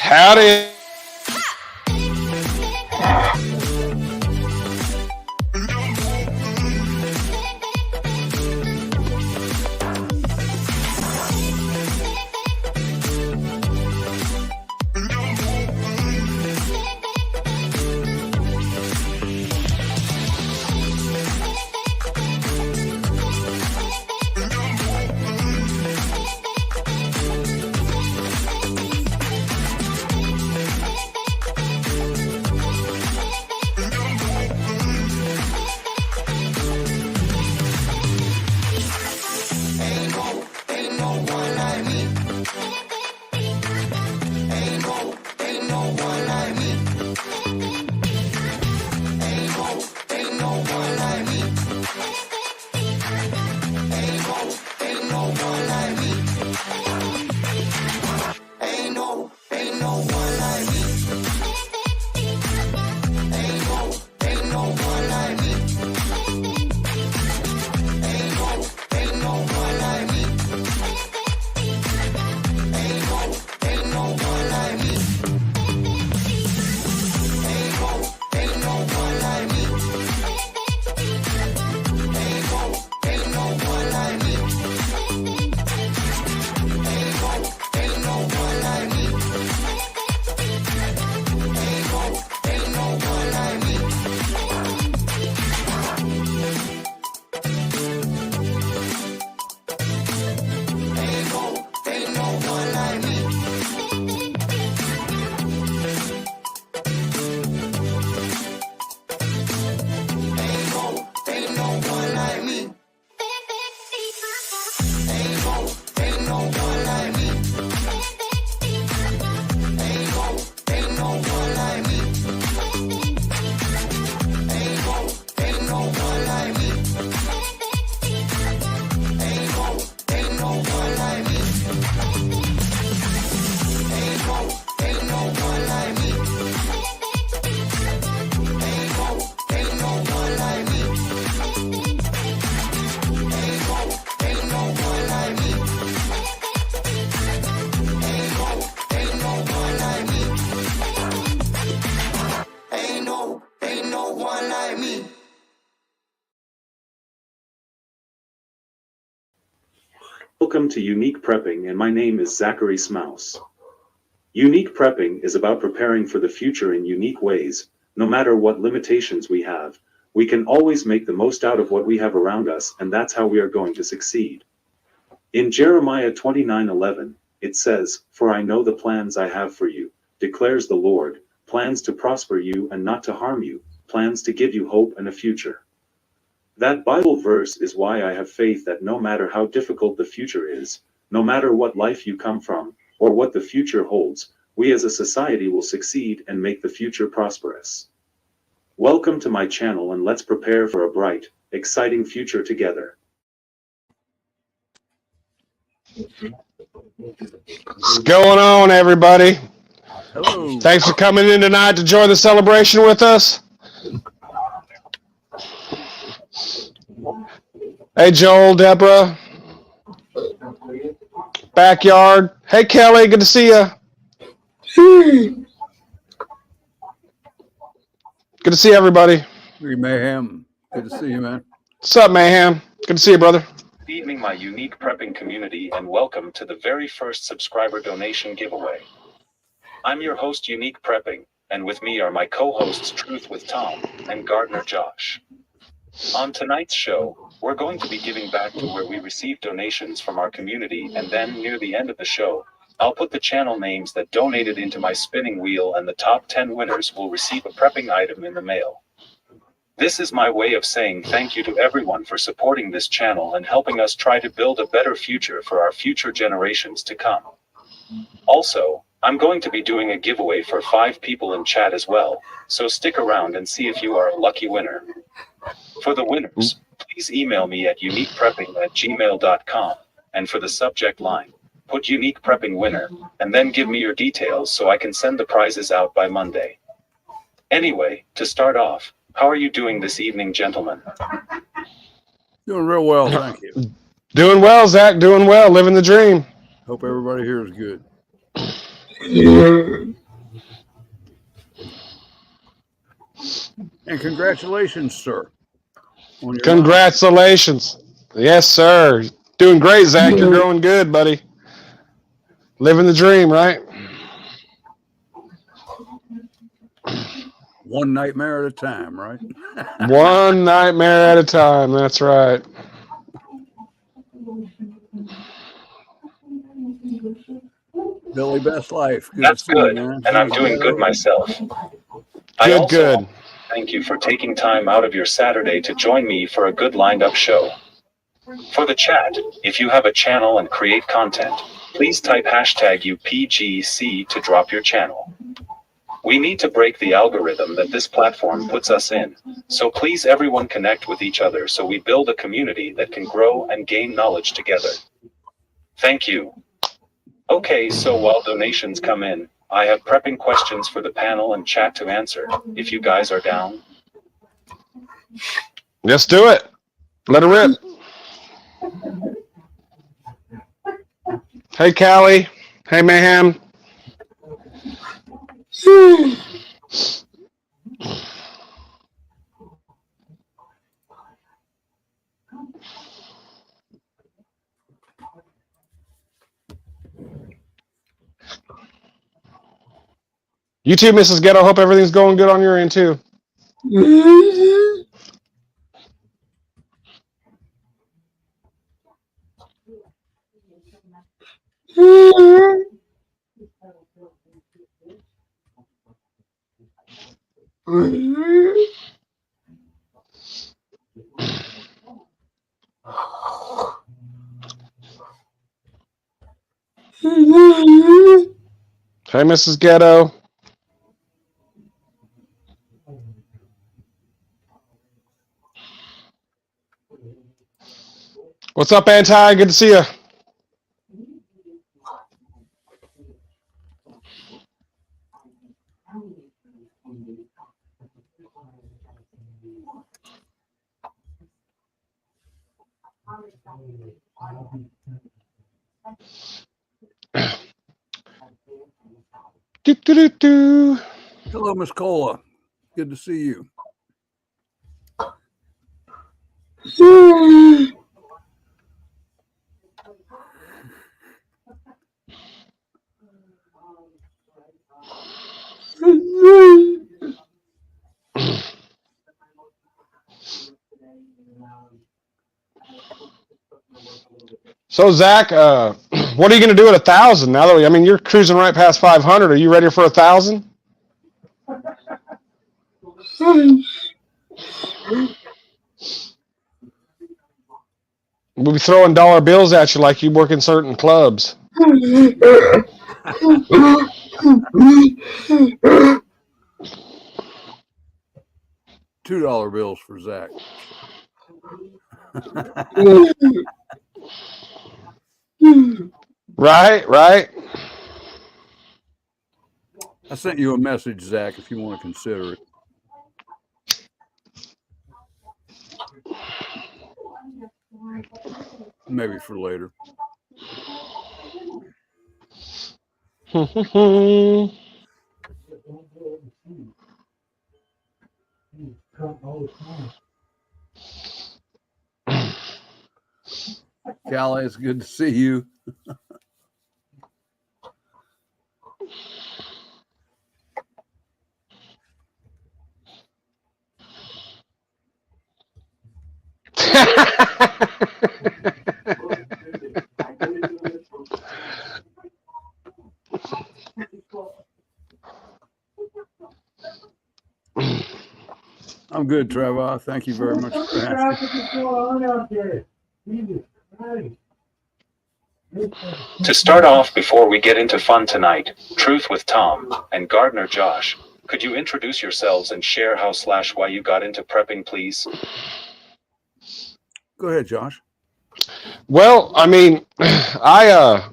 Howdy. Welcome to Unique Prepping, and my name is Zachary Smouse. Unique Prepping is about preparing for the future in unique ways. No matter what limitations we have, we can always make the most out of what we have around us, and that's how we are going to succeed. In Jeremiah 29:11, it says, "For I know the plans I have for you, declares the Lord, plans to prosper you and not to harm you, plans to give you hope and a future." That Bible verse is why I have faith that no matter how difficult the future is, no matter what life you come from, or what the future holds, we as a society will succeed and make the future prosperous. Welcome to my channel, and let's prepare for a bright, exciting future together. What's going on, everybody? Hello. Thanks for coming in tonight to join the celebration with us. Hey, Joel, Deborah. Backyard. Hey, Kelly, good to see you. Good to see everybody. Mayhem. Good to see you, man. What's up, Mayhem? Good to see you, brother. Good evening, my Unique Prepping community, and welcome to the very first subscriber donation giveaway. I'm your host, Unique Prepping, and with me are my co-hosts, Truth with Tom and Gardner Josh. On tonight's show, we're going to be giving back to where we receive donations from our community, and then near the end of the show, I'll put the channel names that donated into my spinning wheel, and the top 10 winners will receive a prepping item in the mail. This is my way of saying thank you to everyone for supporting this channel and helping us try to build a better future for our future generations to come. Also, I'm going to be doing a giveaway for 5 people in chat as well, so stick around and see if you are a lucky winner. For the winners, please email me at uniqueprepping@gmail.com, and for the subject line, put Unique Prepping Winner, and then give me your details so I can send the prizes out by Monday. Anyway, to start off, how are you doing this evening, gentlemen? Doing real well, thank you. Doing well, Zach. Doing well. Living the dream. Hope everybody here is good. And congratulations, sir, on your Congratulations. Yes, sir. Doing great, Zach. You're growing good, buddy. Living the dream, right? one nightmare at a time, right? One nightmare at a time. That's right. Billy, best life. Good That's to see you, good, man. and I'm doing good myself. I Good, also good. thank you for taking time out of your Saturday to join me for a good lined-up show. For the chat, if you have a channel and create content, please type hashtag UPGC to drop your channel. We need to break the algorithm that this platform puts us in, so please everyone connect with each other so we build a community that can grow and gain knowledge together. Thank you. Okay, so while donations come in, I have prepping questions for the panel and chat to answer, if you guys are down. Let's do it. Let it rip. Hey, Callie. Hey, Mayhem. You too, Mrs. Ghetto. Hope everything's going good on your end, too. Hey, Mrs. Ghetto. What's up, Anti? Good to see you. Do, do, do, do. Hello, Miss Cola. Good to see you. So, Zach, what are you going to do at 1,000 now? That I mean, you're cruising right past 500. Are you ready for 1,000? We'll be throwing dollar bills at you like you work in certain clubs. $2 bills for Zach. Right, right. I sent you a message, Zach, if you want to consider it. Maybe for later. Callie, it's good to see you. I'm good, Trevor. Thank you very much for asking. To start off, before we get into fun tonight, Truth with Tom and Gardner Josh, could you introduce yourselves and share how/why you got into prepping, please? Go ahead, Josh. Well, I mean, I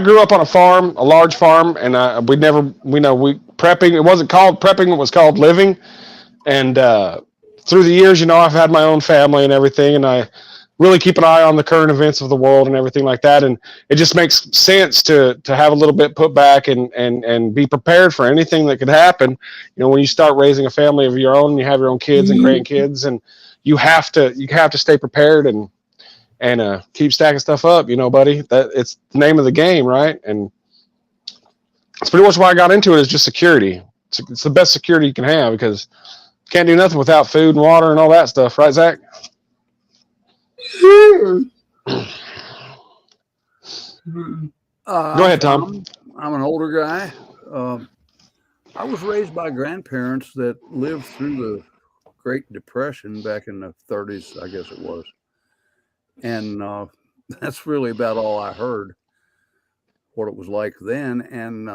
grew up on a farm, a large farm, and we prepping. It wasn't called prepping; it was called living. And through the years, I've had my own family and everything, and really keep an eye on the current events of the world and everything like that. And it just makes sense to have a little bit put back and be prepared for anything that could happen. When you start raising a family of your own, you have your own kids and grandkids, and you have to stay prepared and keep stacking stuff up, buddy. That it's the name of the game, right? And that's pretty much why I got into it, is just security. It's the best security you can have, because you can't do nothing without food and water and all that stuff, right, Zach? Go ahead, Tom. I'm an older guy. I was raised by grandparents that lived through the Great Depression back in the 30s, I guess it was. And that's really about all I heard, what it was like then. And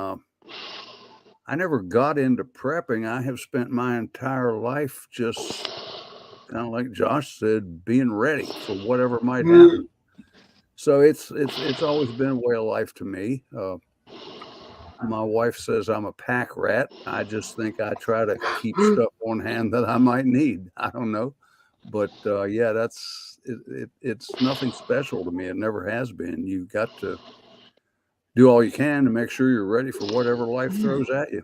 I never got into prepping. I have spent my entire life just kind of like Josh said, being ready for whatever might happen. So it's always been a way of life to me. My wife says I'm a pack rat. I just think I try to keep stuff on hand that I might need. I don't know. But yeah, it's nothing special to me. It never has been. You've got to do all you can to make sure you're ready for whatever life throws at you.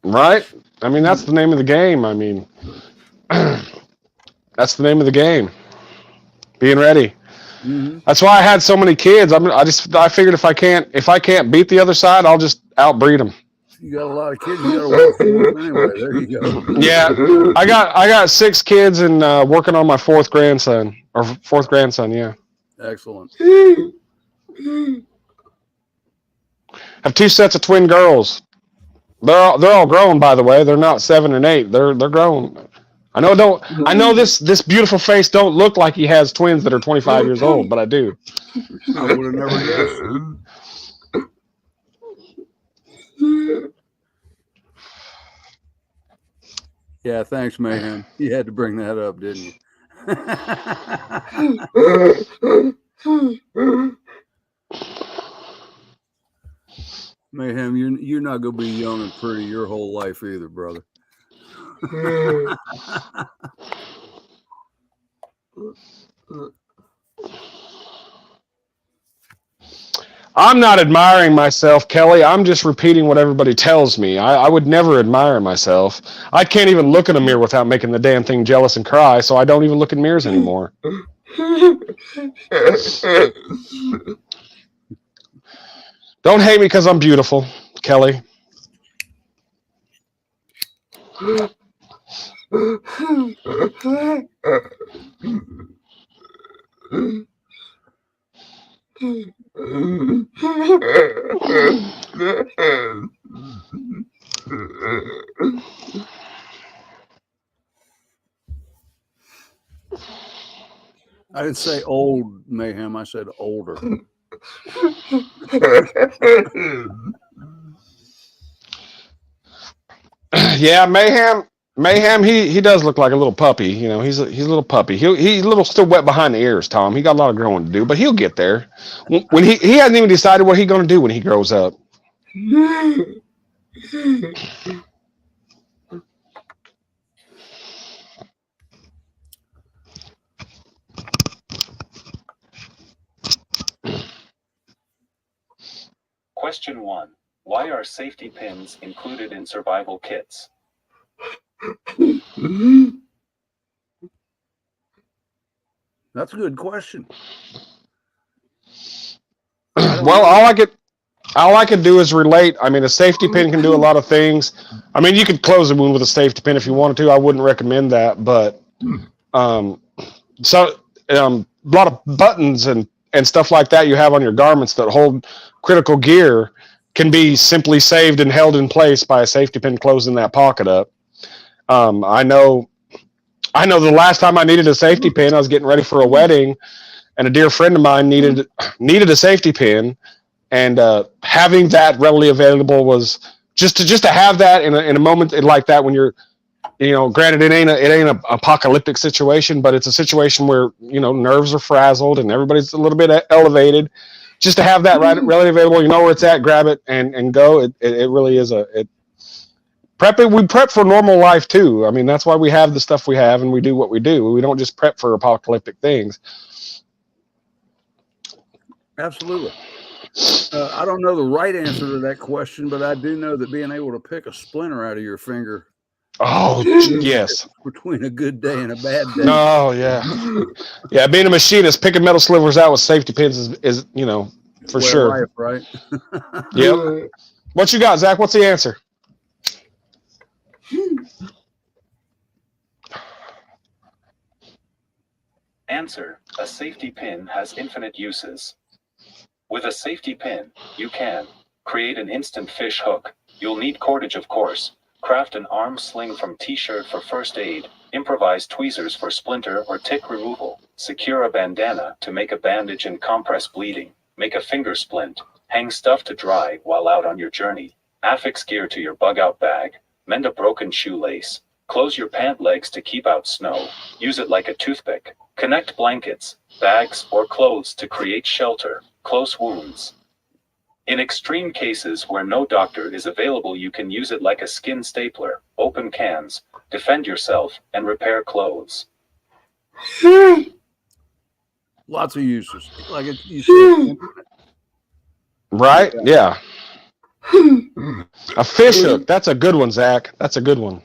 Right? I mean, that's the name of the game. I mean, that's the name of the game. Being ready. Mm-hmm. That's why I had so many kids. I figured if I can't beat the other side, I'll just outbreed them. You got a lot of kids. You got to work for them anyway. There you go. Yeah, I got 6 kids and working on my fourth grandson. Yeah. Excellent. Have 2 sets of twin girls. They're all grown, by the way. They're not 7 and 8. They're grown. I know this beautiful face don't look like he has twins that are 25 years old, but I do. I would have never guessed. Yeah, thanks, Mayhem. You had to bring that up, didn't you? Mayhem, you're not gonna be young and pretty your whole life either, brother. I'm not admiring myself, Kelly. I'm just repeating what everybody tells me. I would never admire myself. I can't even look in a mirror without making the damn thing jealous and cry, so I don't even look in mirrors anymore. Don't hate me because I'm beautiful, Kelly. I didn't say old, Mayhem. I said older. Yeah, Mayhem. He does look like a little puppy. He's a little puppy. He's a little still wet behind the ears, Tom. He got a lot of growing to do, but he'll get there. When he hasn't even decided what he's going to do when he grows up. Question 1. Why are safety pins included in survival kits? That's a good question. Well, all I could do is relate. I memean, a safety pin can do a lot of things. I mean, you could close a wound with a safety pin if you wanted to. I wouldn't recommend that, but a lot of buttons and stuff like that you have on your garments that hold critical gear can be simply saved and held in place by a safety pin closing that pocket up. I know the last time I needed a safety pin, I was getting ready for a wedding, and a dear friend of mine needed a safety pin, and having that readily available was just to have that in a moment like that when you're, granted it ain't an apocalyptic situation, but it's a situation where nerves are frazzled and everybody's a little bit elevated. Just to have that readily available, you know where it's at, grab it and go. It really is prepping, we prep for normal life too. I mean, that's why we have the stuff we have and we do what we do. We don't just prep for apocalyptic things. Absolutely. I don't know the right answer to that question, but I do know that being able to pick a splinter out of your finger. Oh, yes. Between a good day and a bad day. Oh, yeah. Yeah, being a machinist, picking metal slivers out with safety pins is you know, for sure. Life, right? Yep. What you got, Zach? What's the answer? Answer: a safety pin has infinite uses. With a safety pin, you can create an instant fish hook. You'll need cordage, of course. Craft an arm sling from t-shirt for first aid. Improvise tweezers for splinter or tick removal. Secure a bandana to make a bandage and compress bleeding. Make a finger splint. Hang stuff to dry while out on your journey. Affix gear to your bug-out bag. Mend a broken shoelace. Close your pant legs to keep out snow. Use it like a toothpick. Connect blankets, bags, or clothes to create shelter. Close wounds. In extreme cases where no doctor is available, you can use it like a skin stapler. Open cans, defend yourself, and repair clothes. Lots of uses. Like you said. Right? Yeah. A fish hook. That's a good one, Zach. That's a good one.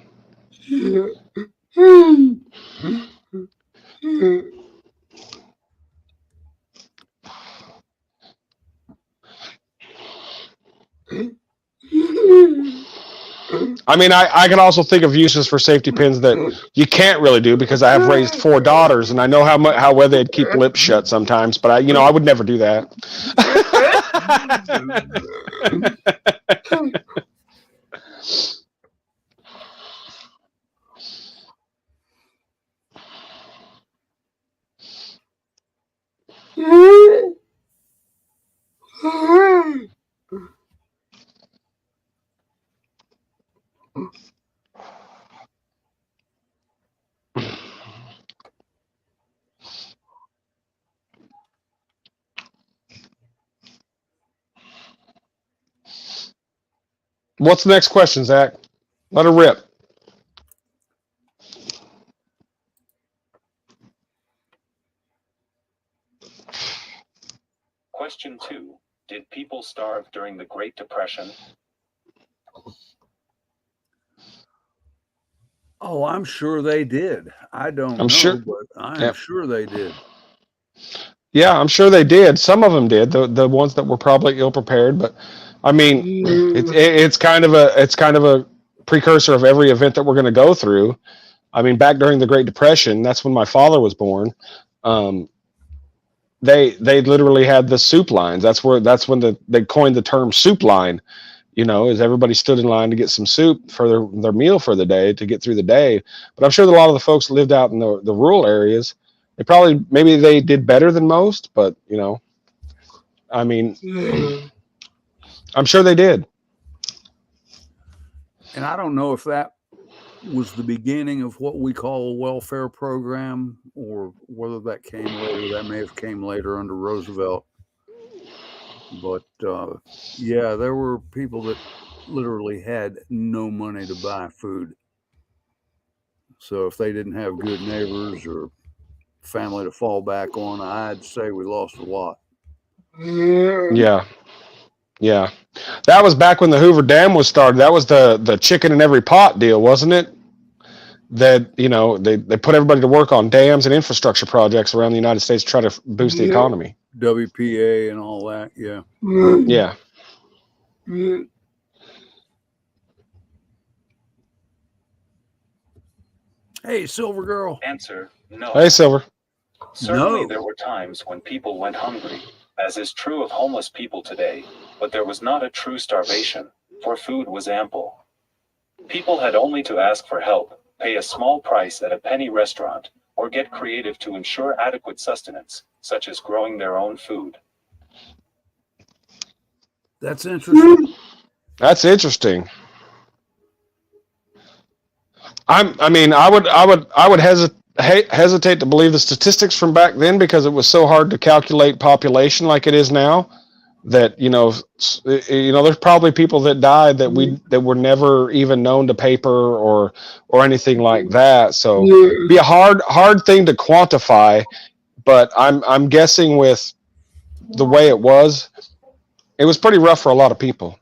I mean, I can also think of uses for safety pins that you can't really do because I have raised 4 daughters and I know how well they'd keep lips shut sometimes, but I would never do that. What's the next question, Zach? Let her rip. Question 2. Did people starve during the Great Depression? Oh, I'm sure they did. I don't know, sure. But I'm sure they did. Yeah, I'm sure they did. Some of them did. The ones that were probably ill prepared, but I mean, it's kind of a precursor of every event that we're going to go through. I mean, back during the Great Depression, that's when my father was born. They literally had the soup lines. That's when they coined the term soup line. You know, as everybody stood in line to get some soup for their meal for the day to get through the day. But I'm sure that a lot of the folks that lived out in the rural areas, maybe they did better than most, but you know, I mean, I'm sure they did. And I don't know if that was the beginning of what we call a welfare program or whether that came later. That may have came later under Roosevelt. But yeah, there were people that literally had no money to buy food. So if they didn't have good neighbors or family to fall back on, I'd say we lost a lot. Yeah. Yeah. That was back when the Hoover Dam was started. That was the chicken in every pot deal, wasn't it? That, you know, they put everybody to work on dams and infrastructure projects around the United States to try to boost the economy. WPA and all that, yeah. Yeah. Hey, Silver Girl. Answer: no. Hey, Silver. Certainly there were times when people went hungry, as is true of homeless people today, but there was not a true starvation, for food was ample. People had only to ask for help, pay a small price at a penny restaurant, or get creative to ensure adequate sustenance, such as growing their own food. That's interesting. That's interesting. I would hesitate to believe the statistics from back then because it was so hard to calculate population like it is now. that there's probably people that died that were never even known to paper or anything like that. So be a hard thing to quantify, but I'm guessing with the way it was pretty rough for a lot of people.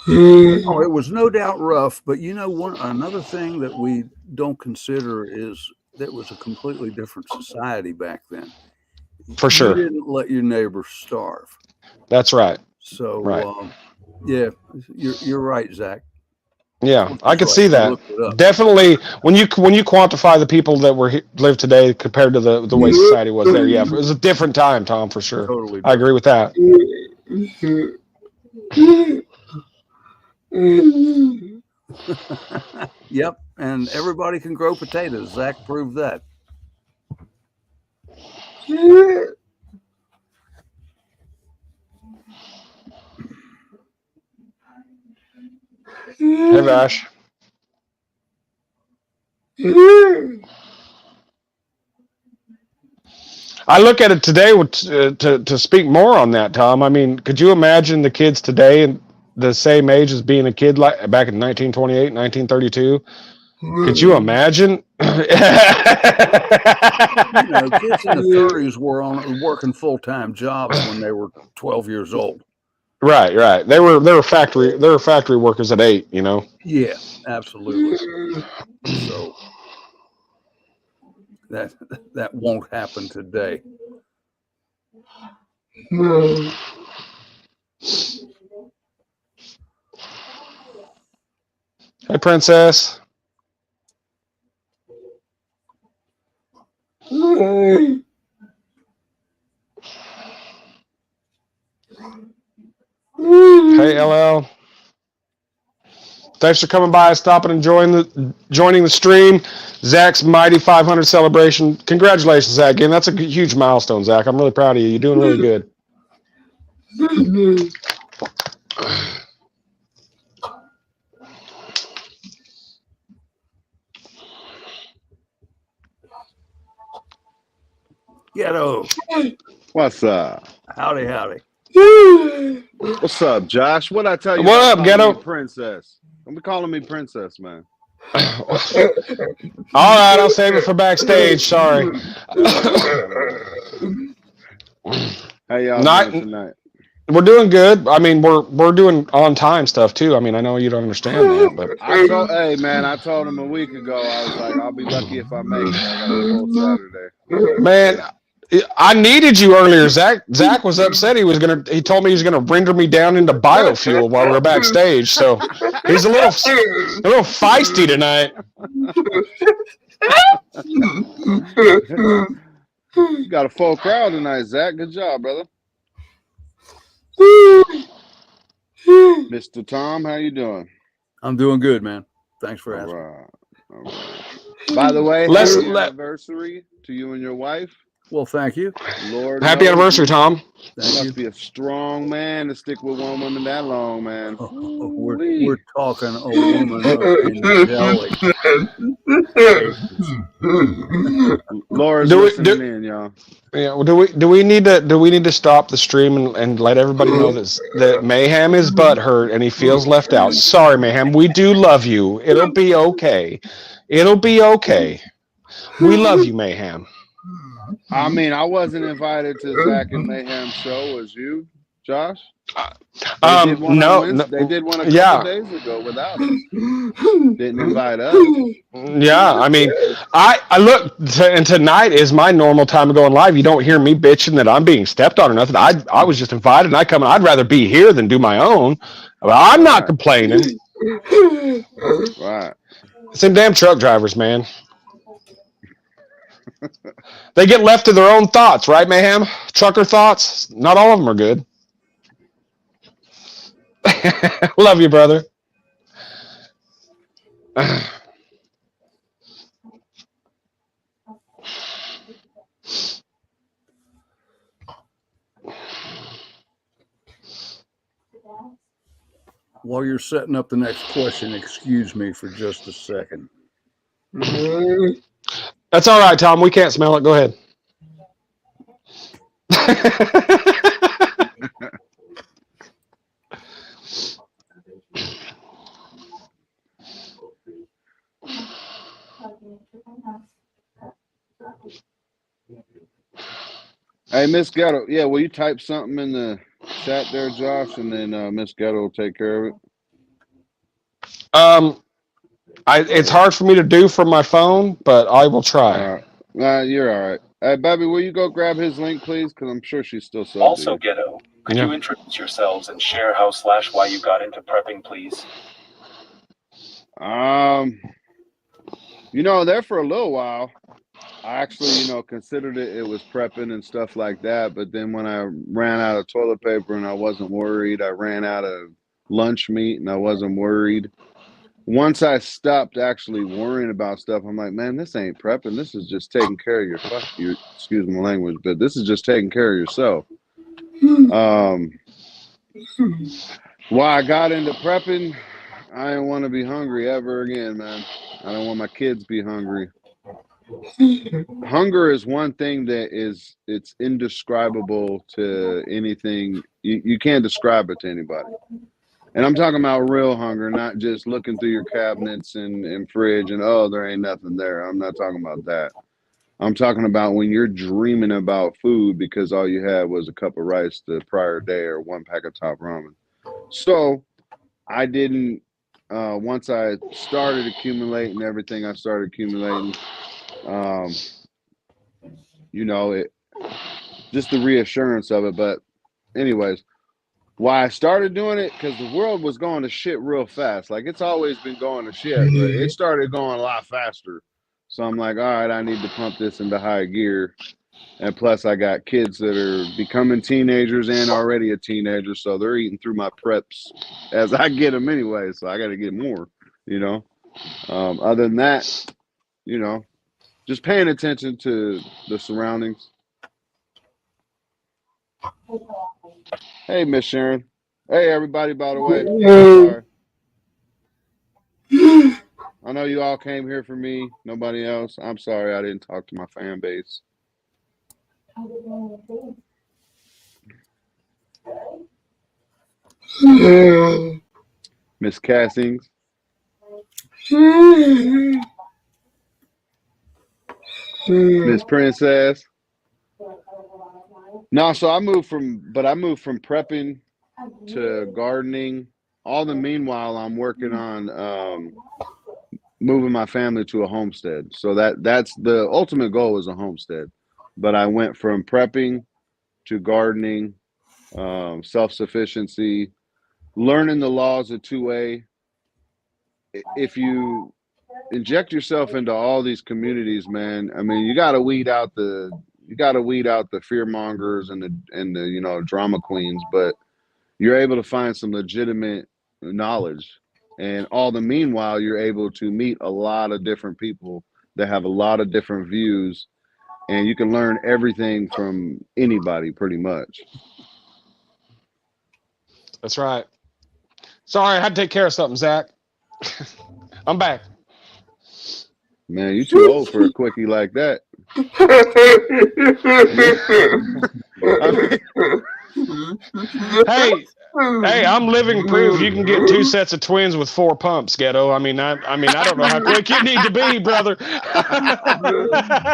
Oh, it was no doubt rough, but another thing that we don't consider is that was a completely different society back then. For sure. You didn't let your neighbors starve. That's right. So, right. Yeah, you're right, Zach. Yeah, I could see that. Definitely, when you quantify the people that live today compared to the way society was there, yeah, it was a different time, Tom, for sure. Totally I agree with that. Yep, and everybody can grow potatoes. Zach proved that. Hey, Vash. I look at it today to speak more on that, Tom. I mean, could you imagine the kids today and the same age as being a kid like back in 1928, 1932? Could you imagine? Kids in the 30s were working full-time jobs when they were 12 years old. Right. They were factory workers at 8. Yeah, absolutely. So that won't happen today. Hey, Princess. Hey, LL. Thanks for coming by, stopping and joining the stream. Zach's Mighty 500 celebration. Congratulations, Zach. Again, that's a huge milestone, Zach. I'm really proud of you. You're doing really good. Ghetto. What's up? Howdy. What's up, Josh? What I tell you? What up, Ghetto? Princess. Don't be calling me princess, man. All right, I'll save it for backstage. Sorry. How y'all doing tonight? We're doing good. I mean, we're doing on time stuff too. I mean, I know you don't understand that, but I told him a week ago. I was like, I'll be lucky if I make it. I got a full Saturday. Man, I needed you earlier, Zach. Zach was upset. He told me he was gonna render me down into biofuel while we were backstage. So he's a little feisty tonight. You got a full crowd tonight, Zach. Good job, brother. Mr. Tom, how you doing? I'm doing good, man. Thanks for asking. All right. By the way, happy anniversary to you and your wife. Well, thank you. Lord, happy anniversary, Tom. You must be a strong man to stick with one woman that long, man. We're talking a woman of angelic. Laura's listening in, y'all. Yeah. Well, do we need to stop the stream and let everybody know that Mayhem is butthurt and he feels left out? Sorry, Mayhem. We do love you. It'll be okay. We love you, Mayhem. I mean, I wasn't invited to Zach and Mayhem's show. Was you, Josh? They did one a couple days ago without us. Didn't invite us. Yeah, I mean, I look, and tonight is my normal time of going live. You don't hear me bitching that I'm being stepped on or nothing. I was just invited, and I come. I'd rather be here than do my own. But I'm not complaining. Right. Some damn truck drivers, man. They get left to their own thoughts, right, Mayhem? Trucker thoughts. Not all of them are good. Love you, brother. While you're setting up the next question, excuse me for just a second. That's all right, Tom. We can't smell it. Go ahead. Hey, Miss Ghetto. Yeah, will you type something in the chat there, Josh, and then Miss Ghetto will take care of it. It's hard for me to do from my phone, but I will try. You're all right. Hey, Bobby, will you go grab his link, please? Because I'm sure she's still subbed Also, to Ghetto, could you introduce yourselves and share how/why you got into prepping, please? There for a little while, I actually, considered it was prepping and stuff like that. But then when I ran out of toilet paper and I wasn't worried, I ran out of lunch meat and I wasn't worried. Once I stopped actually worrying about stuff, I'm like, man, this ain't prepping. This is just taking care of your excuse my language, but this is just taking care of yourself. Why I got into prepping, I didn't want to be hungry ever again, man. I don't want my kids to be hungry. Hunger is one thing that it's indescribable to anything. You can't describe it to anybody. And I'm talking about real hunger, not just looking through your cabinets and fridge and, oh, there ain't nothing there. I'm not talking about that. I'm talking about when you're dreaming about food because all you had was a cup of rice the prior day or one pack of top ramen. So I didn't, once I started accumulating everything I started accumulating, just the reassurance of it. But anyways, why I started doing it, because the world was going to shit real fast. Like, it's always been going to shit, but it started going a lot faster. So I'm like, all right, I need to pump this into high gear. And plus, I got kids that are becoming teenagers and already a teenager, so they're eating through my preps as I get them anyway. So I got to get more, Other than that, just paying attention to the surroundings. Hey, Miss Sharon. Hey, everybody, by the way. I'm sorry. I know you all came here for me, nobody else. I'm sorry I didn't talk to my fan base. Miss Castings. Miss Princess. No, so I moved from prepping to gardening. All the meanwhile, I'm working on moving my family to a homestead. So that's the ultimate goal is a homestead. But I went from prepping to gardening, self-sufficiency, learning the laws of 2A. If you inject yourself into all these communities, man, I mean, you got to weed out the fear mongers and the drama queens, but you're able to find some legitimate knowledge. And all the meanwhile, you're able to meet a lot of different people that have a lot of different views, and you can learn everything from anybody pretty much. That's right. Sorry, I had to take care of something, Zach. I'm back. Man, you too old for a quickie like that. Hey, I'm living proof you can get 2 sets of twins with 4 pumps, Ghetto. I don't know how quick you need to be, brother.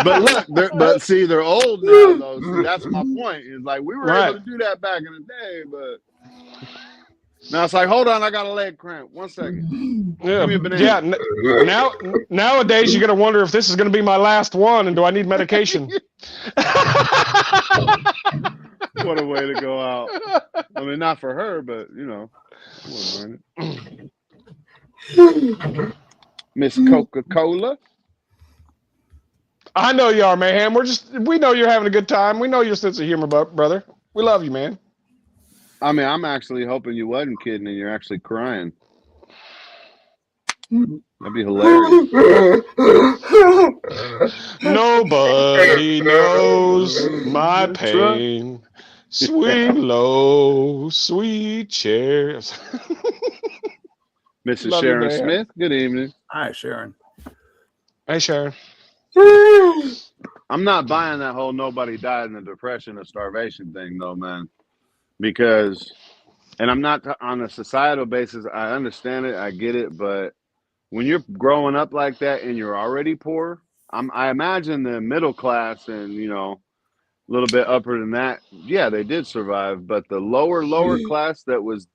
But look, see, they're old now, though. See, that's my point. It's like we were able to do that back in the day, but now it's like, hold on, I got a leg cramp. 1 second. Yeah, give me a banana. Yeah. Nowadays, you're gonna wonder if this is gonna be my last one, and do I need medication? What a way to go out. I mean, not for her, but I wouldn't mind it. Miss Coca-Cola. I know you are, Mayhem. We know you're having a good time. We know your sense of humor, brother. We love you, man. I mean, I'm actually hoping you wasn't kidding and you're actually crying. That'd be hilarious. Nobody knows my pain. Sweet low, sweet chairs. Mrs. Sharon Smith, good evening. Hi, Sharon. Hey, Sharon. I'm not buying that whole nobody died in the depression or starvation thing, though, man. Because, and I'm not on a societal basis, I understand it, I get it, but when you're growing up like that and you're already poor, I imagine the middle class and, little bit upper than that, yeah, they did survive. But the lower class that was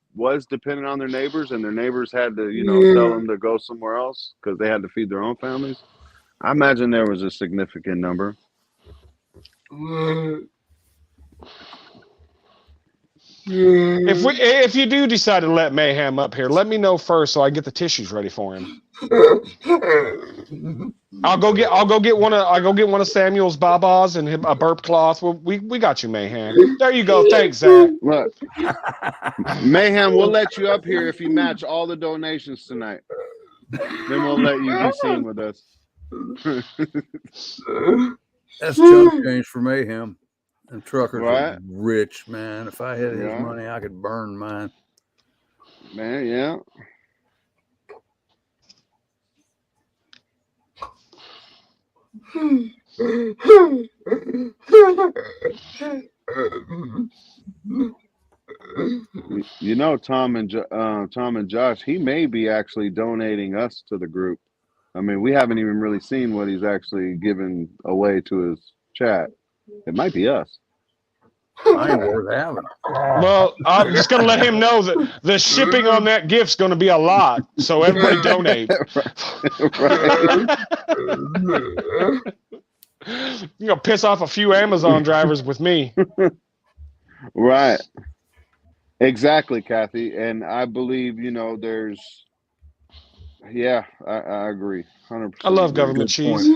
dependent on their neighbors, and their neighbors had to, tell them to go somewhere else because they had to feed their own families. I imagine there was a significant number. If you do decide to let Mayhem up here, let me know first so I get the tissues ready for him. I'll go get one of Samuel's babas and a burp cloth. We got you, Mayhem. There you go. Thanks, Zach. Look, Mayhem, we'll let you up here if you match all the donations tonight. Then we'll let you be seen with us. That's chump change for Mayhem. And truckers Right. are rich, man. If I had his money, I could burn mine. Man, yeah. Tom and Josh, he may be actually donating us to the group. I mean, we haven't even really seen what he's actually given away to his chat. It might be us. I ain't worth having. Well, I'm just going to let him know that the shipping on that gift's going to be a lot. So everybody donate. You're going to piss off a few Amazon drivers with me. Right. Exactly, Kathy. And I believe, there's, I agree. 100%. I love government cheese.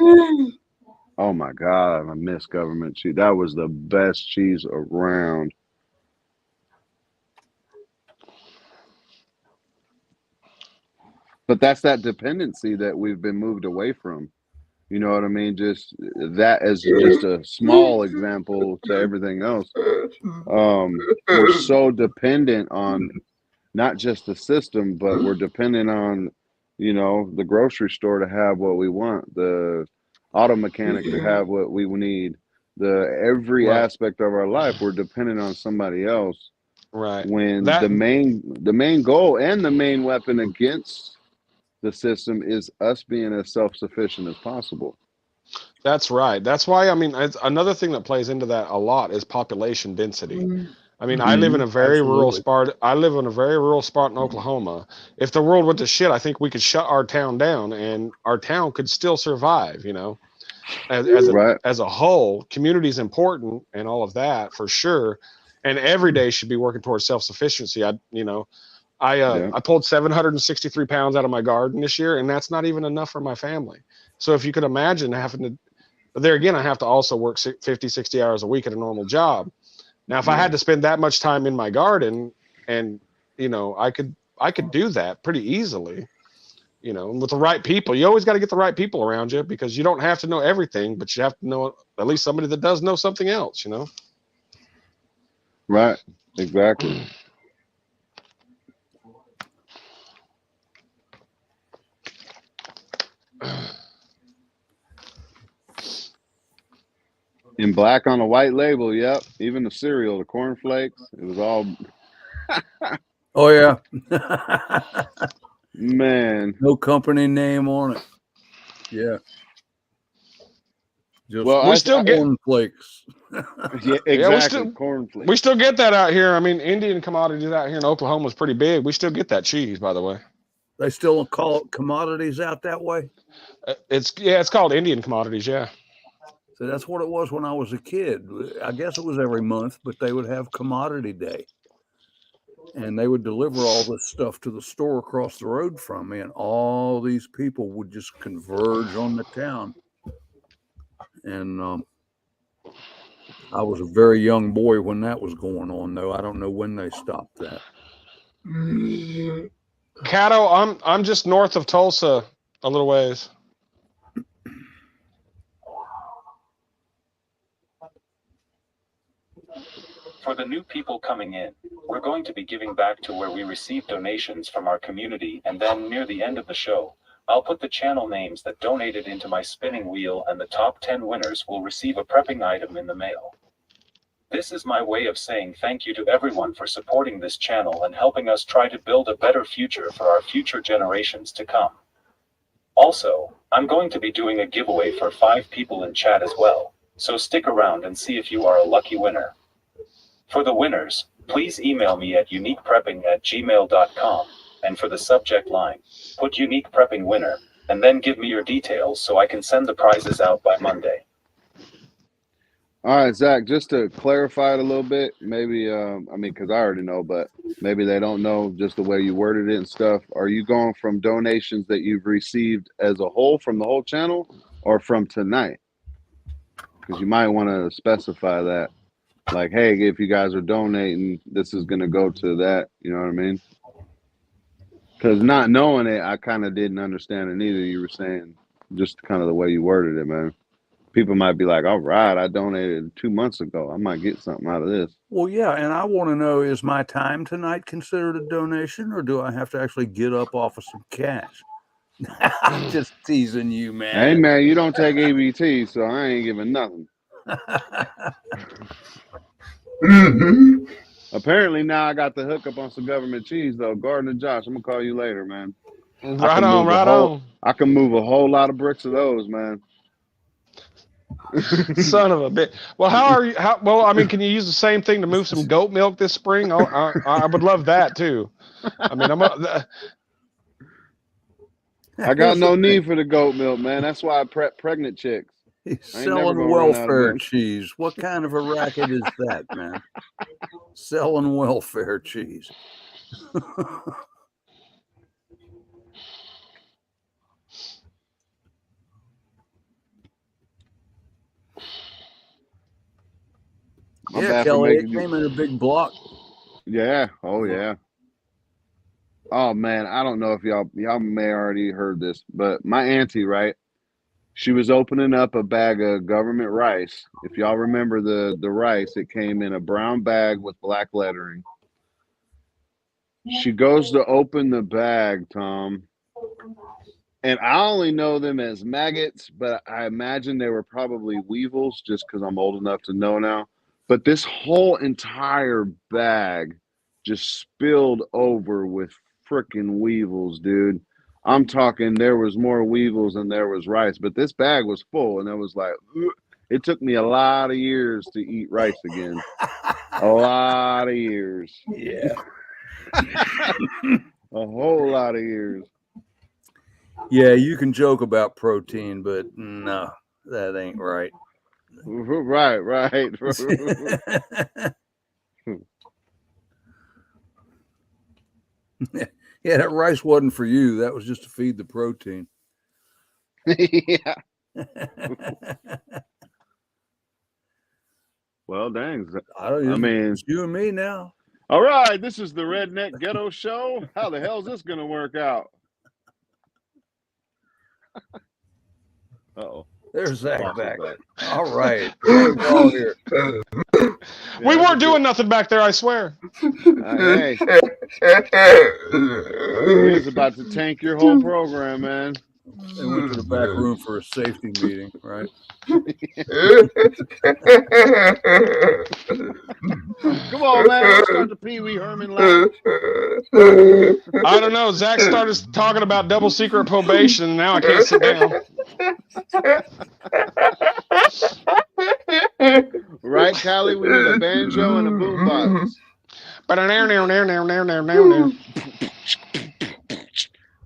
Oh my God, I miss government cheese. That was the best cheese around. But that's that dependency that we've been moved away from. You know what I mean? Just that as just a small example to everything else. We're so dependent on not just the system, but we're dependent on, the grocery store to have what we want, the auto mechanic to have what we need, every aspect of our life, we're dependent on somebody else. Right. When the main goal and the main weapon against the system is us being as self-sufficient as possible. That's right. That's why, another thing that plays into that a lot is population density. I live in a very rural spot. I live in a very rural spot in Oklahoma. If the world went to shit, I think we could shut our town down and our town could still survive, as a whole. Community is important and all of that for sure. And every day should be working towards self-sufficiency. I pulled 763 pounds out of my garden this year, and that's not even enough for my family. So if you could imagine having to, but there again, I have to also work 50, 60 hours a week at a normal job. Now, if I had to spend that much time in my garden and, I could do that pretty easily, with the right people. You always got to get the right people around you because you don't have to know everything, but you have to know at least somebody that does know something else, Right. Exactly. In black on a white label, yep. Even the cereal, the cornflakes, it was all. Oh yeah. Man. No company name on it. Yeah. Just we still get cornflakes. Yeah, exactly. Cornflakes. We still get that out here. Indian commodities out here in Oklahoma is pretty big. We still get that cheese, by the way. They still call it commodities out that way? It's called Indian commodities, yeah. So that's what it was when I was a kid. I guess it was every month, but they would have commodity day. And they would deliver all this stuff to the store across the road from me. And all these people would just converge on the town. And I was a very young boy when that was going on, though. I don't know when they stopped that. Caddo, I'm just north of Tulsa a little ways. For the new people coming in, we're going to be giving back to where we receive donations from our community, and then near the end of the show, I'll put the channel names that donated into my spinning wheel, and the top 10 winners will receive a prepping item in the mail. This is my way of saying thank you to everyone for supporting this channel and helping us try to build a better future for our future generations to come. Also, I'm going to be doing a giveaway for 5 people in chat as well. So stick around and see if you are a lucky winner. For the winners, please email me at uniqueprepping@gmail.com, and for the subject line, put Unique Prepping Winner, and then give me your details so I can send the prizes out by Monday. All right, Zach, just to clarify it a little bit, maybe, because I already know, but maybe they don't know just the way you worded it and stuff. Are you going from donations that you've received as a whole from the whole channel or from tonight? Because you might want to specify that. Like, hey, if you guys are donating, this is going to go to that. You know what I mean? Because not knowing it, I kind of didn't understand it either. You were saying just kind of the way you worded it, man. People might be like, all right, I donated 2 months ago. I might get something out of this. Well, yeah, and I want to know, is my time tonight considered a donation, or do I have to actually get up off of some cash? I'm just teasing you, man. Hey, man, you don't take ABT, so I ain't giving nothing. Apparently now I got the hookup on some government cheese, though. Gardner Josh, I'm going to call you later, man. Right on. I can move a whole lot of bricks of those, man. Son of a bitch. Well, how are you? Well, I mean, can you use the same thing to move some goat milk this spring? I would love that too. I mean, I got no need for the goat milk, man. That's why I prep pregnant chicks. He's selling welfare cheese. What kind of a racket is that, man? Selling welfare cheese. Yeah, Kelly, it came in a big block. Yeah. Oh, yeah. Oh, man, I don't know if y'all may already heard this, but my auntie, right? She was opening up a bag of government rice. If y'all remember the rice, it came in a brown bag with black lettering. She goes to open the bag, Tom, and I only know them as maggots, but I imagine they were probably weevils just because I'm old enough to know now. But this whole entire bag just spilled over with freaking weevils, dude. I'm talking there was more weevils than there was rice, but this bag was full, and it was like, it took me a lot of years to eat rice again. A lot of years. Yeah. A whole lot of years. Yeah, you can joke about protein, but no, that ain't right. Right. Yeah, that rice wasn't for you. That was just to feed the protein. Yeah. Well, dang. I mean, it's you and me now. All right, this is the Redneck Ghetto Show. How the hell is this going to work out? Uh-oh. There's Zach back. All right. All here. We weren't doing nothing back there, I swear. Hey. He was about to tank your whole program, man. They went to the back room for a safety meeting, right? Come on, man. Let's start the Pee Wee Herman laugh. I don't know. Zach started talking about double secret probation, and now I can't sit down. Right, Callie? We need a banjo and a boombox.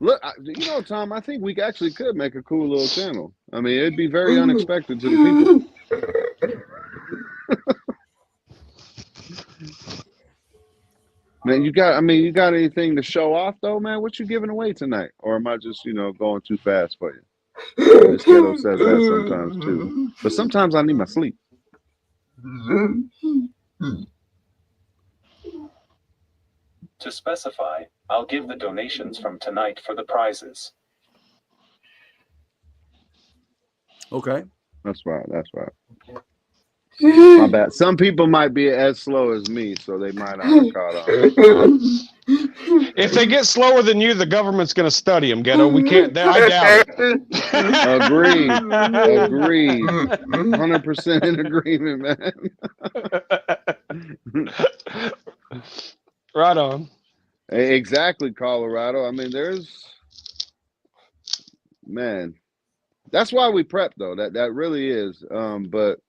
Look, you know, Tom, I think we actually could make a cool little channel. I mean, it'd be very unexpected to the people. Man, you got anything to show off though, man? What you giving away tonight? Or am I just, going too fast for you? This kiddo says that sometimes too. But sometimes I need my sleep. To specify, I'll give the donations from tonight for the prizes. Okay. That's right. My bad. Some people might be as slow as me, so they might not have caught on. If they get slower than you, the government's going to study them, Ghetto. We can't. I doubt it. Agreed. 100% in agreement, man. Right on. Exactly, Colorado. I mean, man, that's why we prep though. That really is. But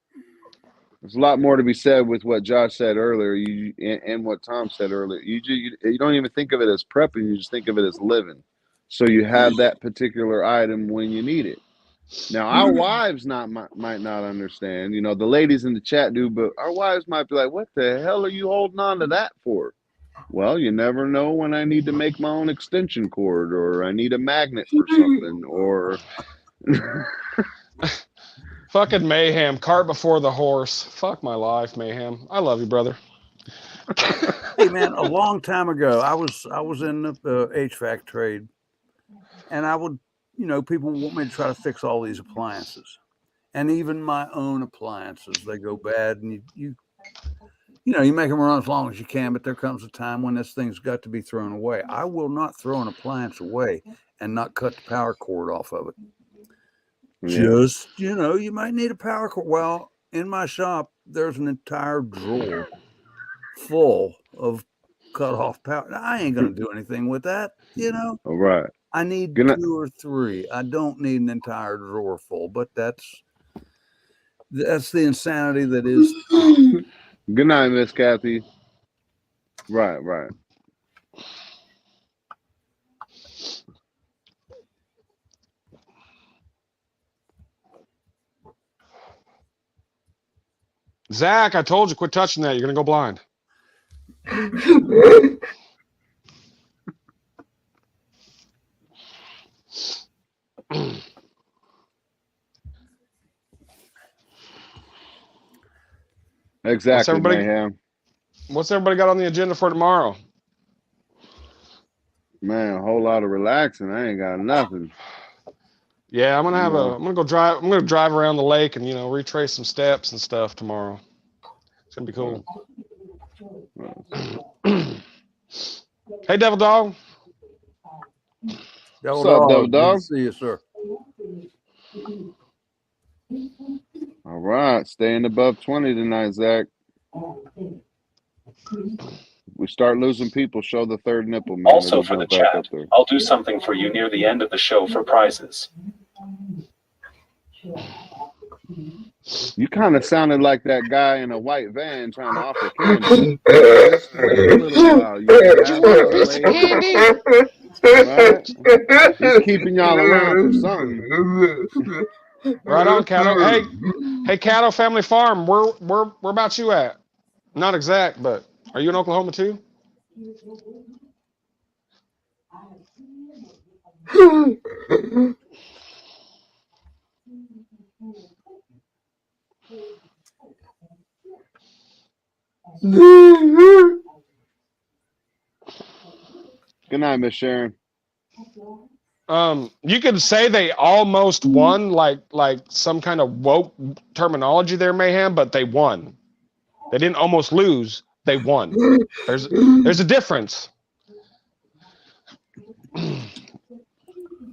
There's a lot more to be said with what Josh said earlier, and what Tom said earlier. You don't even think of it as prepping; you just think of it as living. So you have that particular item when you need it. Now, our wives might not understand. You know, the ladies in the chat do, but our wives might be like, "What the hell are you holding on to that for?" Well, you never know when I need to make my own extension cord, or I need a magnet for something, or. Fucking Mayhem, cart before the horse. Fuck my life, Mayhem. I love you, brother. Hey man, a long time ago, I was in the HVAC trade, and I would, people want me to try to fix all these appliances, and even my own appliances, they go bad, and you make them run as long as you can, but there comes a time when this thing's got to be thrown away. I will not throw an appliance away and not cut the power cord off of it. Yeah. Just, you might need a power cord. Well, in my shop, there's an entire drawer full of cut off power. Now, I ain't going to do anything with that, All right. I need 2 or 3. I don't need an entire drawer full, but that's the insanity that is. Good night, Miss Kathy. Right. Zach, I told you, quit touching that. You're going to go blind. Exactly, Mayhem. What's everybody got on the agenda for tomorrow? Man, a whole lot of relaxing. I ain't got nothing. Yeah, I'm gonna go drive around the lake and retrace some steps and stuff tomorrow. It's gonna be cool. Hey, Devil Dog. What's up, Devil Dog? Good to see you, sir. All right, staying above 20 tonight, Zach. We start losing people, show the third nipple, man. Also for the chat, I'll do something for you near the end of the show for prizes. You kind of sounded like that guy in a white van trying to offer candy. Just wait a little while. Right? He's keeping y'all around for something. Right on, Cattle. Hey, Cattle Family Farm. Where about you at? Not exact, but are you in Oklahoma too? Good night, Miss Sharon. You could say they almost won, like some kind of woke terminology there, Mayhem, but they won. They didn't almost lose. They won. There's a difference.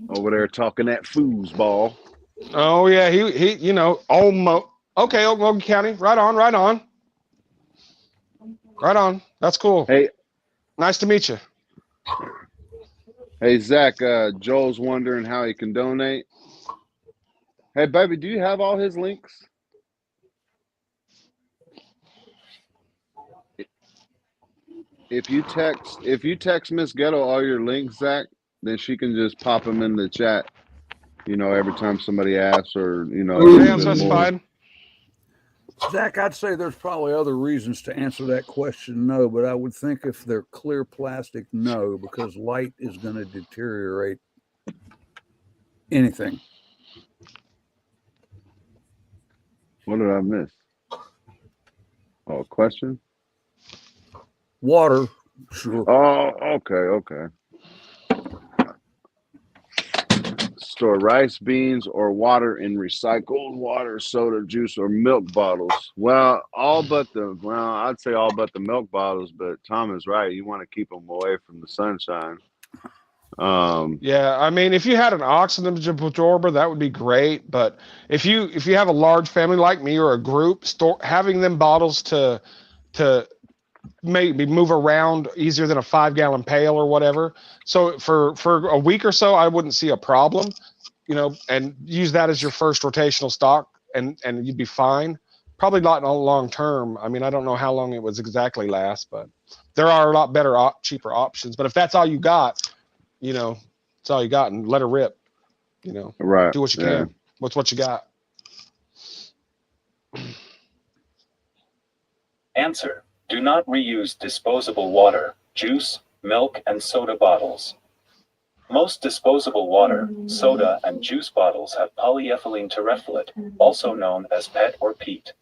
Over there talking that foosball. Oh yeah, he almost. Okay, Oklahoma County. Right on. That's cool. Hey, nice to meet you. Hey Zach, Joel's wondering how he can donate. Hey baby, do you have all his links? If you text Miss Ghetto all your links, Zach, then she can just pop them in the chat. Every time somebody asks, or Yeah, that's fine. Zach, I'd say there's probably other reasons to answer that question, no, but I would think if they're clear plastic, no, because light is going to deteriorate anything. What did I miss? Oh, question? Water, sure. Oh, okay. Store rice, beans, or water in recycled water, soda, juice, or milk bottles. Well, I'd say all but the milk bottles, but Tom is right. You want to keep them away from the sunshine. Yeah, I mean, if you had an oxygen absorber, that would be great. But if you have a large family like me or a group, having them bottles to maybe move around easier than a 5-gallon pail or whatever. So for a week or so, I wouldn't see a problem, and use that as your first rotational stock, and you'd be fine. probably not long term. I mean, I don't know how long it was exactly last, but there are a lot better, cheaper options. But if that's all you got, you know, it's all you got, and let her rip. You know, Right. do what you can. What's what you got? Answer: do not reuse disposable water, juice, milk, and soda bottles. Most disposable water, soda, and juice bottles have polyethylene terephthalate, also known as PET or peat.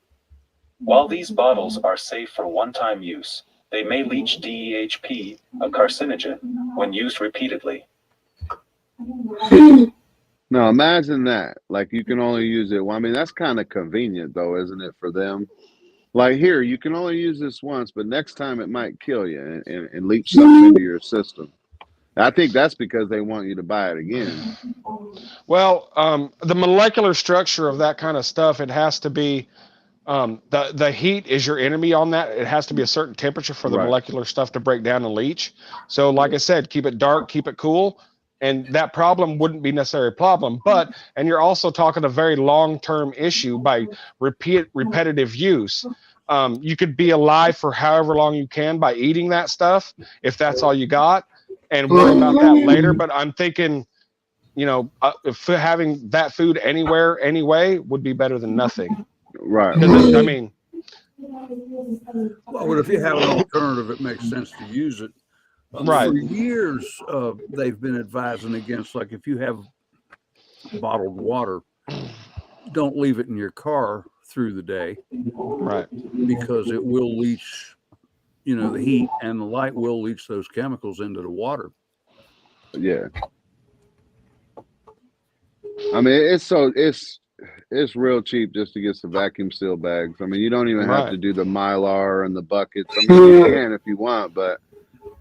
While these bottles are safe for one-time use, they may leach DEHP, a carcinogen, when used repeatedly. Now imagine that. Like you can only use it. Well, I mean, that's kind of convenient though, isn't it, for them? Like here, you can only use this once, but next time it might kill you and leach something into your system. I think that's because they want you to buy it again. Well, the molecular structure of that kind of stuff, it has to be the heat is your enemy on that. It has to be a certain temperature for the Right. molecular stuff to break down and leach. So, like I said, keep it dark, keep it cool, and that problem wouldn't be necessarily a problem. But and you're also talking a very long-term issue by repetitive use. You could be alive for however long you can by eating that stuff, if that's all you got, and worry about that later. But I'm thinking, you know, if having that food anywhere, anyway, would be better than nothing. Right. Because I mean, Well, but if you have an alternative, it makes sense to use it. Right. For years, they've been advising against, like, if you have bottled water, don't leave it in your car through the day, right. because it will leach, you know, the heat and the light will leach those chemicals into the water. Yeah. I mean, it's real cheap just to get some vacuum seal bags. I mean, you don't even have to do the Mylar and the buckets. I mean, you can if you want, but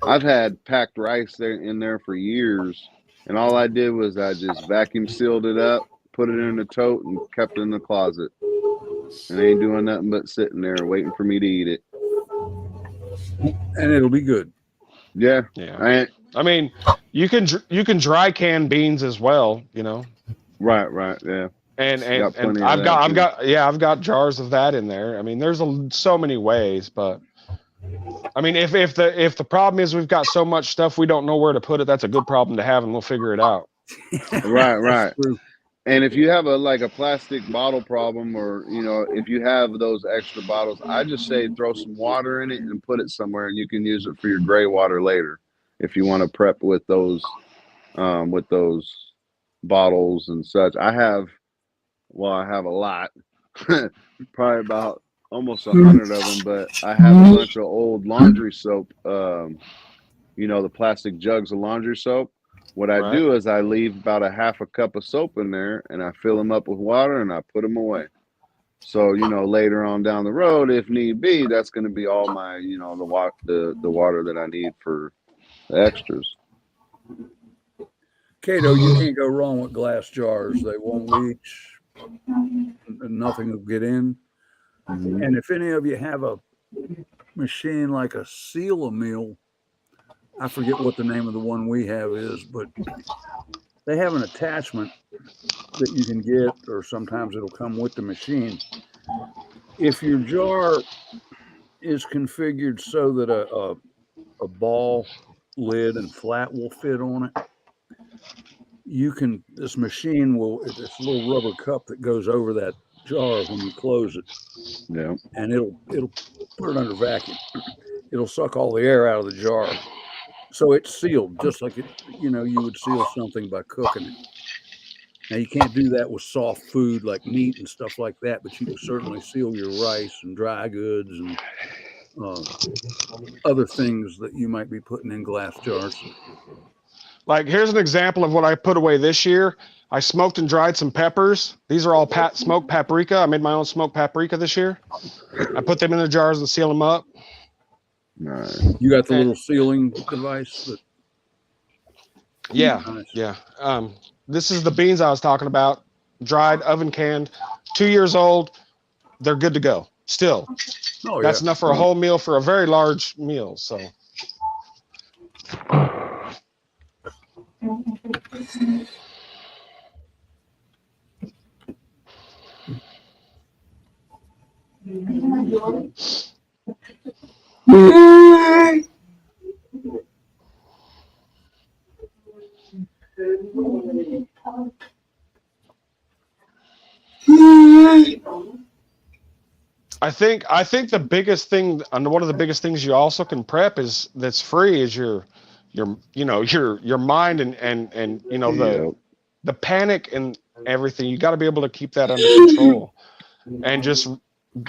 I've had packed rice there in there for years, and all I did was I just vacuum sealed it up, put it in a tote, and kept it in the closet. And ain't doing nothing but sitting there waiting for me to eat it. And it'll be good. Yeah. Yeah. I mean, you can dry can beans as well, you know. Right. Yeah. And plenty of I've that, I've got jars of that in there. I mean, there's so many ways, but I mean, if the problem is we've got so much stuff we don't know where to put it, that's a good problem to have, and we'll figure it out. Right. And if you have a plastic bottle problem, or if you have those extra bottles, I just say throw some water in it and put it somewhere, and you can use it for your gray water later if you want to prep with those bottles and such. I have a lot, probably about almost 100 of them, but I have a bunch of old laundry soap, the plastic jugs of laundry soap. What I do is I leave about a half a cup of soap in there, and I fill them up with water, and I put them away. So, later on down the road, if need be, that's going to be all my, the water that I need for the extras. Cato, you can't go wrong with glass jars. They won't leach. Nothing will get in. Mm-hmm. And if any of you have a machine like a Seal-A-Meal, I forget what the name of the one we have is, but they have an attachment that you can get, or sometimes it'll come with the machine. If your jar is configured so that a ball lid and flat will fit on it, this machine this little rubber cup that goes over that jar when you close it. Yeah. And it'll put it under vacuum. It'll suck all the air out of the jar. So it's sealed, just like you would seal something by cooking it. Now, you can't do that with soft food like meat and stuff like that, but you can certainly seal your rice and dry goods and other things that you might be putting in glass jars. Like, here's an example of what I put away this year. I smoked and dried some peppers. These are all smoked paprika. I made my own smoked paprika this year. I put them in the jars and seal them up. Nice. You got the little sealing device? Yeah, nice. Yeah. This is the beans I was talking about. Dried, oven canned, 2 years old. They're good to go. Still. Oh, that's enough for a whole meal, for a very large meal. So. I think the biggest thing, and one of the biggest things you also can prep is that's free is your mind and Yep. the panic and everything. You got to be able to keep that under control and just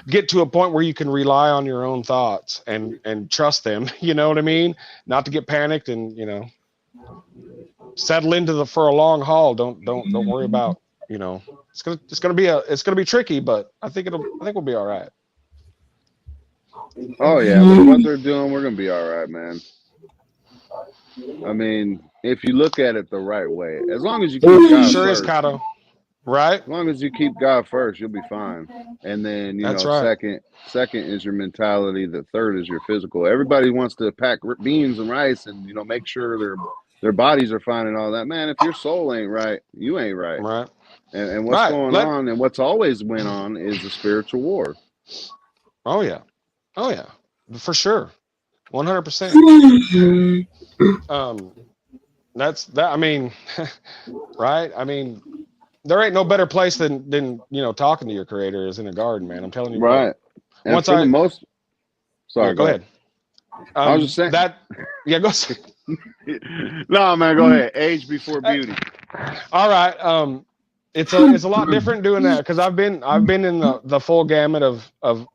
get to a point where you can rely on your own thoughts and trust them. You know what I mean? Not to get panicked and settle into for a long haul. Don't worry about it's gonna be tricky, but I think we'll be all right. Oh yeah, with what they're doing, we're gonna be all right, man. I mean, if you look at it the right way, as long as you keep God Sure is, first, Kato. Right? as long as you keep God first, you'll be fine. And then That's right. second is your mentality. The third is your physical. Everybody wants to pack beans and rice and make sure their bodies are fine and all that. Man, if your soul ain't right, you ain't right. Right. And what's Right. going on and what's always went on is a spiritual war. Oh yeah. Oh yeah. For sure. 100%. That's that. I mean, right? I mean, there ain't no better place than talking to your creator is in a garden, man. I'm telling you what. Right. And Once for the I most Yeah, sorry, go go ahead. I was just saying Yeah, go. no, man, go ahead. Age before beauty. All right. It's a lot different doing that because I've been in the full gamut of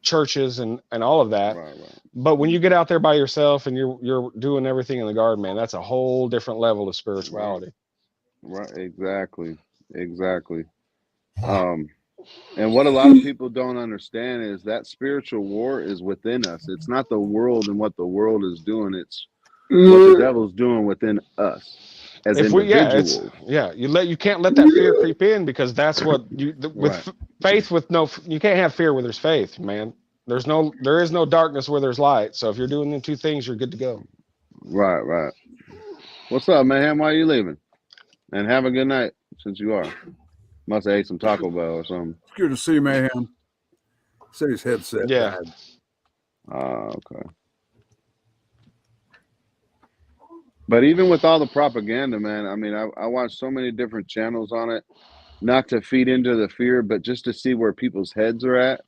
churches and all of that. Right. But when you get out there by yourself and you're doing everything in the garden, man, that's a whole different level of spirituality. Right. Exactly. And what a lot of people don't understand is that spiritual war is within us. It's not the world and what the world is doing. It's what the devil's doing within us as individuals. You can't let that fear creep in because that's what Right. faith you can't have fear where there's faith, man. There is no darkness where there's light. So if you're doing the two things, you're good to go. Right. What's up, man? Why are you leaving? And have a good night since you are. Must have ate some Taco Bell or something. It's good to see Mayhem. Said his headset Yeah. died. Okay. But even with all the propaganda, man, I mean, I watch so many different channels on it, not to feed into the fear, but just to see where people's heads are at,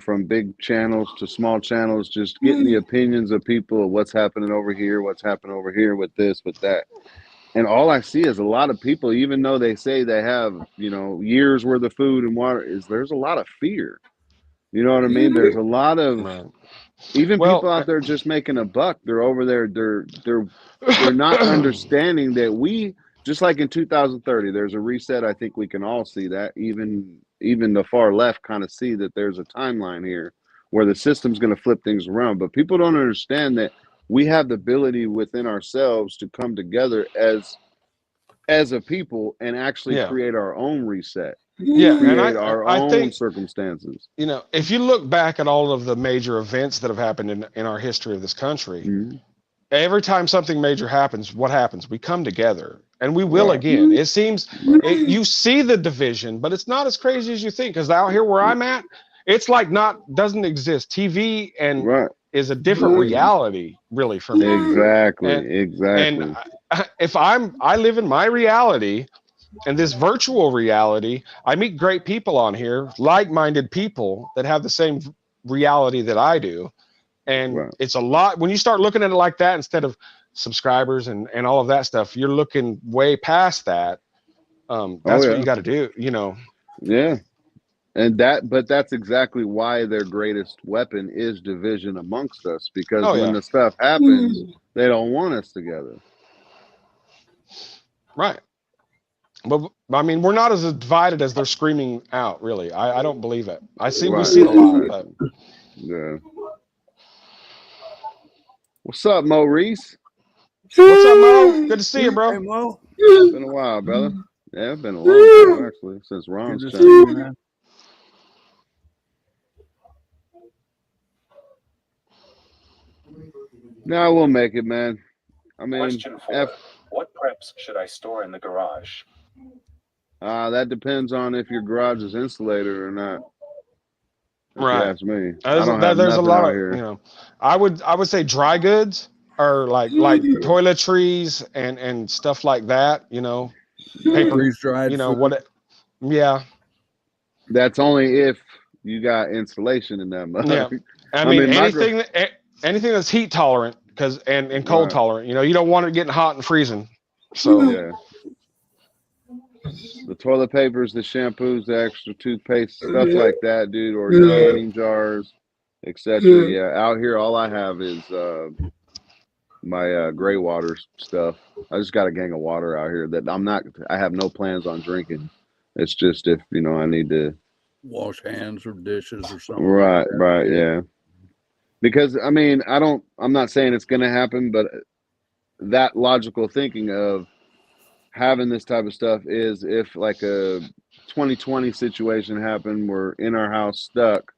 from big channels to small channels, just getting the opinions of people of what's happening over here with this, with that. And all I see is a lot of people, even though they say they have, years worth of food and water, there's a lot of fear. You know what I mean? There's a lot of even people out there just making a buck. They're over there. They're not understanding that we, just like in 2030, there's a reset. I think we can all see that. Even the far left kind of see that there's a timeline here where the system's going to flip things around. But people don't understand that we have the ability within ourselves to come together as a people and actually create our own reset. Create our own circumstances. If you look back at all of the major events that have happened in our history of this country, every time something major happens, what happens? We come together, and we will again. It seems you see the division, but it's not as crazy as you think. Because out here where I'm at, it's like doesn't exist. TV is a different reality, really, for me. Exactly. And if I live in my reality. And this virtual reality, I meet great people on here, like-minded people that have the same reality that I do. And it's a lot when you start looking at it like that instead of subscribers and all of that stuff, you're looking way past that. That's what you got to do, Yeah. But that's exactly why their greatest weapon is division amongst us, because when the stuff happens, they don't want us together. Right. But I mean, we're not as divided as they're screaming out. Really, I don't believe it. We see it a lot. But. Yeah. What's up, Maurice? What's up, Mo? Good to see you, bro. Hey, Mo. It's been a while, brother. Yeah, it's been a long time actually since Ron's channel. No, we'll make it, man. I mean, Question 4. What preps should I store in the garage? That depends on if your garage is insulated or not. if you ask me. I don't have There's a nothing lot out of, here. you know, I would say dry goods are like toiletries and stuff like that, you know, paper, Freeze dried you know, food. yeah. That's only if you got insulation in that Yeah. mug. I I mean, mean, anything that's heat tolerant and cold right, tolerant, you know, you don't want it getting hot and freezing. So, yeah. The toilet papers, the shampoos, the extra toothpaste, stuff like that, dude, or your canning jars, etc. Yeah, out here, all I have is my gray water stuff. I just got a gang of water out here that I have no plans on drinking. It's just if, I need to. Wash hands or dishes or something like Right, that. right, yeah. Because, I mean, I'm not saying it's going to happen, but that logical thinking of having this type of stuff is if like a 2020 situation happened, we're in our house stuck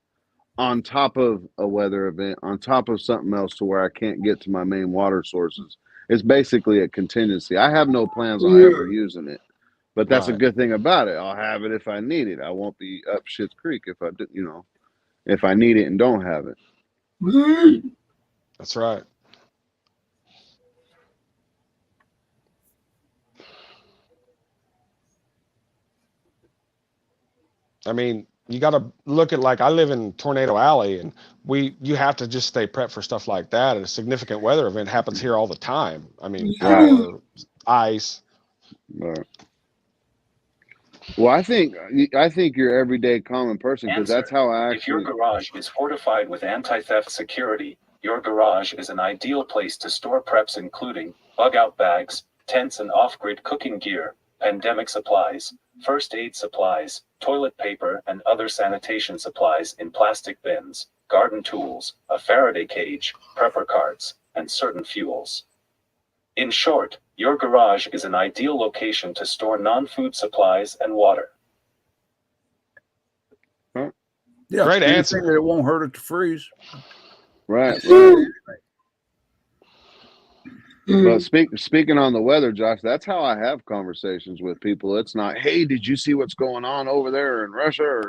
on top of a weather event, on top of something else to where I can't get to my main water sources. It's basically a contingency. I have no plans on ever using it, but that's a right. good thing about it. I'll have it if I need it. I won't be up shit's creek if I do, if I need it and don't have it. That's right. I mean, you got to look at, like, I live in Tornado Alley, and you have to just stay prepped for stuff like that. And a significant weather event happens here all the time. I mean, Right. power, ice. Right. Well, I think you're everyday common person because that's Answer. how I If your actually. garage is fortified with anti-theft security, your garage is an ideal place to store preps including bug-out bags, tents and off-grid cooking gear, pandemic supplies, first aid supplies, toilet paper and other sanitation supplies in plastic bins, garden tools, a Faraday cage, prepper carts, and certain fuels. In short, your garage is an ideal location to store non-food supplies and water. Yeah, Great anything answer. that it won't hurt it to freeze. Right, right. But speaking on the weather, Josh, that's how I have conversations with people. It's not, hey, did you see what's going on over there in Russia,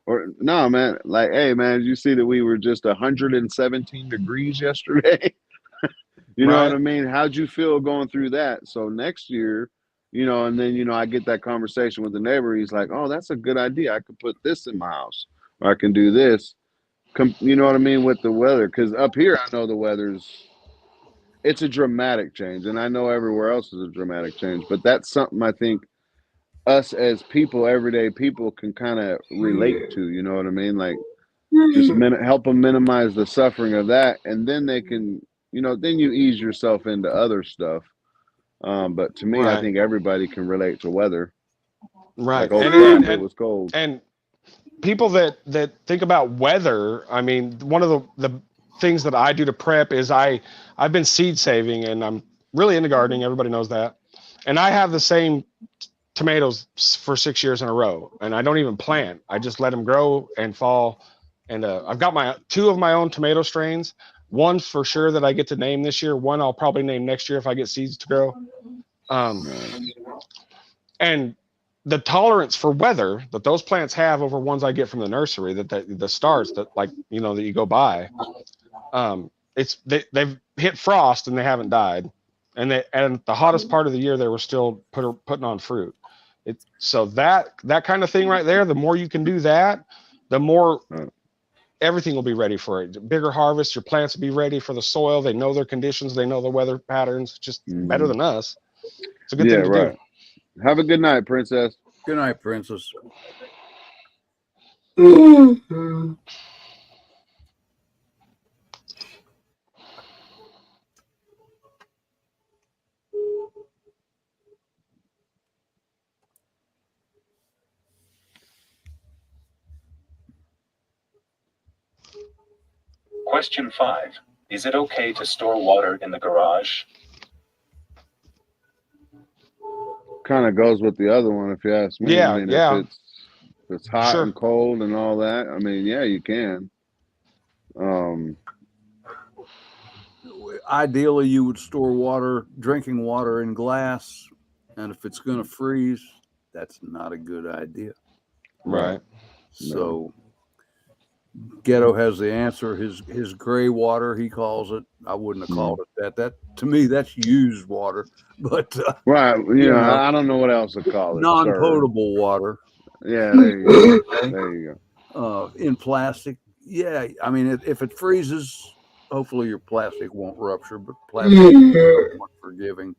or no, man. Like, hey, man, did you see that we were just 117 degrees yesterday? You know what Right. I mean? How'd you feel going through that? So next year, and then I get that conversation with the neighbor. He's like, oh, that's a good idea. I could put this in my house, or I can do this. You know what I mean with the weather? Because up here, I know the weather's. It's a dramatic change, and I know everywhere else is a dramatic change, but that's something I think us as people, everyday people, can kind of relate to. You know what I mean? Like, just help them minimize the suffering of that, and then they can, then you ease yourself into other stuff. But to me, I Right. think everybody can relate to weather. Like, Right. oh And crap, and it and was cold. and people that think about weather, I mean, one of the things that I do to prep is I've been seed saving, and I'm really into gardening. Everybody knows that. And I have the same tomatoes for 6 years in a row, and I don't even plant. I just let them grow and fall. And I've got my two of my own tomato strains. One for sure that I get to name this year. One I'll probably name next year if I get seeds to grow. Um, Nice. and the tolerance for weather that those plants have over ones I get from the nursery, the stars that, like, that you go buy, they've hit frost and they haven't died, and the hottest part of the year they were still putting on fruit. So that kind of thing right there, the more you can do that, the more everything will be ready for it. Bigger harvest, your plants will be ready for the soil. They know their conditions, they know the weather patterns, just better than us. It's a good Yeah, thing to do. right. Have a good night, Princess. Good night, Princess. Question 5. Is it okay to store water in the garage? Kind of goes with the other one, if you ask me. I Yeah, mean, if yeah, it's hot sure. and cold and all that, I mean, yeah, you can. Ideally, you would store drinking water in glass, and if it's going to freeze, that's not a good idea. Right. So Ghetto has the answer. His gray water, he calls it. I wouldn't have called it that. That to me, that's used water. But right, I don't know what else to call it. Non-potable water. Yeah, there you go. There you go. In plastic, yeah. I mean, if it freezes, hopefully your plastic won't rupture. But plastic is much forgiving.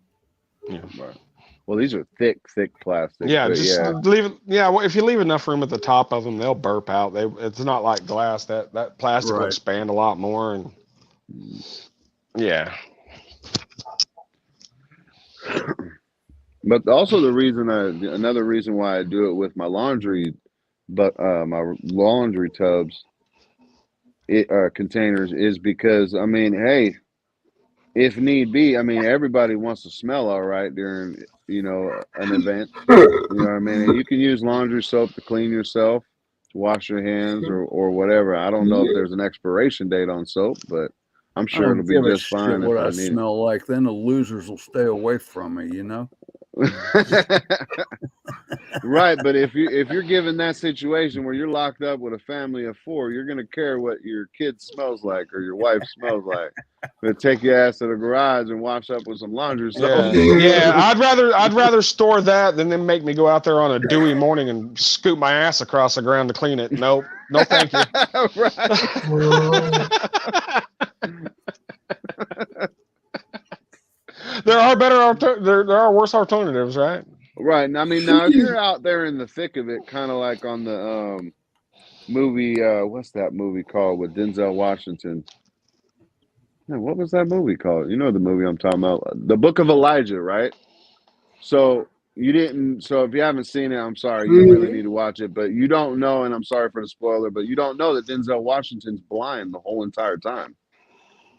Yeah. Right. Well, these are thick plastic. Yeah, just leave it. Yeah, well, if you leave enough room at the top of them, they'll burp out. It's not like glass. That plastic will expand a lot more, and yeah. But also another reason why I do it with my laundry, my laundry tubs, containers is because I mean, hey, if need be, I mean, everybody wants to smell all right during an event. You know what I mean? And you can use laundry soap to clean yourself, to wash your hands, or whatever. I don't know if there's an expiration date on soap, but I'm sure it'll be just fine. What I smell like, then the losers will stay away from me. Right, but if you're given that situation where you're locked up with a family of 4, you're gonna care what your kid smells like or your wife smells like. But take your ass to the garage and wash up with some laundry soap. Yeah, I'd rather store that than them make me go out there on a dewy morning and scoop my ass across the ground to clean it. Nope, no, thank you. There are there are worse alternatives, right? Right. I mean, now if you're out there in the thick of it, kind of like on the movie, what's that movie called with Denzel Washington? Man, what was that movie called? You know the movie I'm talking about, The Book of Elijah, right? So if you haven't seen it, I'm sorry, you really need to watch it. But you don't know, and I'm sorry for the spoiler, but you don't know that Denzel Washington's blind the whole entire time.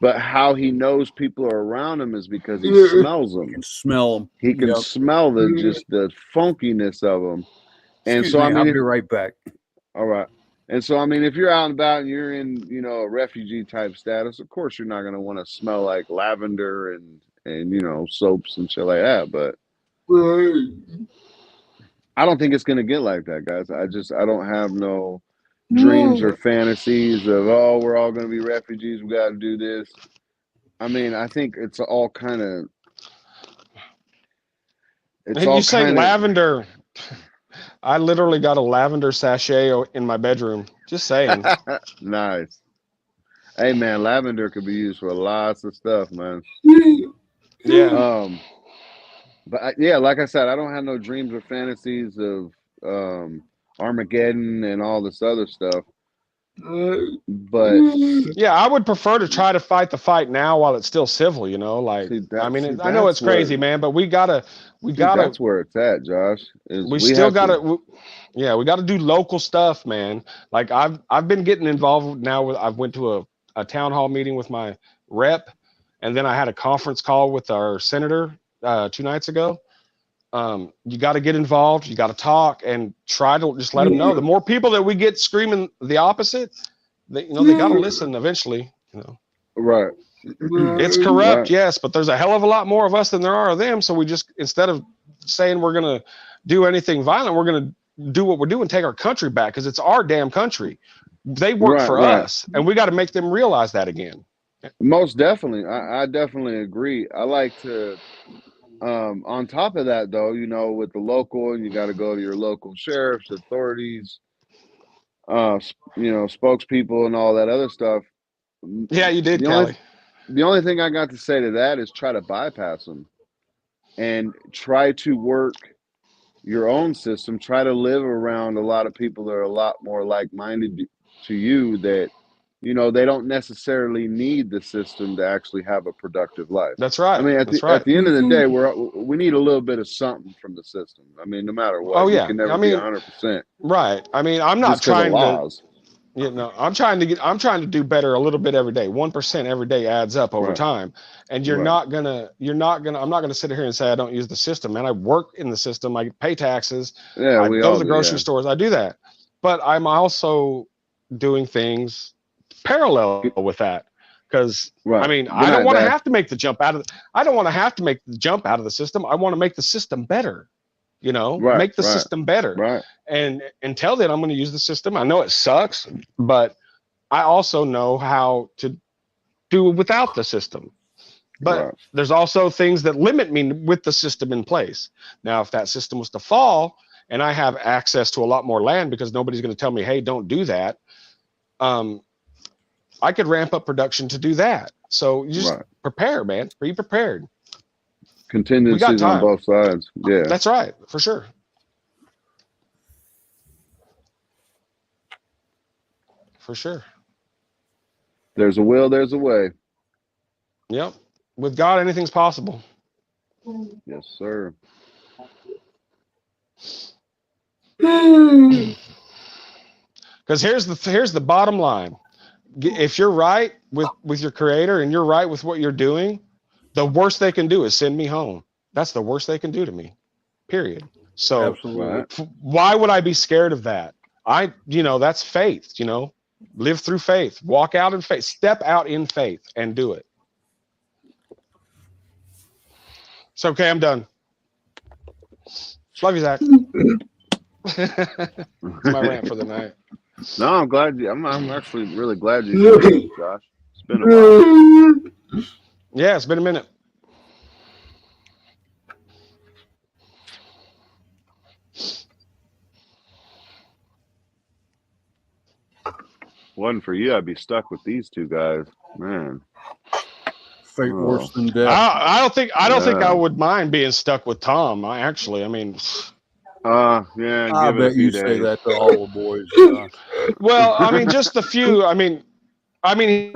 But how he knows people are around him is because he smells them. He can smell them. He can smell the funkiness of them. And Excuse me, I'll be right back. All right. And so, I mean, if you're out and about and you're in, a refugee type status, of course, you're not going to want to smell like lavender and soaps and shit like that. But I don't think it's going to get like that, guys. I don't have no dreams or fantasies of, we're all going to be refugees. We got to do this. I mean, I think it's all kind of. You say lavender. I literally got a lavender sachet in my bedroom. Just saying. Nice. Hey, man, lavender could be used for lots of stuff, man. Yeah. But like I said, I don't have no dreams or fantasies of Armageddon and all this other stuff. But yeah, I would prefer to try to fight the fight now while it's still civil. I know it's crazy, man, but we gotta. That's where it's at, Josh. We still gotta. Yeah, we got to do local stuff, man. Like I've been getting involved now. I went to a town hall meeting with my rep, and then I had a conference call with our senator 2 nights ago. You got to get involved. You got to talk and try to just let them know. The more people that we get screaming the opposite, they got to listen eventually. Right. It's corrupt, yes, but there's a hell of a lot more of us than there are of them. So we just, instead of saying we're gonna do anything violent, we're gonna do what we're doing, take our country back, because it's our damn country. They work for us, and we got to make them realize that again. Most definitely, I definitely agree. I like to. On top of that, though, with the local, and you got to go to your local sheriffs, authorities, spokespeople, and all that other stuff. Yeah, you did, Kelly. The only thing I got to say to that is try to bypass them and try to work your own system. Try to live around a lot of people that are a lot more like-minded to you, that they don't necessarily need the system to actually have a productive life. That's right. I mean, at the end of the day, we need a little bit of something from the system. I mean, no matter what. Oh, yeah. You can never be 100%. Right. I mean, I'm not trying to. I'm trying to do better a little bit every day. 1% every day adds up over time. And I'm not gonna sit here and say I don't use the system, man. I work in the system. I pay taxes. Yeah, I go to the grocery stores. I do that. But I'm also doing things parallel with that. Because I mean, I don't want to have to make the jump out of the system. I want to make the system better. Make the system better. Right. And until then, I'm going to use the system. I know it sucks, but I also know how to do without the system. But there's also things that limit me with the system in place. Now, if that system was to fall and I have access to a lot more land because nobody's going to tell me, hey, don't do that, I could ramp up production to do that. So you just prepare, man. Be prepared. Contingencies on both sides. Yeah. That's right, for sure. For sure. There's a will, there's a way. Yep. With God, anything's possible. Yes, sir. Because here's the bottom line. If you're right with your creator and you're right with what you're doing, the worst they can do is send me home. That's the worst they can do to me. Period. So why would I be scared of that? That's faith, live through faith, walk out in faith, step out in faith and do it. It's okay. I'm done. Love you, Zach. It's my rant for the night. No, I'm glad I'm actually really glad you did it, Josh. It's been a while. Yeah, it's been a minute. Wasn't for you, I'd be stuck with these two guys, man. Fate worse than death. I don't think I would mind being stuck with Tom. Yeah. I bet you say that to all the boys. Well, I mean, just the few. I mean,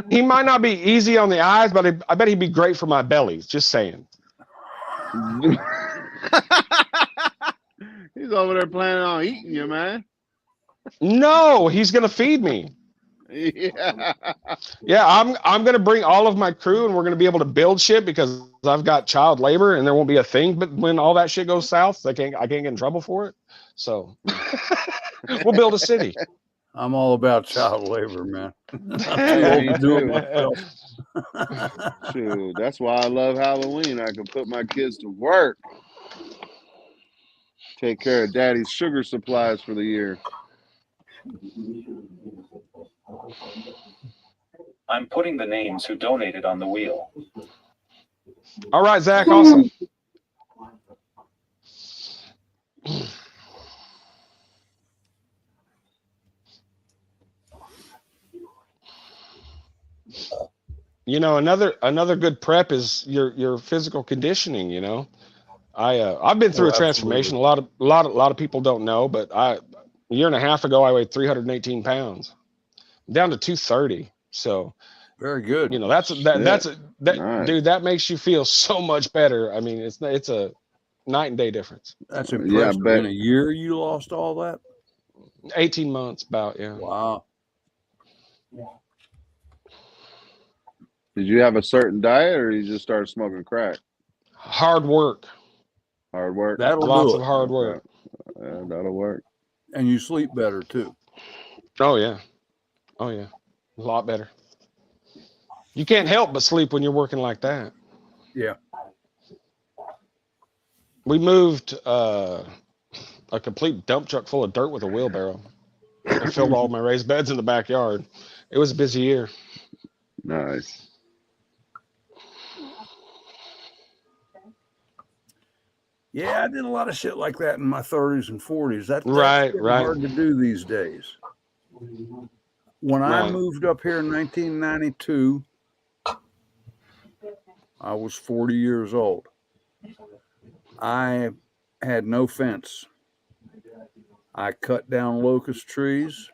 he might not be easy on the eyes, but I bet he'd be great for my belly. Just saying. He's over there planning on eating you, man. No, he's gonna feed me. Yeah, I'm gonna bring all of my crew, and we're gonna be able to build shit because I've got child labor, and there won't be a thing. But when all that shit goes south, I can't get in trouble for it. So we'll build a city. I'm all about child labor, man. Shoot, that's why I love Halloween. I can put my kids to work, take care of daddy's sugar supplies for the year. I'm putting the names who donated on the wheel. All right, Zach, awesome. Another good prep is your physical conditioning. I've been through a transformation. A lot of people don't know, but a year and a half ago I weighed 318 pounds. I'm down to 230. So very good. Nice. Dude, that makes you feel so much better. I mean, it's a night and day difference. That's impressive. Yeah, in a year you lost all that? 18 months about, yeah. Wow. Did you have a certain diet or you just started smoking crack? Hard work. Hard work. Lots of hard work. Yeah, that'll work. And you sleep better too. Oh yeah. A lot better. You can't help but sleep when you're working like that. Yeah. We moved a complete dump truck full of dirt with a wheelbarrow. I filled all my raised beds in the backyard. It was a busy year. Nice. Yeah, I did a lot of shit like that in my 30s and 40s. That's hard to do these days. When I moved up here in 1992, I was 40 years old. I had no fence. I cut down locust trees.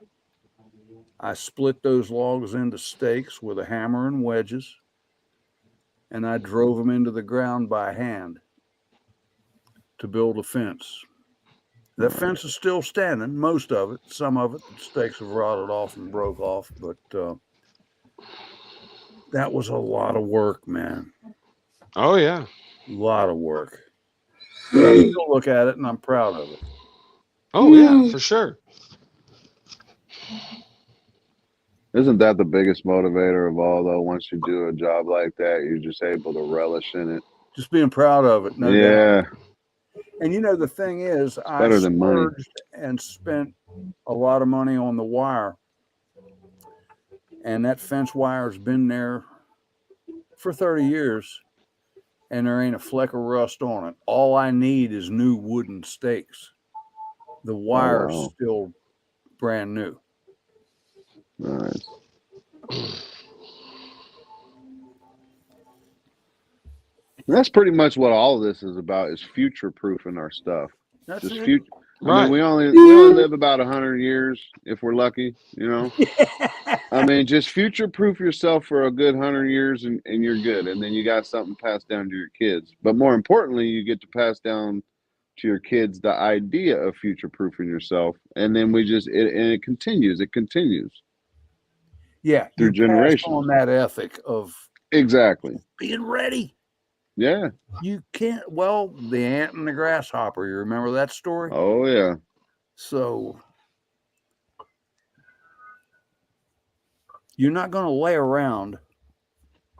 I split those logs into stakes with a hammer and wedges, and I drove them into the ground by hand to build a fence. The fence is still standing, most of it. Some of it, the stakes have rotted off and broke off, but that was a lot of work, man. Oh, yeah. A lot of work. But I still look at it, and I'm proud of it. Oh, yeah, for sure. Isn't that the biggest motivator of all, though? Once you do a job like that, you're just able to relish in it. Just being proud of it. No doubt. And the thing is, I splurged and spent a lot of money on the wire. and that fence wire's been there for 30 years, and there ain't a fleck of rust on it. All I need is new wooden stakes. The wire's still brand new. Nice. That's pretty much what all of this is about, is future-proofing our stuff. That's Just it. future. Right. I mean, we only live about 100 years if we're lucky, you know. I mean, just future-proof yourself for a good 100 years, and you're good. And then you got something passed down to your kids. But more importantly, you get to pass down to your kids the idea of future-proofing yourself, and then it continues. It continues. Yeah, through you generations. pass on that ethic of Exactly. being ready. Yeah. You can't. Well, the ant and the grasshopper. You remember that story? Oh yeah. So you're not going to lay around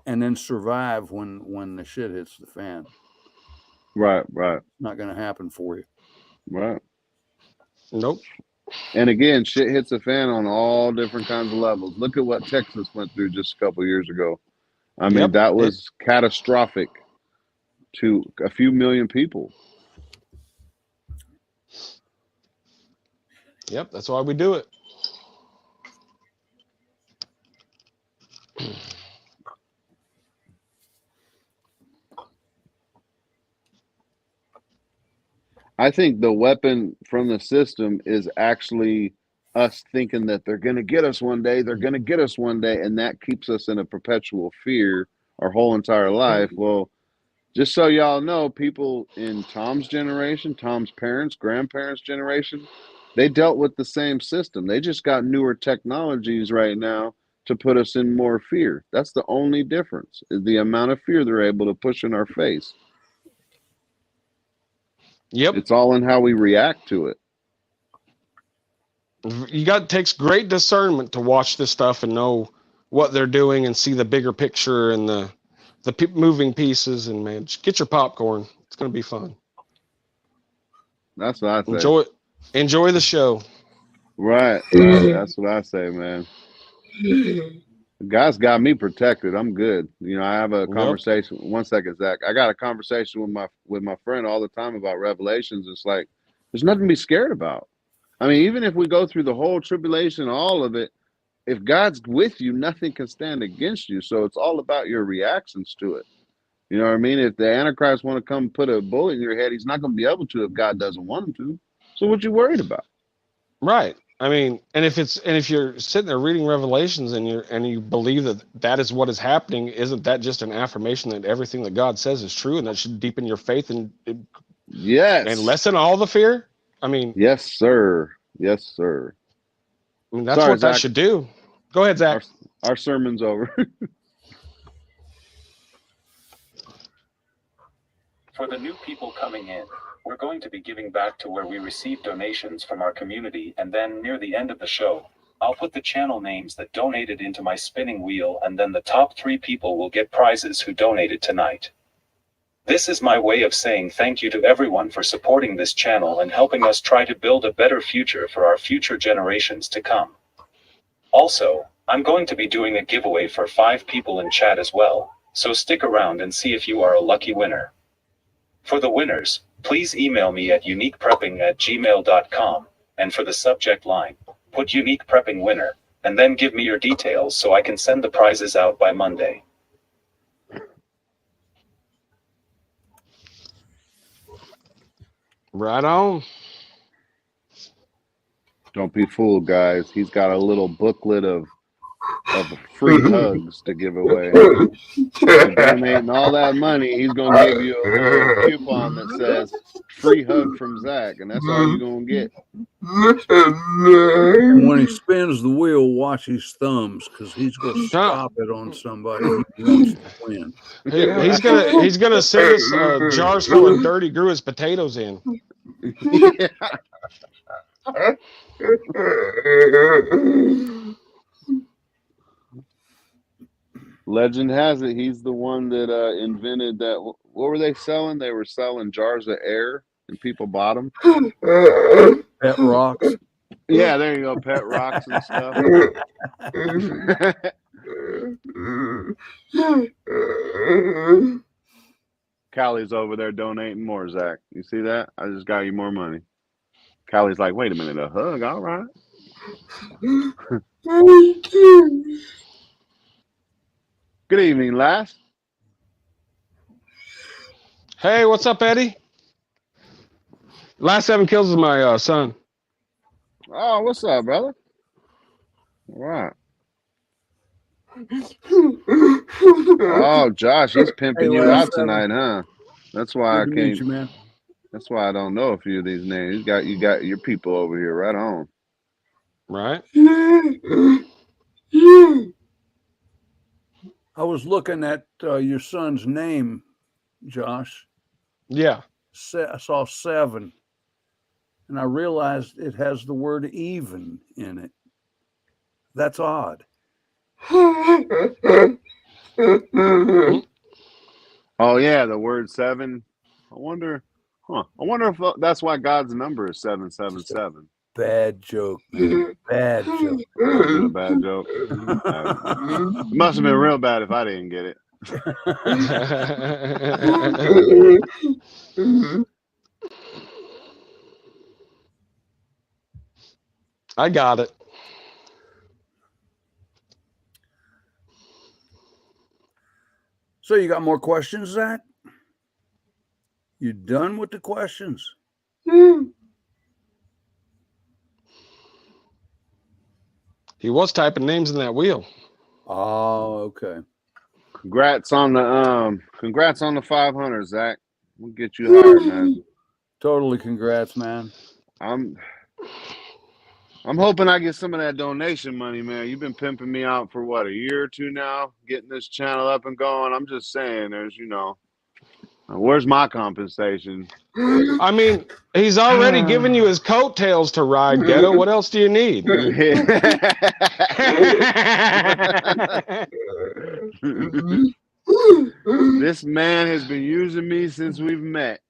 and then survive when the shit hits the fan. Right. Not going to happen for you. Right. Nope. And again, shit hits a fan on all different kinds of levels. Look at what Texas went through just a couple of years ago. I mean, that was catastrophic to a few million people. Yep, that's why we do it. I think the weapon from the system is actually us thinking that they're going to get us one day. They're going to get us one day. And that keeps us in a perpetual fear our whole entire life. Well, just so y'all know, people in Tom's generation, Tom's parents, grandparents' generation, they dealt with the same system. They just got newer technologies right now to put us in more fear. That's the only difference, is the amount of fear they're able to push in our face. Yep. It's all in how we react to it. Takes great discernment to watch this stuff and know what they're doing and see the bigger picture and the moving pieces. And man, just get your popcorn. It's going to be fun. That's what I say. Enjoy the show. Right. That's what I say, man. The guy's got me protected. I'm good. You know, I have a conversation. Yep. 1 second, Zach. I got a conversation with my friend all the time about Revelations. It's like, there's nothing to be scared about. I mean, even if we go through the whole tribulation, all of it, if God's with you, nothing can stand against you. So it's all about your reactions to it. You know what I mean? If the Antichrist want to come put a bullet in your head, he's not going to be able to if God doesn't want him to. So what you worried about? Right. I mean, and if you're sitting there reading Revelations and you believe that is what is happening, isn't that just an affirmation that everything that God says is true, and that should deepen your faith and lessen all the fear? I mean, yes, sir. Yes, sir. I mean, that's what Zach, that should do. Go ahead, Zach. Our sermon's over. For the new people coming in, we're going to be giving back to where we receive donations from our community, and then near the end of the show, I'll put the channel names that donated into my spinning wheel, and then the top 3 people will get prizes who donated tonight. This is my way of saying thank you to everyone for supporting this channel and helping us try to build a better future for our future generations to come. Also, I'm going to be doing a giveaway for 5 people in chat as well, so stick around and see if you are a lucky winner. For the winners, please email me at uniqueprepping@gmail.com, and for the subject line, put Unique Prepping Winner, and then give me your details so I can send the prizes out by Monday. Right on. Don't be fooled, guys. He's got a little booklet of free hugs to give away. For donating all that money, he's going to give you a little coupon that says free hug from Zach, and that's all you're going to get. And when he spins the wheel, watch his thumbs, because he's going to stop it on somebody he wants to win. He's gonna send us jars full of dirty grew his potatoes in. Yeah. Legend has it he's the one that invented that. What were they selling? They were selling jars of air, and people bought them. Pet rocks. Yeah, there you go. Pet rocks and stuff. Callie's over there donating more, Zach. You see that? I just got you more money. Callie's like, wait a minute, a hug? All right. Good evening, lass. Hey, what's up, Eddie? Last 7 kills is my son. Oh, what's up, brother? All right. Oh, Josh, he's pimping you out tonight, huh? That's why Good to meet you, man. That's why I don't know a few of these names. You got your people over here right on. Right? I was looking at your son's name, Josh. Yeah. I saw 7, and I realized it has the word even in it. That's odd. Oh yeah, the word 7. I wonder if that's why God's number is 777. Bad joke, man. Bad joke. That's been a bad joke. It must have been real bad if I didn't get it. I got it. So you got more questions, Zach? You done with the questions? He was typing names in that wheel. Oh, okay. Congrats on the 500, Zach. We'll get you hired, man. Totally congrats, man. I'm hoping I get some of that donation money, man. You've been pimping me out for what, a year or 2 now, getting this channel up and going. I'm just saying, where's my compensation? I mean, he's already given you his coattails to ride, Ghetto. What else do you need? This man has been using me since we've met.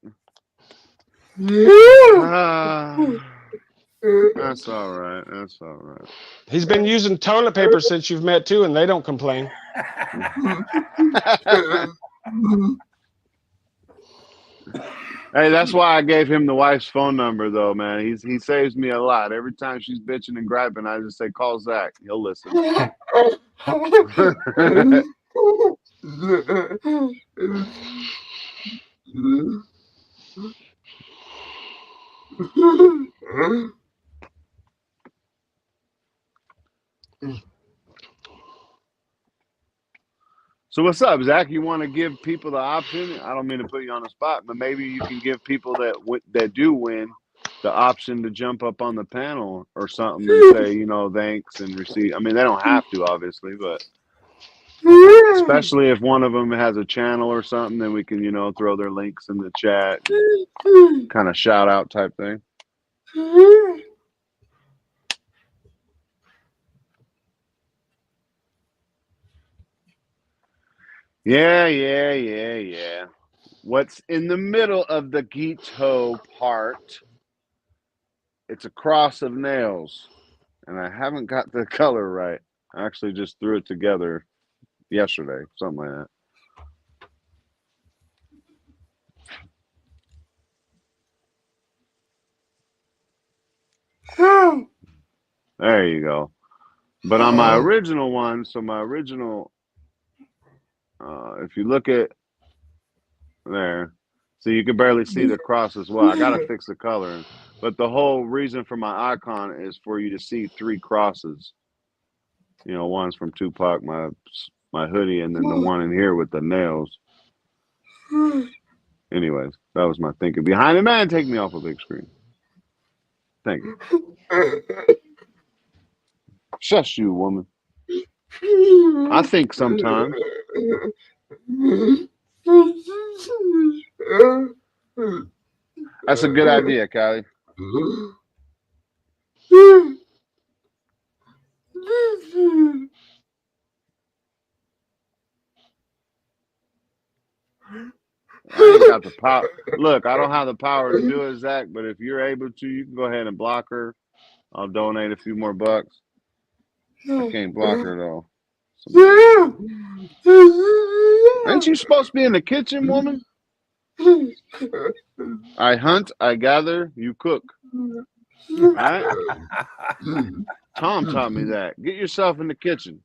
That's all right. That's all right. He's been using toilet paper since you've met too, and they don't complain. Hey, that's why I gave him the wife's phone number, though, man. He saves me a lot. Every time she's bitching and griping, I just say, call Zach. He'll listen. So what's up, Zach? You want to give people the option? I don't mean to put you on the spot, but maybe you can give people that do win the option to jump up on the panel or something and say, thanks and receive. I mean, they don't have to, obviously, but especially if one of them has a channel or something, then we can, throw their links in the chat, kind of shout out type thing. Yeah. What's in the middle of the guitar part? It's a cross of nails, and I haven't got the color right. I actually just threw it together yesterday, something like that. There you go. But on my original one, if you look at there, so you can barely see the cross as well. I got to fix the color. But the whole reason for my icon is for you to see 3 crosses. One's from Tupac, my hoodie, and then the one in here with the nails. Anyways, that was my thinking behind it. Man, take me off a big screen. Thank you. Shush you, woman. I think sometimes. That's a good idea, Kylie. I ain't got the power. Look, I don't have the power to do it, Zach, but if you're able to, you can go ahead and block her I'll donate a few more bucks. I can't block her though. Ain't you supposed to be in the kitchen, woman? I hunt, I gather, you cook. All right? Tom taught me that. Get yourself in the kitchen.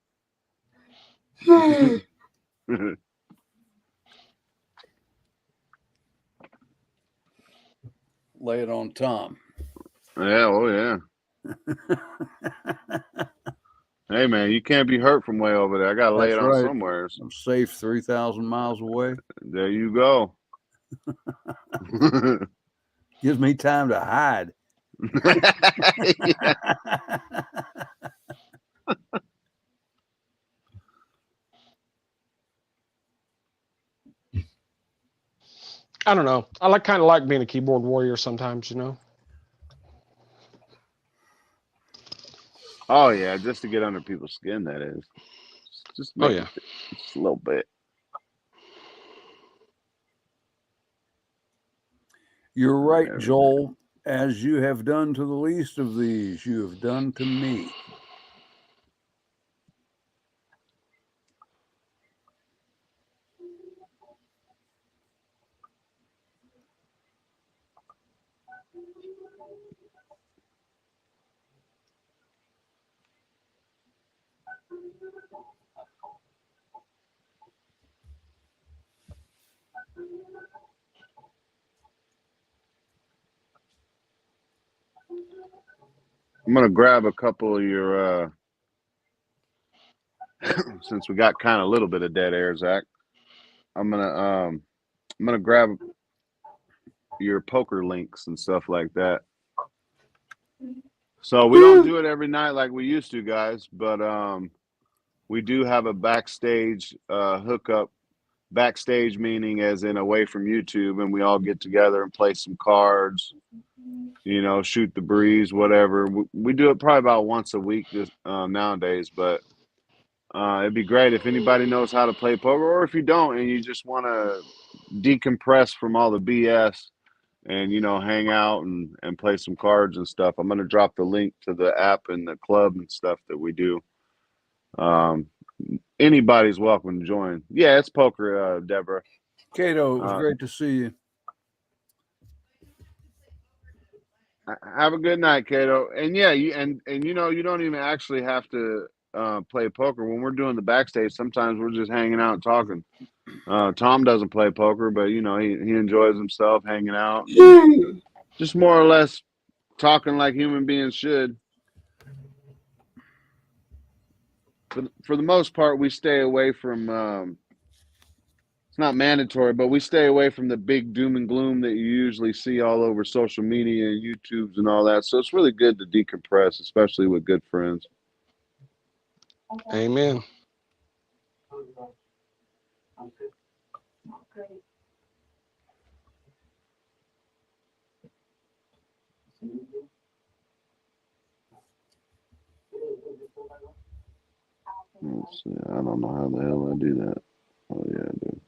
Lay it on Tom. Yeah, oh yeah. Hey man, you can't be hurt from way over there. I gotta lay That's it on right. somewhere. I'm safe 3,000 miles away. There you go. Gives me time to hide. Yeah. I don't know. I kind of like being a keyboard warrior sometimes, you know. Oh yeah, just to get under people's skin. That is. Just make it just a little bit. You're right, Joel. As you have done to the least of these, you have done to me. I'm gonna grab a couple of your since we got kind of a little bit of dead air, Zach. I'm gonna grab your poker links and stuff like that. So we don't do it every night like we used to, guys, but we do have a backstage hookup. Backstage meaning as in away from YouTube, and we all get together and play some cards, you know, shoot the breeze, whatever. We do it probably about once a week nowadays, but it'd be great if anybody knows how to play poker, or if you don't and you just want to decompress from all the BS and, you know, hang out and play some cards and stuff. I'm going to drop the link to the app and the club and stuff that we do. Anybody's welcome to join. Yeah, it's poker, Deborah. Cato, it was great to see you. Have a good night, Cato. And yeah, you know, you don't even actually have to play poker. When we're doing the backstage, sometimes we're just hanging out and talking. Tom doesn't play poker, but you know, he enjoys himself hanging out, just more or less talking like human beings should. For the most part, we stay away from. It's not mandatory, but we stay away from the big doom and gloom that you usually see all over social media and YouTubes and all that. So it's really good to decompress, especially with good friends. Amen. Let's see. I don't know how the hell I do that. Oh yeah, I do.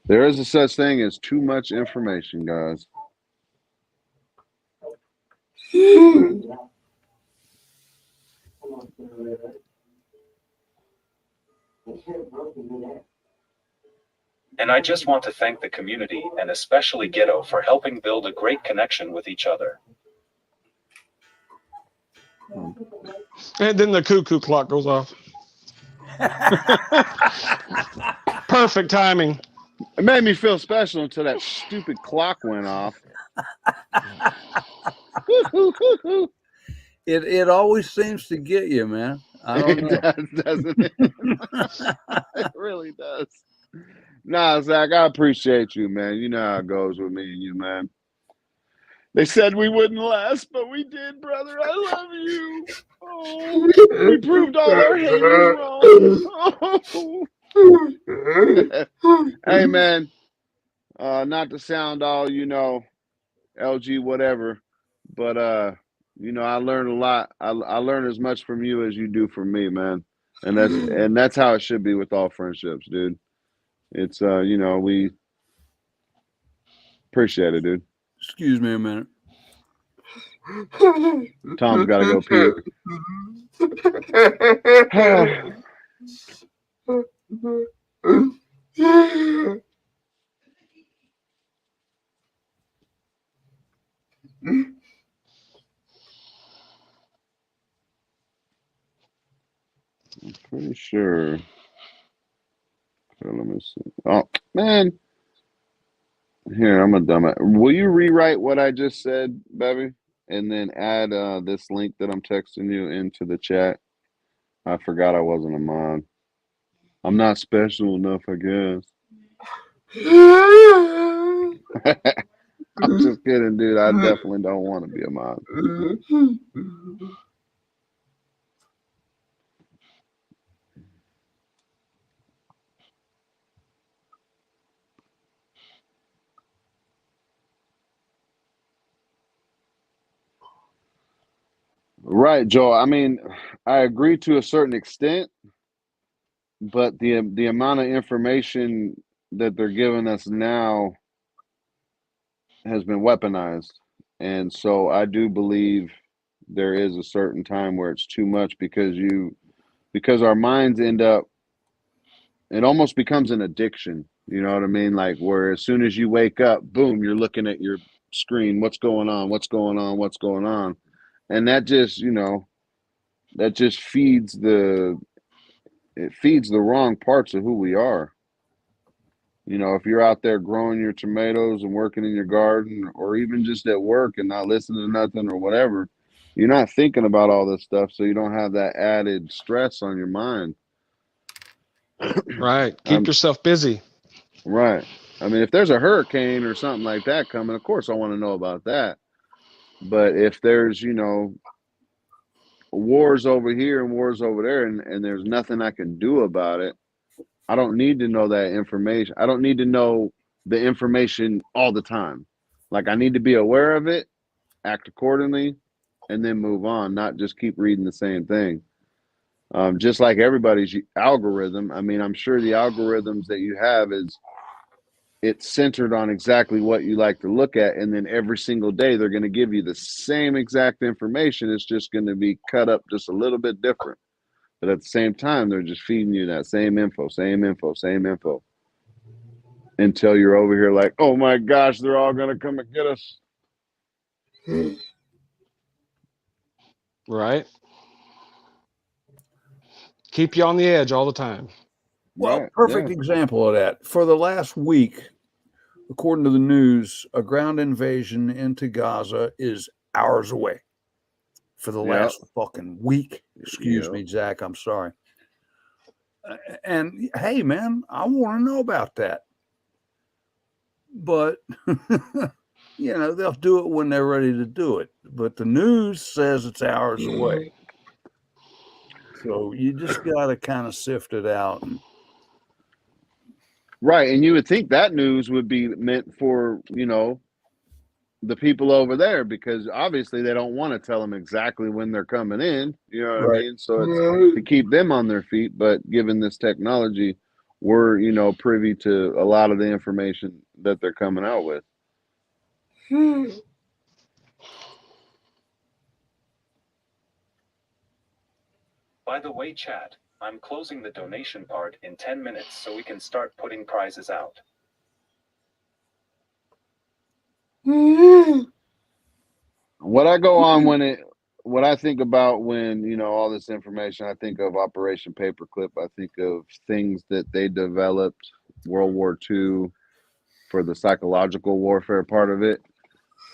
There is a such thing as too much information, guys. And I just want to thank the community and especially Ghetto for helping build a great connection with each other. And then the cuckoo clock goes off. Perfect timing. It made me feel special until that stupid clock went off. It always seems to get you, man. I don't know. It does, doesn't it? It really does. Nah, Zach, I appreciate you, man. You know how it goes with me and you, man. They said we wouldn't last, but we did, brother. I love you. Oh, we proved all our haters wrong. Oh. Hey, man. Not to sound all, you know, LG whatever, but you know, I learned a lot. I learn as much from you as you do from me, man. And that's how it should be with all friendships, dude. It's we appreciate it, dude. Excuse me a minute. Tom's got to go pee. I'm pretty sure. Okay, let me see. Oh man, here I'm a dumbass. Will you rewrite what I just said, baby, and then add this link that I'm texting you into the chat? I forgot I wasn't a mod. I'm not special enough, I guess. I'm just kidding, dude. I definitely don't want to be a mod. Right, Joel. I mean, I agree to a certain extent, but the amount of information that they're giving us now has been weaponized. And so I do believe there is a certain time where it's too much because our minds end up, it almost becomes an addiction. You know what I mean? Like where as soon as you wake up, boom, you're looking at your screen. What's going on? What's going on? What's going on? And that just, that just feeds the wrong parts of who we are. If you're out there growing your tomatoes and working in your garden or even just at work and not listening to nothing or whatever, you're not thinking about all this stuff. So you don't have that added stress on your mind. Right. Keep yourself busy. Right. I mean, if there's a hurricane or something like that coming, of course I want to know about that. But if there's, wars over here and wars over there and there's nothing I can do about it, I don't need to know that information. I don't need to know the information all the time. Like I need to be aware of it, act accordingly, and then move on, not just keep reading the same thing. Just like everybody's algorithm. I mean, I'm sure the algorithms that you have it's centered on exactly what you like to look at. And then every single day, they're going to give you the same exact information. It's just going to be cut up just a little bit different. But at the same time, they're just feeding you that same info until you're over here like, oh my gosh, they're all going to come and get us. Right. Keep you on the edge all the time. Well, Right, perfect example of that. For the last week, according to the news, a ground invasion into Gaza is hours away. For the last fucking week. Excuse me, Zach. I'm sorry. And hey, man, I want to know about that. But, they'll do it when they're ready to do it. But the news says it's hours away. So you just got to kind of sift it out. Right. And you would think that news would be meant for, the people over there, because obviously they don't want to tell them exactly when they're coming in. You know what I mean? So it's to keep them on their feet. But given this technology, we're, privy to a lot of the information that they're coming out with. By the way, chat, I'm closing the donation part in 10 minutes so we can start putting prizes out. What I think about when, all this information, I think of Operation Paperclip. I think of things that they developed World War II for the psychological warfare part of it.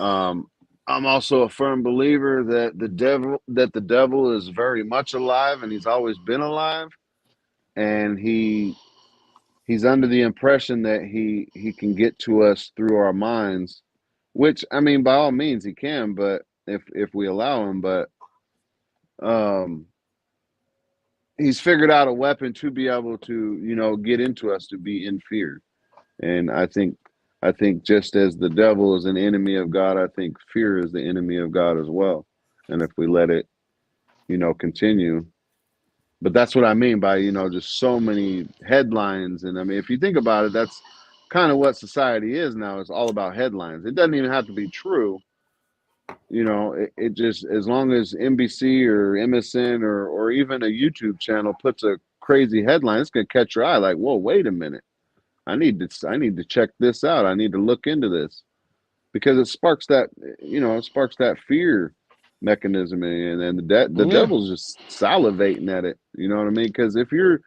I'm also a firm believer that the devil is very much alive, and he's always been alive, and he's under the impression that he can get to us through our minds, which I mean, by all means he can, but if we allow him, but he's figured out a weapon to be able to, get into us, to be in fear. And I think just as the devil is an enemy of God, I think fear is the enemy of God as well. And if we let it, continue, But that's what I mean by, just so many headlines. And I mean, if you think about it, that's kind of what society is now. It's all about headlines. It doesn't even have to be true. It just, as long as NBC or MSN or even a YouTube channel puts a crazy headline, it's going to catch your eye. Like, whoa, wait a minute. I need to check this out. I need to look into this, because it sparks that fear mechanism, and the devil's just salivating at it. You know what I mean? Because if you're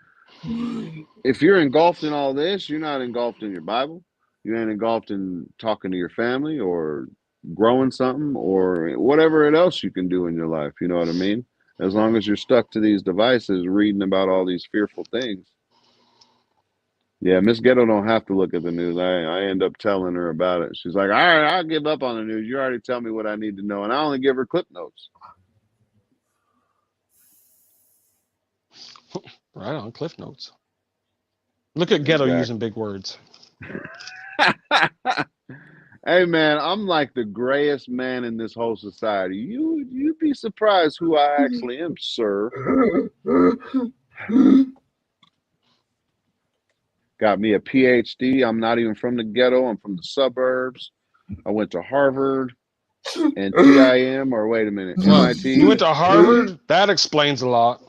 engulfed in all this, you're not engulfed in your Bible. You ain't engulfed in talking to your family or growing something or whatever else you can do in your life. You know what I mean? As long as you're stuck to these devices, reading about all these fearful things. Yeah, Miss Ghetto don't have to look at the news. I end up telling her about it. She's like, all right, I'll give up on the news. You already tell me what I need to know. And I only give her clip notes. Right on, Cliff Notes. Look at Ghetto using big words. Hey, man, I'm like the grayest man in this whole society. You'd be surprised who I actually am, sir. Got me a PhD. I'm not even from the ghetto. I'm from the suburbs. I went to Harvard and TIM, or wait a minute, MIT. You went to Harvard? That explains a lot.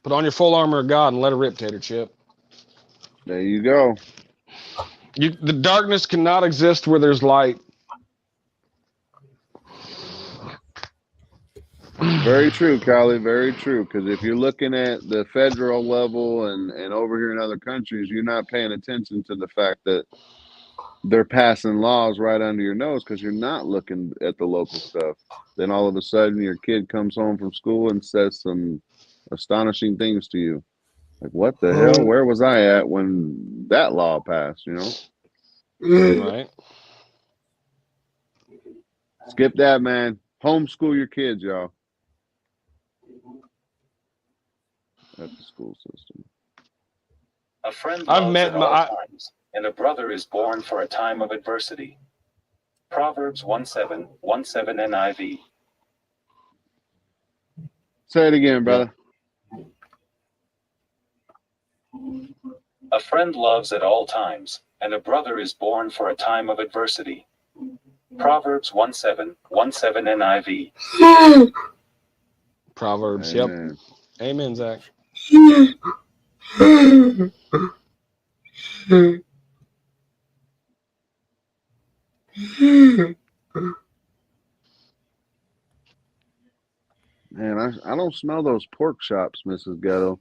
Put on your full armor of God and let it rip, Tater Chip. There you go. The darkness cannot exist where there's light. Very true, Callie. Very true. Because if you're looking at the federal level and over here in other countries, you're not paying attention to the fact that they're passing laws right under your nose because you're not looking at the local stuff. Then all of a sudden, your kid comes home from school and says some astonishing things to you. Like, what the hell? Where was I at when that law passed, Right. Skip that, man. Homeschool your kids, y'all. At the school system. A friend loves at all times, and a brother is born for a time of adversity. Proverbs 1:7 NIV. Say it again, brother. A friend loves at all times, and a brother is born for a time of adversity. Proverbs 1:7 NIV. Proverbs, Amen. Yep. Amen, Zach. Man, I don't smell those pork chops, Mrs. Ghetto.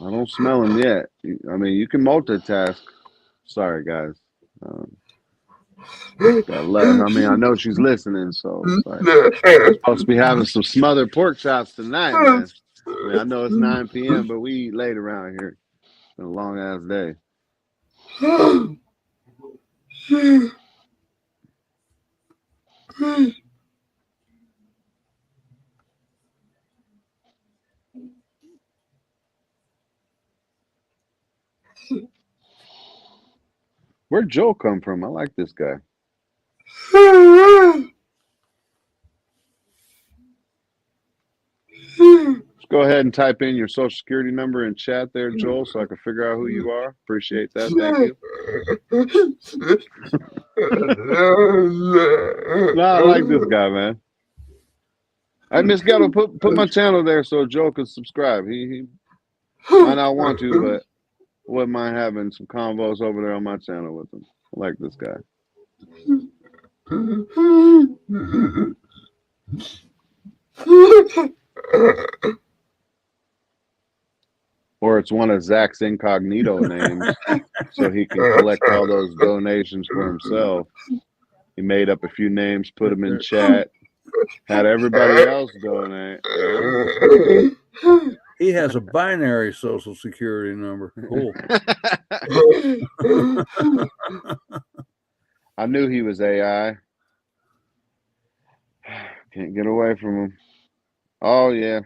I don't smell them yet. I mean, you can multitask. Sorry, guys. I know she's listening, so it's like, we're supposed to be having some smothered pork chops tonight, man. I mean, I know it's 9 p.m., but we eat late around here. It's been a long-ass day. Where'd Joel come from? I like this guy. Let's go ahead and type in your social security number in chat there, Joel, so I can figure out who you are. Appreciate that. Thank you. No, I like this guy, man. Hey, Miss Ghetto, put my channel there so Joel can subscribe. He might not want to, but wouldn't mind having some convos over there on my channel with him. I like this guy. Or it's one of Zach's incognito names, so he can collect all those donations for himself. He made up a few names, put them in chat, had everybody else donate. He has a binary social security number. Cool. I knew he was AI. Can't get away from him. Oh, yeah.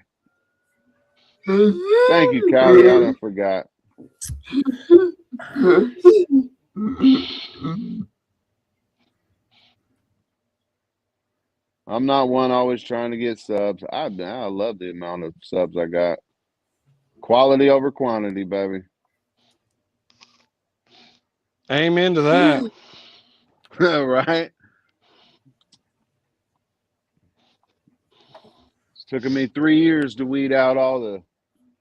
Thank you, Callie. I done forgot. I'm not one always trying to get subs. I love the amount of subs I got. Quality over quantity, baby. Amen to that. Right? It's taken me 3 years to weed out all the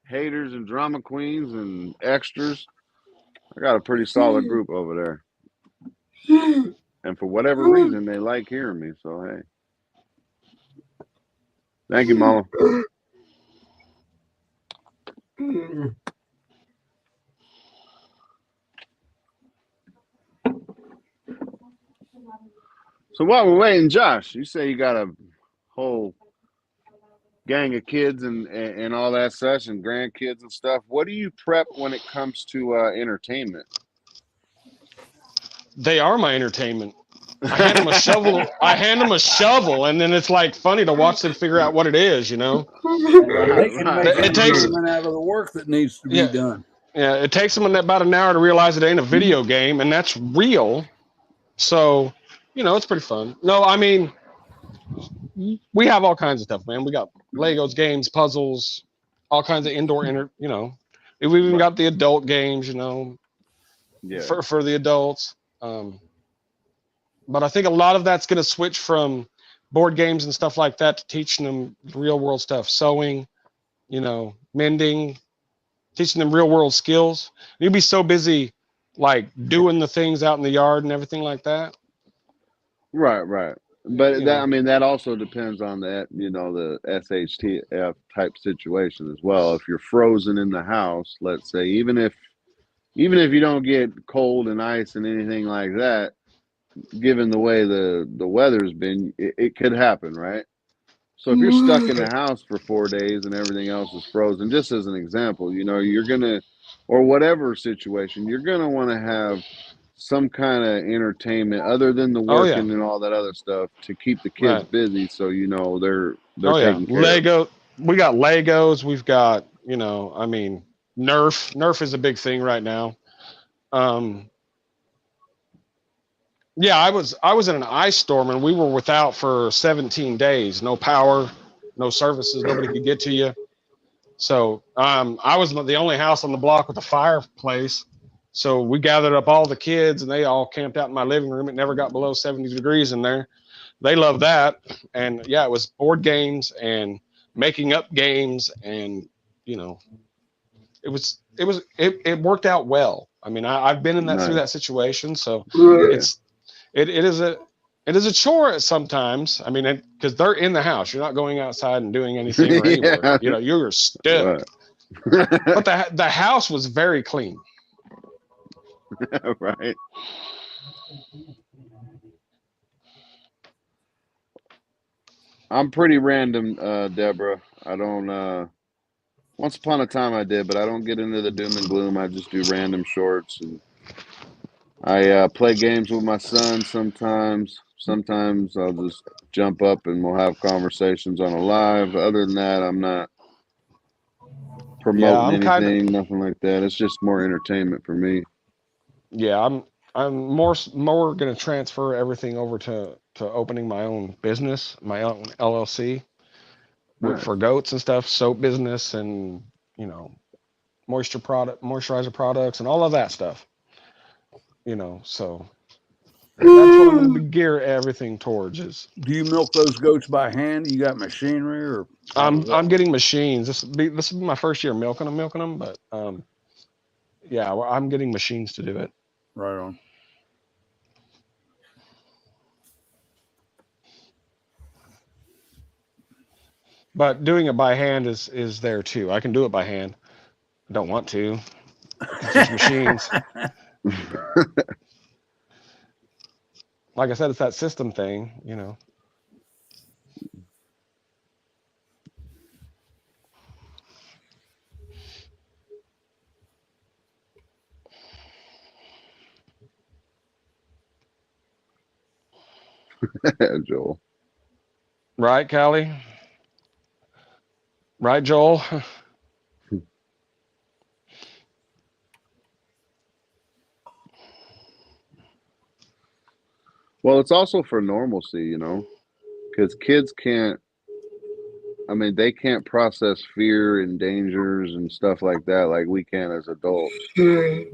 haters and drama queens and extras. I got a pretty solid group over there. And for whatever reason, they like hearing me. So, hey. Thank you, Mama. So while we're waiting, Josh, you say you got a whole gang of kids and all that such and grandkids and stuff. What do you prep when it comes to entertainment? They are my entertainment. I hand them a shovel. I hand them a shovel, and then it's like funny to watch them figure out what it is. You know, They can make it takes enjoyment out of the work that needs to be yeah done. yeah. It takes them about an hour to realize it ain't a video game, and that's real. So, you know, it's pretty fun. No, I mean, we have all kinds of stuff, man. We got Legos, games, puzzles, all kinds of indoor you know, we've even got the adult games, you know, Yeah. for the adults. But I think a lot of that's going to switch from board games and stuff like that to teaching them real world stuff, sewing, you know, mending, teaching them real world skills. You'd be so busy like doing the things out in the yard and everything like that. Right. But You that, know. I mean, that also depends on that, you know, the SHTF type situation as well. If you're frozen in the house, let's say, even if you don't get cold and ice and anything like that, given the way the weather's been, it could happen, right? So if you're stuck in the house for 4 days and everything else is frozen, just as an example, you know, you're gonna, or whatever situation, you're gonna want to have some kind of entertainment other than the Oh yeah. working and all that other stuff to keep the kids Right. busy, so you know they're Oh yeah. taken care of. Lego. We got Legos. We've got, you know, I mean, Nerf. Nerf is a big thing right now. Um, yeah, I was in an ice storm and we were without for 17 days. No power, no services. Nobody could get to you. So I was the only house on the block with a fireplace. So we gathered up all the kids and they all camped out in my living room. It never got below 70 degrees in there. They loved that. And yeah, it was board games and making up games, and you know, it worked out well. I mean, I've been in that through Nice. that situation, so Yeah. it's it is a chore sometimes. I mean, because they're in the house, you're not going outside and doing anything or anywhere. Yeah. You know, you're stuck. Right. But the house was very clean. Right. I'm pretty random, Deborah. I don't. Once upon a time I did, but I don't get into the doom and gloom. I just do random shorts, and I play games with my son sometimes. Sometimes I'll just jump up and we'll have conversations on a live. Other than that, I'm not Yeah, promoting anything, nothing like that. It's just more entertainment for me. yeah, I'm more going to transfer everything over to opening my own business, my own LLC Nice. for goats and stuff, soap business, and you know, moisturizer products and all of that stuff. You know, so that's what I'm going to gear everything towards. Is Do you milk those goats by hand? You got machinery, or how does that I'm work? getting machines. This will be my first year milking them, but yeah, I'm getting machines to do it. Right on. But doing it by hand is there too. I can do it by hand. I don't want to because there's machines. Like I said, it's that system thing, you know. Joel. Right, Callie? Right, Joel? Well, it's also for normalcy, because kids can't. I mean, they can't process fear and dangers and stuff like that like we can as adults. So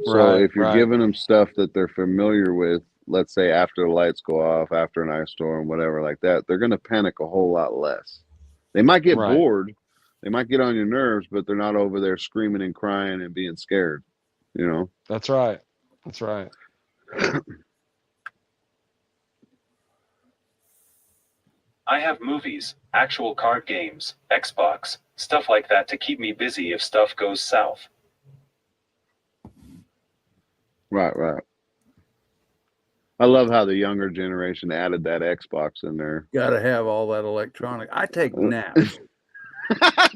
Right, if you're right, giving them stuff that they're familiar with, let's say after the lights go off, after an ice storm, whatever like that, they're going to panic a whole lot less. They might get right. bored, they might get on your nerves, but they're not over there screaming and crying and being scared, you know? That's right. That's right. I have movies, actual card games, Xbox, stuff like that to keep me busy if stuff goes south. Right, right. I love how the younger generation added that Xbox in there. Got to have all that electronic. I take naps.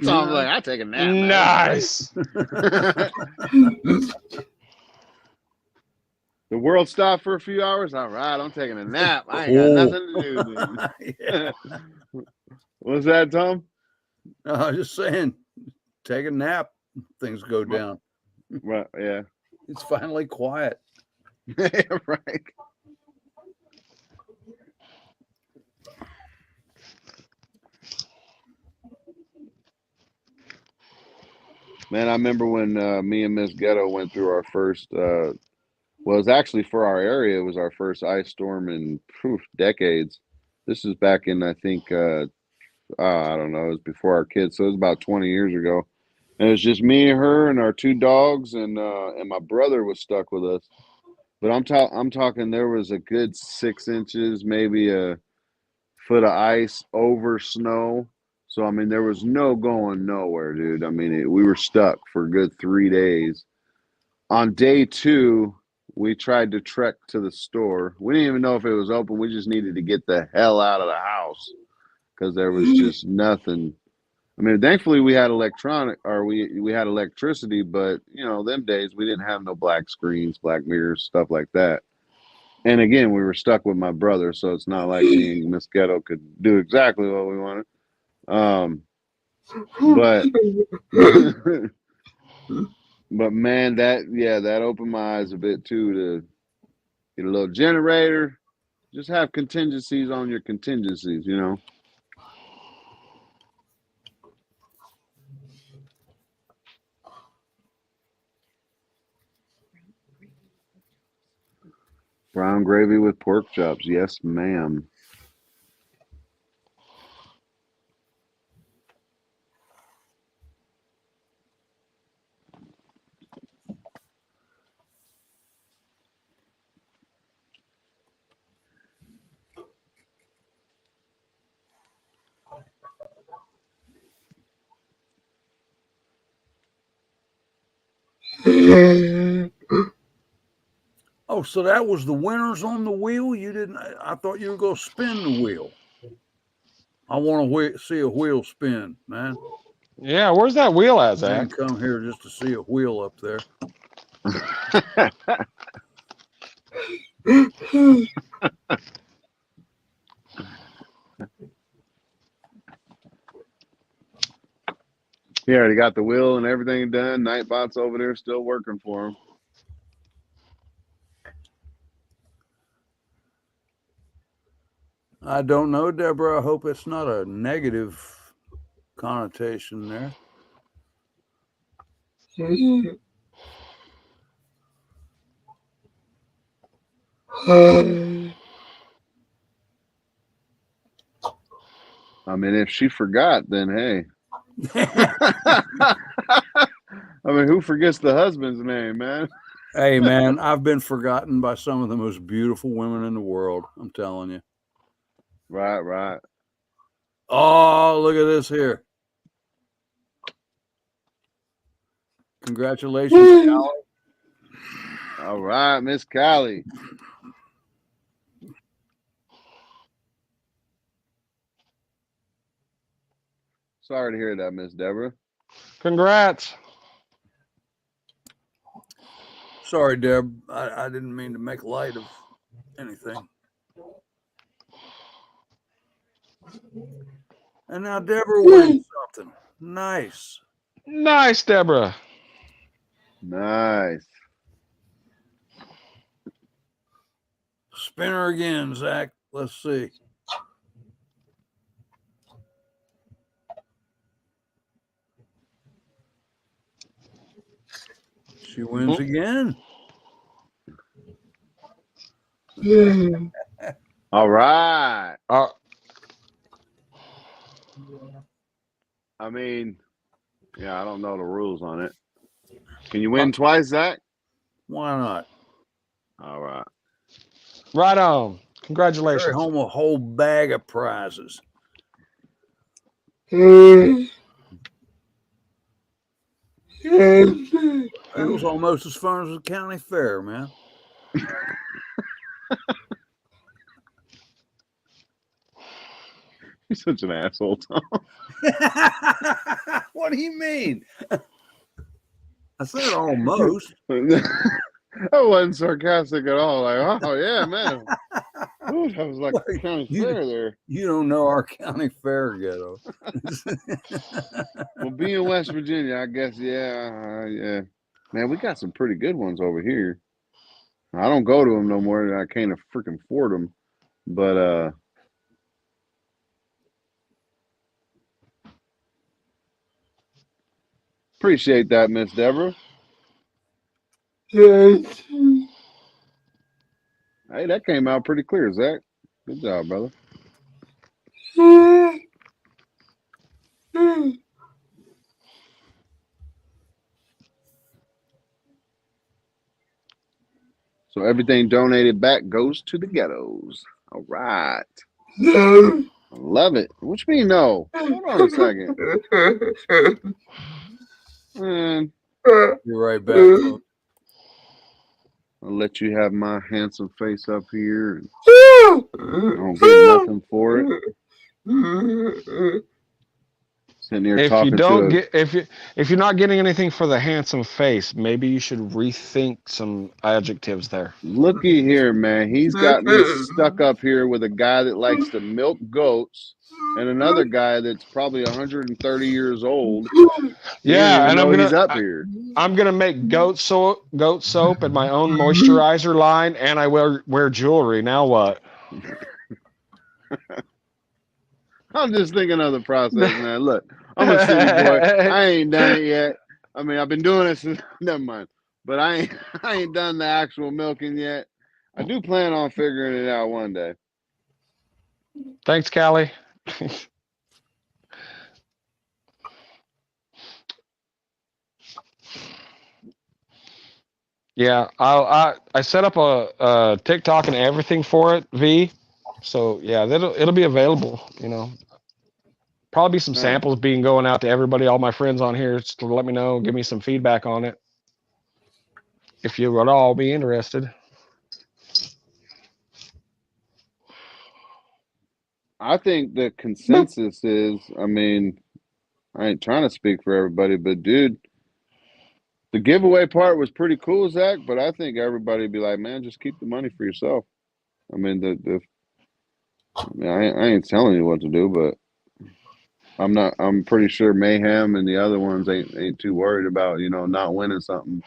So I'm like, I take a nap, man. Nice. The world stopped for a few hours. All right, I'm taking a nap. I ain't got nothing to do. Yeah. What's that, Tom? I was just saying, take a nap. Things go down. Right, yeah. It's finally quiet. Right. Man, I remember when me and Miss Ghetto went through our first, well, it was actually for our area, it was our first ice storm in decades. This is back in, I think, I don't know, it was before our kids, so it was about 20 years ago. And it was just me and her and our two dogs, and my brother was stuck with us. But I'm talking there was a good 6 inches, maybe a foot of ice over snow. So I mean, there was no going nowhere, dude. I mean, we were stuck for a good 3 days. On day 2, we tried to trek to the store. We didn't even know if it was open. We just needed to get the hell out of the house because there was just nothing. I mean, thankfully we had we had electricity, but them days we didn't have no black screens, black mirrors, stuff like that. And again, we were stuck with my brother, so it's not like me and Miss Ghetto could do exactly what we wanted. But but man, that opened my eyes a bit too, to get a little generator, just have contingencies on your contingencies, Brown gravy with pork chops, yes, ma'am. Oh, so that was the winners on the wheel? You didn't? I thought you were going to spin the wheel. I want to see a wheel spin, man. Yeah, where's that wheel at, I Zach? didn't come here just to see a wheel up there. He already got the wheel and everything done. Nightbot's over there still working for him. I don't know, Deborah. I hope it's not a negative connotation there. I mean, if she forgot, then hey. I mean, who forgets the husband's name, man? Hey, man, I've been forgotten by some of the most beautiful women in the world. I'm telling you. Right, right. Oh, look at this here. Congratulations, Callie. All right, Miss Callie. Sorry to hear that, Miss Deborah. Congrats. Sorry, Deb. I didn't mean to make light of anything. And now Deborah wins something. Nice. Nice, Deborah. Nice. Spinner again, Zach. Let's see. She wins again. All right. I mean, yeah, I don't know the rules on it. Can you win twice, Zach? Why not? All right. Right on. Congratulations. Carry home a whole bag of prizes. That was almost as fun as the county fair, man. You're such an asshole, Tom. What do you mean? I said almost. That wasn't sarcastic at all. Like, oh yeah, man. Ooh, that was like the county fair there. You don't know our county fair ghetto. Well, being in West Virginia, I guess, yeah. Man, we got some pretty good ones over here. I don't go to them no more. I can't freaking afford them. But appreciate that, Miss Deborah. Hey, that came out pretty clear, Zach. Good job, brother. So everything donated back goes to the ghettos. All right. I love it. What you mean no? Hold on a second. Man. You're right back, folks. I'll let you have my handsome face up here. And I don't get nothing for it. Sitting here talking if you're not getting anything for the handsome face, maybe you should rethink some adjectives there. Looky here, man. He's got me stuck up here with a guy that likes to milk goats and another guy that's probably 130 years old. Yeah, and he's up here. I'm gonna make goat soap and my own moisturizer line, and I wear jewelry. Now what? I'm just thinking of the process, man. Look, I'm a city boy. I ain't done it yet. I mean, I've been doing it since never mind. But I ain't done the actual milking yet. I do plan on figuring it out one day. Thanks, Callie. Yeah, I set up a TikTok and everything for it, V. So yeah, it'll be available. Probably some samples being going out to everybody, all my friends on here, just to let me know, give me some feedback on it, if you would all be interested. I think the consensus is, I mean, I ain't trying to speak for everybody, but dude, the giveaway part was pretty cool, Zach. But I think everybody would be like, man, just keep the money for yourself. I mean, I ain't telling you what to do, but I'm pretty sure Mayhem and the other ones ain't too worried about, not winning something.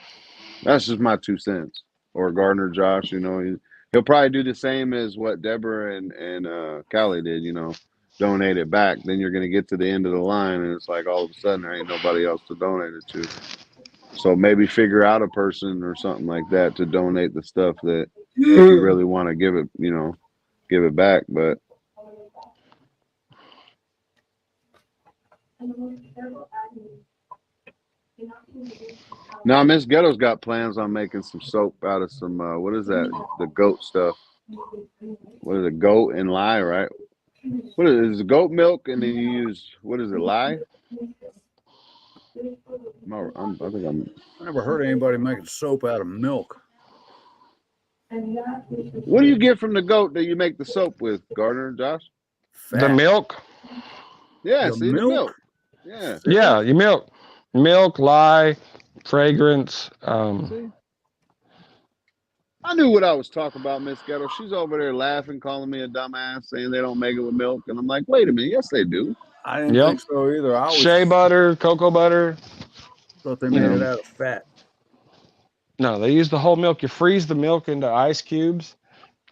That's just my 2 cents. Or Gardner Josh, he'll probably do the same as what Deborah and Callie did, donate it back. Then you're gonna get to the end of the line and it's like all of a sudden there ain't nobody else to donate it to. So maybe figure out a person or something like that to donate the stuff that if you really want to give it, give it back. But now Miss Ghetto's got plans on making some soap out of some what is that? The goat stuff. What is it? Goat and lye, right? What is it? Goat milk and then you use what is it? Lye? I never heard anybody making soap out of milk. What do you get from the goat that you make the soap with, Gardner, Josh? Fat. The milk. Yeah, The the milk. Yeah. Yeah, you milk, lye, fragrance. See? I knew what I was talking about, Miss Ghetto. She's over there laughing, calling me a dumbass, saying they don't make it with milk. And I'm like, wait a minute. Yes, they do. I didn't think so either. I always shea butter, cocoa butter. Thought they made it out of fat. No, they use the whole milk. You freeze the milk into ice cubes,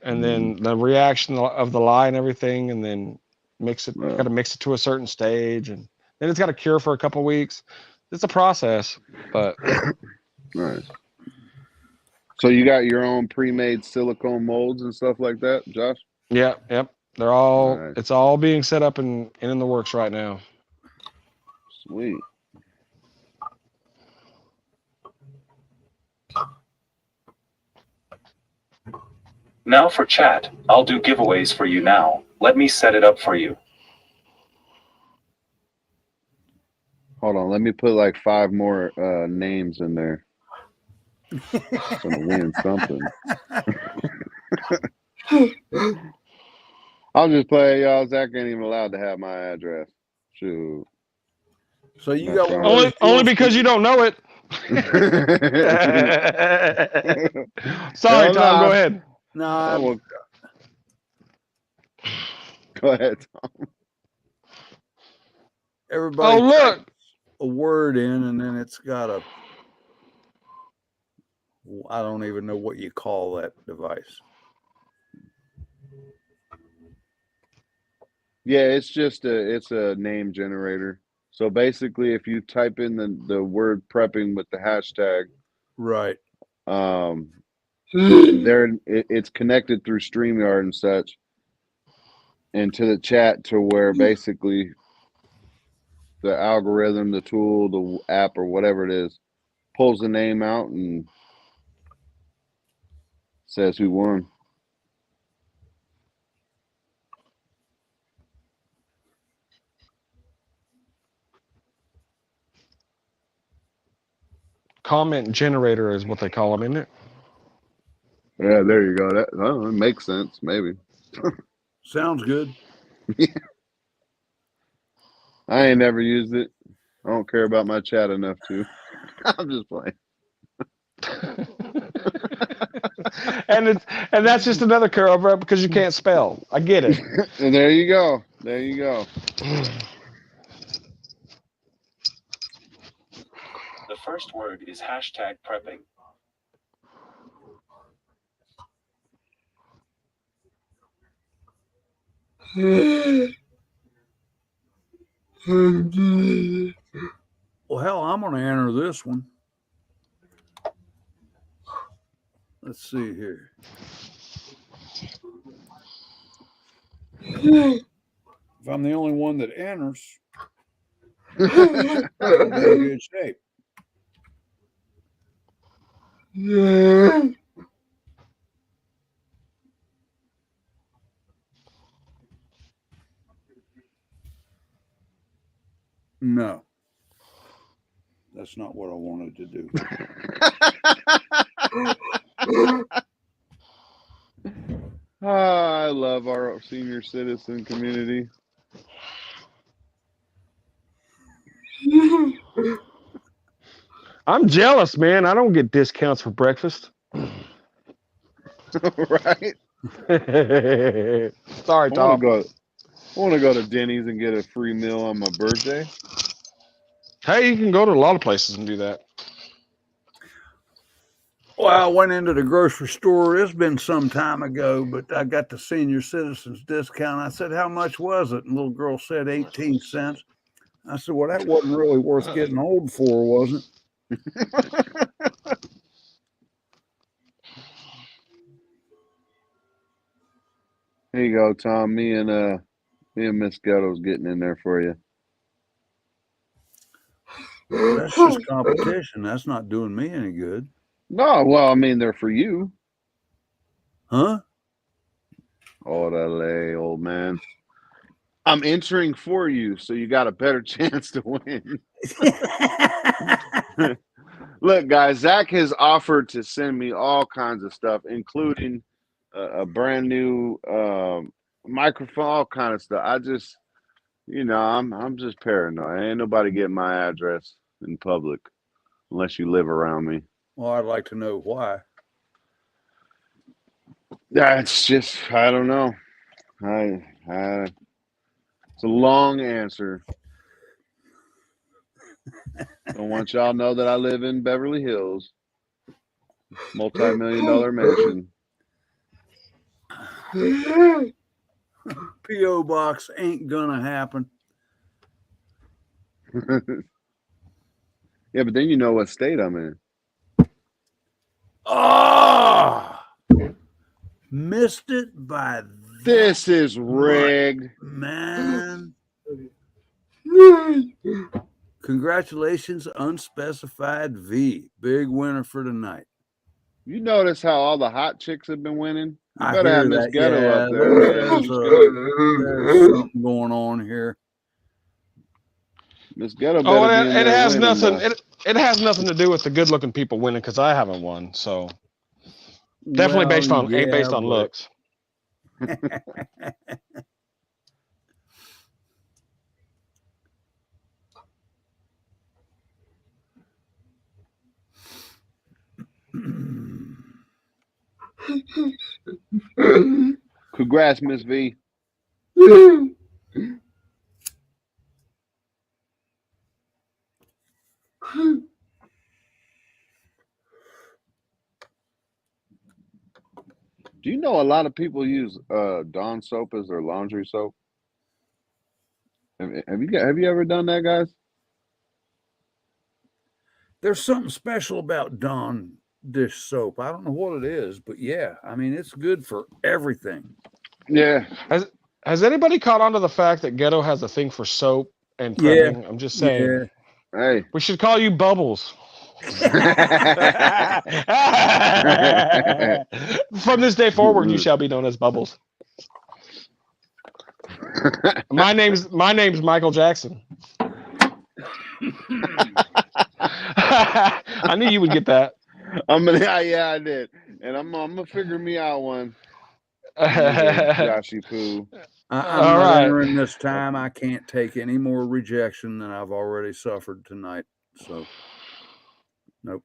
and then the reaction of the lye and everything, and then mix it. Got to mix it to a certain stage, and then it's got to cure for a couple weeks. It's a process, but nice. So you got your own pre-made silicone molds and stuff like that, Josh? Yep. They're all. Nice. It's all being set up and in the works right now. Sweet. Now for chat. I'll do giveaways for you now. Let me set it up for you. Hold on, let me put like 5 more names in there. I'm gonna win something. I'll just play, y'all. Zach ain't even allowed to have my address. Shoot. So you got one only because you don't know it. Sorry, Tom. Go ahead. No, go ahead, Tom. Everybody. Oh, look. A word in, and then it's got a. I don't even know what you call that device. Yeah, it's just a name generator. So basically, if you type in the word prepping with the hashtag, right, it's connected through StreamYard and such, and to the chat to where basically the algorithm, the tool, the app, or whatever it is, pulls the name out and says who won. Comment generator is what they call them, isn't it? Yeah, there you go. That it makes sense, maybe. Sounds good. I ain't never used it. I don't care about my chat enough to. I'm just playing. and that's just another cover up because you can't spell. I get it. And there you go. There you go. The first word is hashtag prepping. Well, hell, I'm going to enter this one. Let's see here. If I'm the only one that enters, I'm in good shape. No, that's not what I wanted to do. I love our senior citizen community. I'm jealous, man. I don't get discounts for breakfast. Right? Sorry, Tom. I want to go to Denny's and get a free meal on my birthday. Hey, you can go to a lot of places and do that. Well, I went into the grocery store. It's been some time ago, but I got the senior citizens discount. I said, how much was it? And the little girl said 18 cents. I said, well, that wasn't really worth getting old for, was it? Here you go, Tom. Me and Miss Ghetto's getting in there for you. That's just competition. That's not doing me any good. No, well, I mean, they're for you. Huh? Orale, old man. I'm entering for you, so you got a better chance to win. Look, guys, Zach has offered to send me all kinds of stuff, including a brand new microphone, all kind of stuff. I just, I'm just paranoid. Ain't nobody getting my address in public unless you live around me. Well, I'd like to know why. That's just, I don't know. It's a long answer. I want y'all to know that I live in Beverly Hills, multi-million-dollar mansion. P.O. box ain't gonna happen. Yeah, but then you know what state I'm in. Oh, missed it by This is rigged. man. Congratulations, unspecified V. Big winner for tonight. You notice how all the hot chicks have been winning? You I better hear have Miss that. Ghetto Yeah, up there, man. there's something going on here. Miss Ghetto Oh, better be in it there has winning. nothing. It has nothing to do with the good-looking people winning because I haven't won. So definitely based on but... looks. Congrats, Miss V. Do you know a lot of people use Dawn soap as their laundry soap? Have you ever done that, guys? There's something special about Dawn dish soap. I don't know what it is, but yeah, I mean it's good for everything. Yeah. Has anybody caught on to the fact that Ghetto has a thing for soap and prepping? Yeah. I'm just saying. Yeah. Hey. We should call you Bubbles. From this day forward, you shall be known as Bubbles. My name's Michael Jackson. I knew you would get that. Yeah, I did, and I'm gonna figure me out one. Joshy Poo. I'm not entering this time. I can't take any more rejection than I've already suffered tonight. So, nope.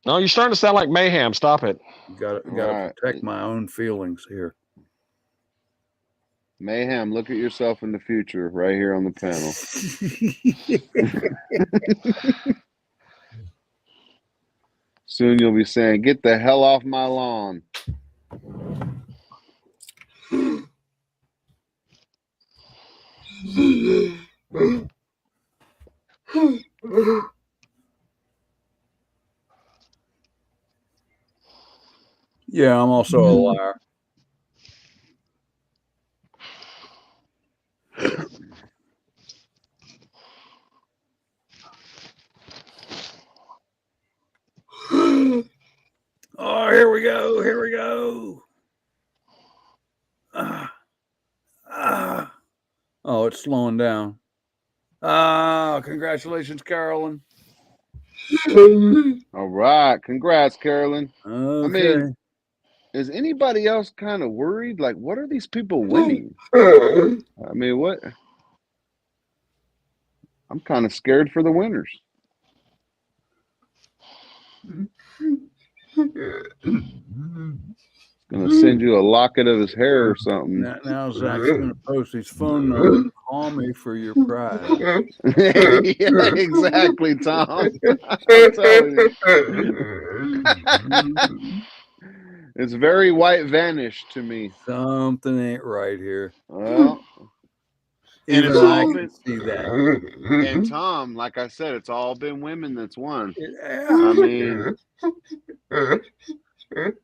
No, you're starting to sound like Mayhem. Stop it. Got to protect my own feelings here. Mayhem, look at yourself in the future right here on the panel. Soon you'll be saying, "Get the hell off my lawn." Yeah, I'm also a liar. Oh, here we go. Here we go. Oh, it's slowing down. Congratulations, Carolyn. All right. Congrats, Carolyn. Okay. I mean, is anybody else kind of worried? Like, what are these people winning? I mean, what? I'm kind of scared for the winners. Gonna send you a locket of his hair or something. Now Zach's gonna post his phone number. Call me for your prize. Yeah, exactly, Tom. I'm telling you. It's very white vanish to me. Something ain't right here. Well, even I can see that. And Tom, like I said, it's all been women that's won. Yeah. I mean,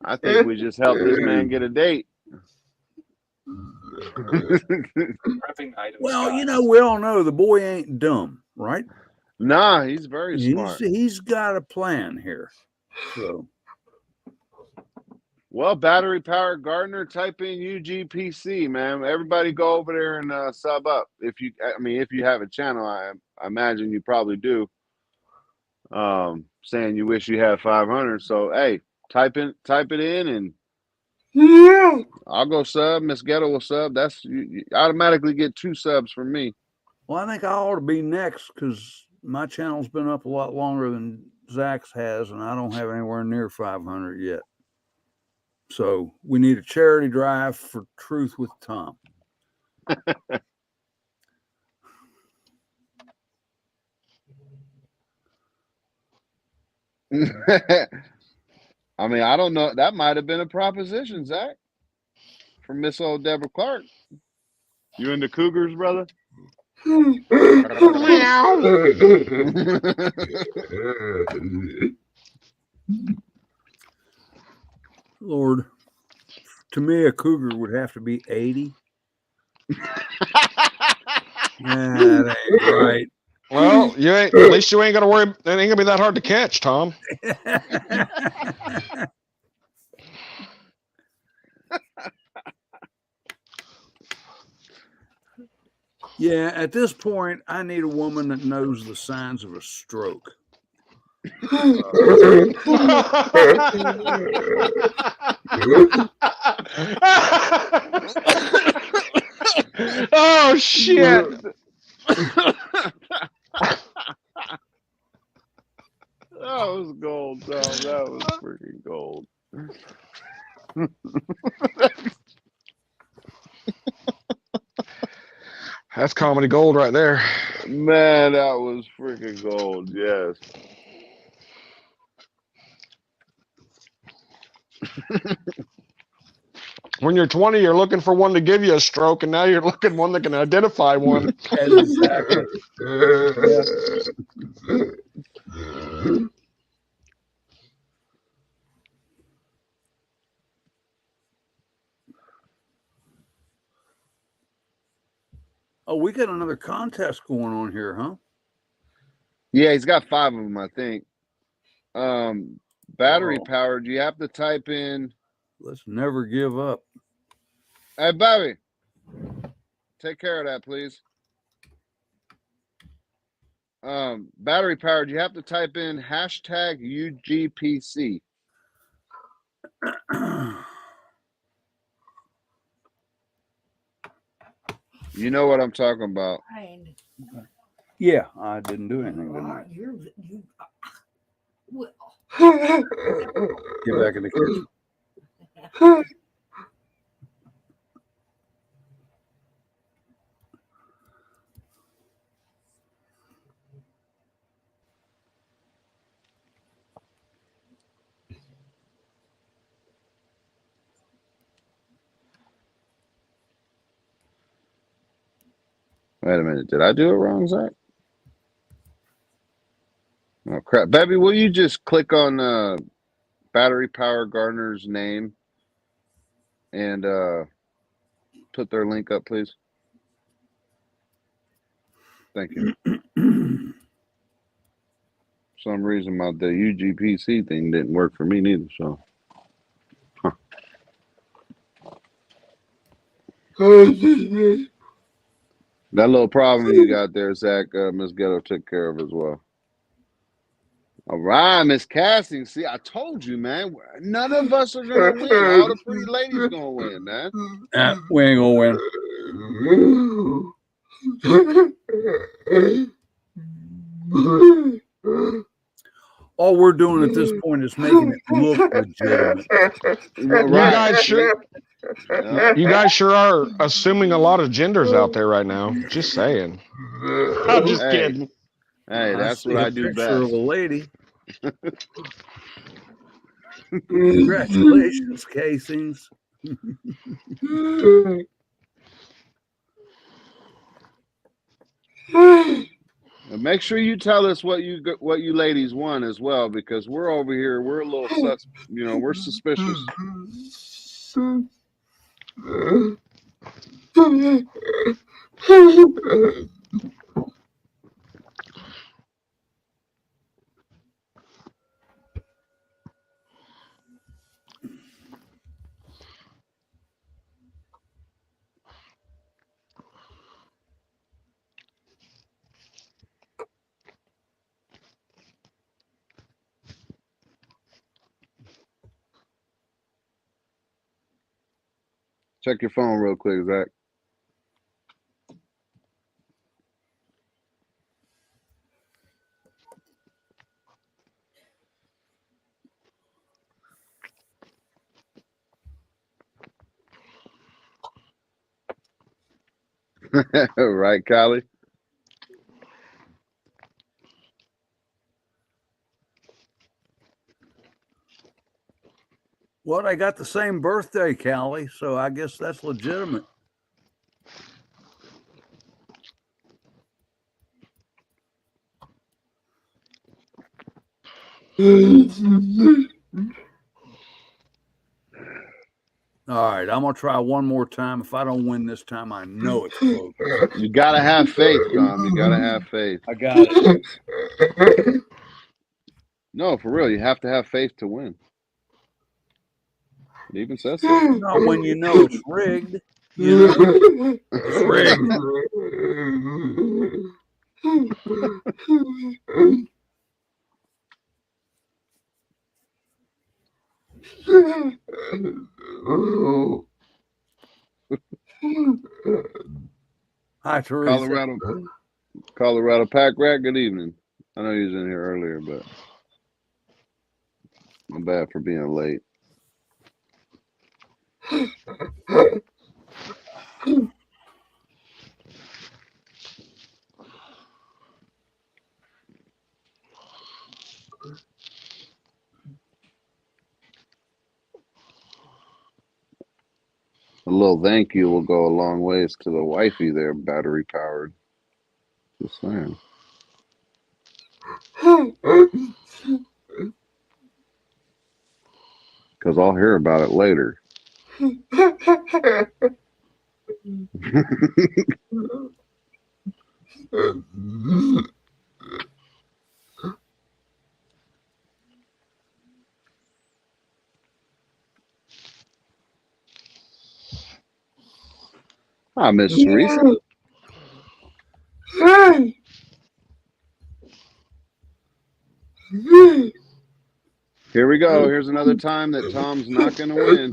I think we just helped this man get a date. Well, you know, we all know the boy ain't dumb, right? Nah, he's very smart. He's got a plan here. So, well, battery powered gardener, type in UGPC, man. Everybody go over there and sub up. If you have a channel, I imagine you probably do. Saying you wish you had 500. So hey, type it in, and yeah, I'll go sub. Miss Ghetto will sub. That's you automatically get 2 subs from me. Well, I think I ought to be next because my channel's been up a lot longer than Zach's has, and I don't have anywhere near 500 yet. So we need a charity drive for Truth with Tom. I mean, I don't know. That might have been a proposition, Zach. from Miss Old Deborah Clark. You into cougars, brother? Lord, to me, a cougar would have to be 80. That ain't right. Well, you ain't. At least you ain't gonna worry. It ain't gonna be that hard to catch, Tom. Yeah, at this point, I need a woman that knows the signs of a stroke. Oh shit! That was gold, Tom. That was freaking gold. That's comedy gold right there. Man, that was freaking gold. Yes. When you're 20, you're looking for one to give you a stroke, and now you're looking one that can identify one. Exactly. Yeah. Oh, we got another contest going on here, huh? Yeah, he's got 5 of them, I think. Battery Oh. powered. You have to type in. Let's never give up. Hey, Bobby, take care of that, please. Battery powered. You have to type in hashtag UGPC. You know what I'm talking about. Yeah, I didn't do anything tonight. Get back in the kitchen. Wait a minute. Did I do it wrong, Zach? Oh, crap. Baby, will you just click on Battery Power Gardener's name and put their link up, please? Thank you. For some reason, the UGPC thing didn't work for me neither, so. Huh. That little problem you got there, Zach, Miss Ghetto took care of as well. All right, Miss Casting. See, I told you, man. None of us are going to win. All the pretty ladies going to win, man. We ain't going to win. All we're doing at this point is making it look legitimate. You guys sure are assuming a lot of genders out there right now. Just saying. I'm just kidding. Hey, that's what I do best. Of a lady. Congratulations, Casings. Make sure you tell us what you ladies want as well, because we're over here. We're a little we're suspicious. Check your phone real quick, Zach. Right, Callie? Well, they got the same birthday, Callie, so I guess that's legitimate. All right, I'm gonna try one more time. If I don't win this time, I know it's close. You gotta have faith, Tom. You gotta have faith. I got it. No, for real, you have to have faith to win. It even says so. Not when you know it's rigged. You know, it's rigged. Hi, Teresa. Colorado Pack Rat, good evening. I know you was in here earlier, but I'm bad for being late. A little thank you will go a long ways to the wifey there, battery powered. Just saying. Because I'll hear about it later. Hi, Miss Teresa. Here we go. Here's another time that Tom's not going to win.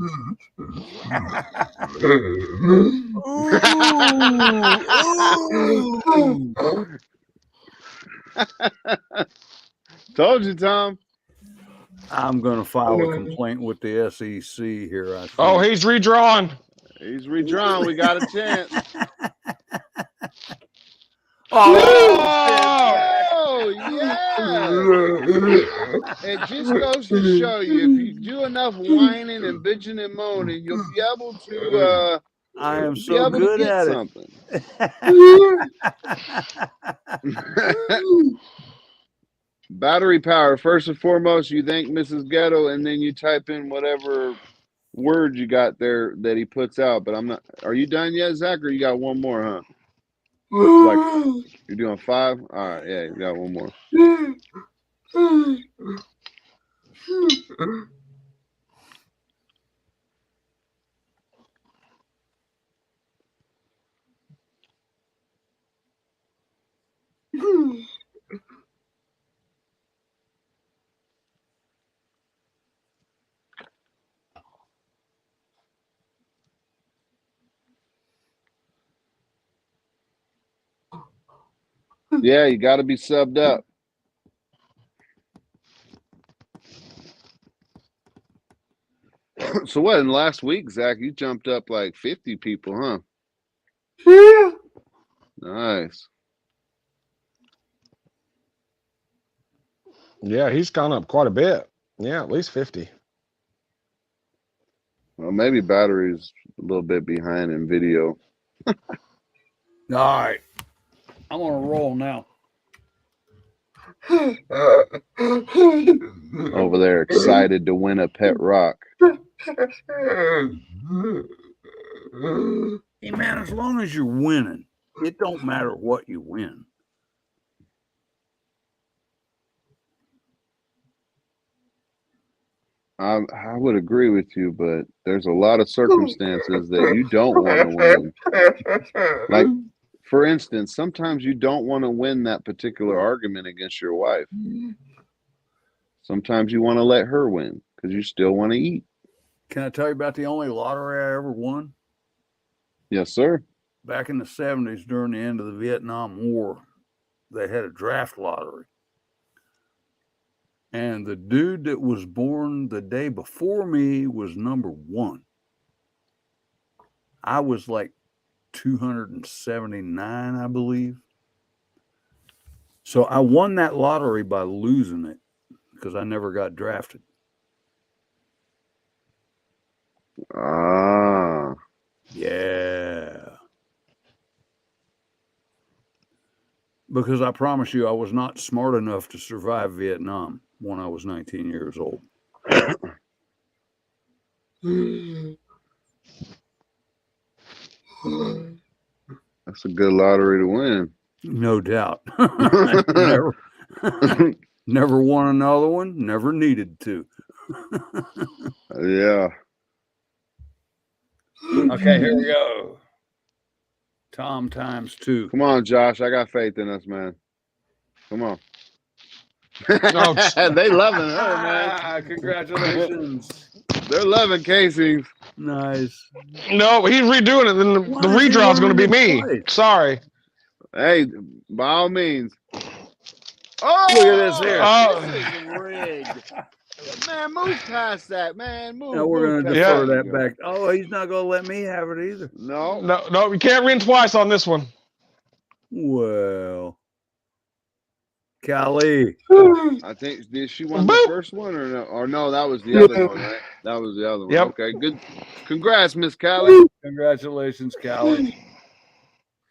Told you, Tom. I'm going to file a complaint with the SEC here. I think. Oh, he's redrawn. He's redrawn. We got a chance. Oh, yeah. It just goes to show you, if you do enough whining and bitching and moaning, you'll be able to I am so good at something. Battery power. First and foremost, you thank Mrs. Ghetto, and then you type in whatever word you got there that he puts out. But I'm not. Are you done yet, Zach, or you got one more, huh? Like you're doing 5? All right, yeah, you got one more. Yeah, you got to be subbed up. So what, in last week, Zach, you jumped up like 50 people, huh? Yeah. Nice. Yeah, he's gone up quite a bit. Yeah, at least 50. Well, maybe battery's a little bit behind in video. All right. I'm on a roll now. Over there, excited to win a pet rock. Hey, man, as long as you're winning, it don't matter what you win. I would agree with you, but there's a lot of circumstances that you don't want to win. Like, for instance, sometimes you don't want to win that particular argument against your wife. Sometimes you want to let her win because you still want to eat. Can I tell you about the only lottery I ever won? Yes, sir. Back in the 70s, during the end of the Vietnam War, they had a draft lottery. And the dude that was born the day before me was number 1. I was like 279, I believe. So I won that lottery by losing it because I never got drafted. Ah. Yeah. Because I promise you, I was not smart enough to survive Vietnam when I was 19 years old. That's a good lottery to win. No doubt. Never won another one, never needed to. Yeah. Okay, here we go. Tom times 2. Come on, Josh. I got faith in us, man. Come on. No, They loving her, man. Congratulations. They're loving Casey. Nice. no, he's redoing it. Then the redraw is going to be me. Sorry. Hey, by all means. Oh, look at this here. This is rigged. Man, move past that, man. Move. Now we're going to past defer that back. Oh, he's not going to let me have it either. No, you can't win twice on this one. Well, Callie. I think did she won the first one or no? Or no, that was the other one, right? That was the other one. Yep. Okay, good. Congrats, Miss Callie. Congratulations, Callie.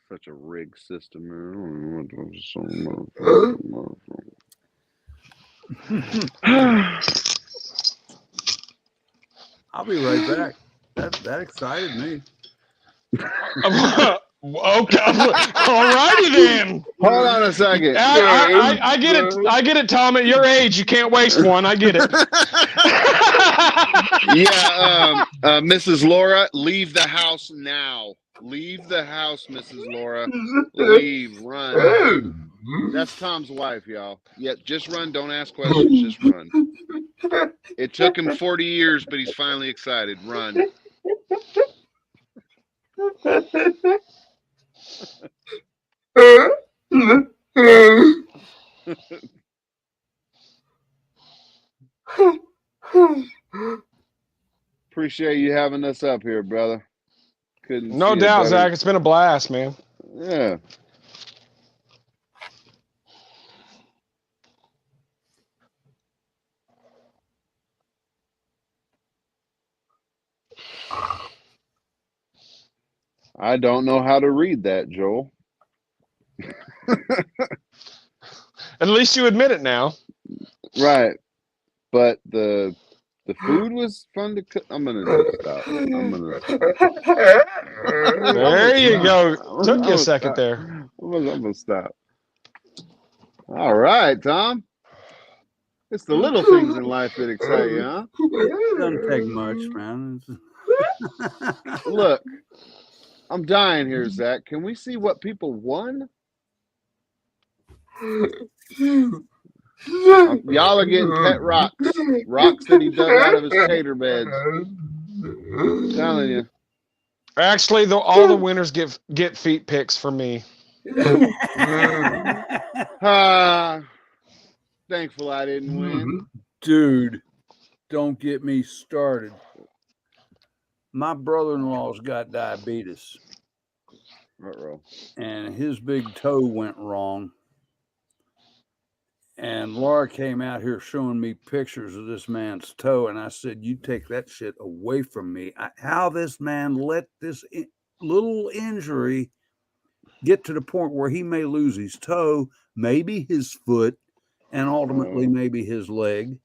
Such a rigged system, man. I'll be right back. That excited me. Okay, alrighty then. Hold on a second. I get it. I get it, Tom. At your age, you can't waste one. I get it. Yeah, Mrs. Laura, leave the house now. Leave the house, Mrs. Laura. Leave. Run. That's Tom's wife, y'all. Yeah, just run. Don't ask questions. Just run. It took him 40 years, but he's finally excited. Run. Appreciate you having us up here, brother. No doubt, Zach. It's been a blast, man. Yeah. I don't know how to read that, Joel. At least you admit it now. Right. But the food was fun to cook. I'm gonna just stop. There you go. Took you a second there. I'm gonna stop. All right, Tom. It's the little things in life that excite you, huh? It doesn't take much, man. Look, I'm dying here, Zach. Can we see what people won? Y'all are getting pet rocks that he dug out of his tater beds. I'm telling you. Actually, all the winners get feet pics for me. Thankful I didn't win. Dude, don't get me started. My brother-in-law's got diabetes. Uh-oh. And his big toe went wrong. And Laura came out here showing me pictures of this man's toe. And I said, you take that shit away from me. How this man let this little injury get to the point where he may lose his toe, maybe his foot, and ultimately maybe his leg.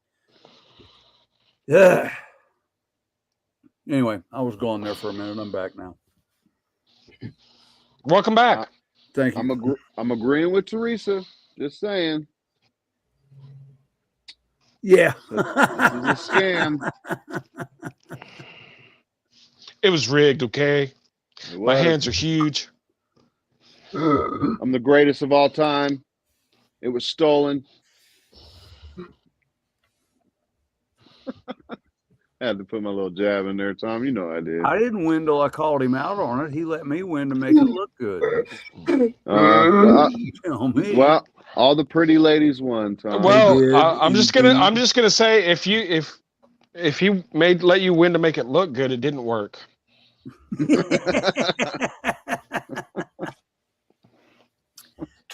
Yeah. Anyway, I was gone there for a minute. I'm back now. Welcome back. Thank you. I'm agreeing with Teresa. Just saying. Yeah. This is a scam. It was rigged, okay? My hands are huge. I'm the greatest of all time. It was stolen. I had to put my little jab in there, Tom. You know I did. I didn't win till I called him out on it. He let me win to make it look good. Well, all the pretty ladies won, Tom. Well, I'm just gonna say if he let you win to make it look good, it didn't work.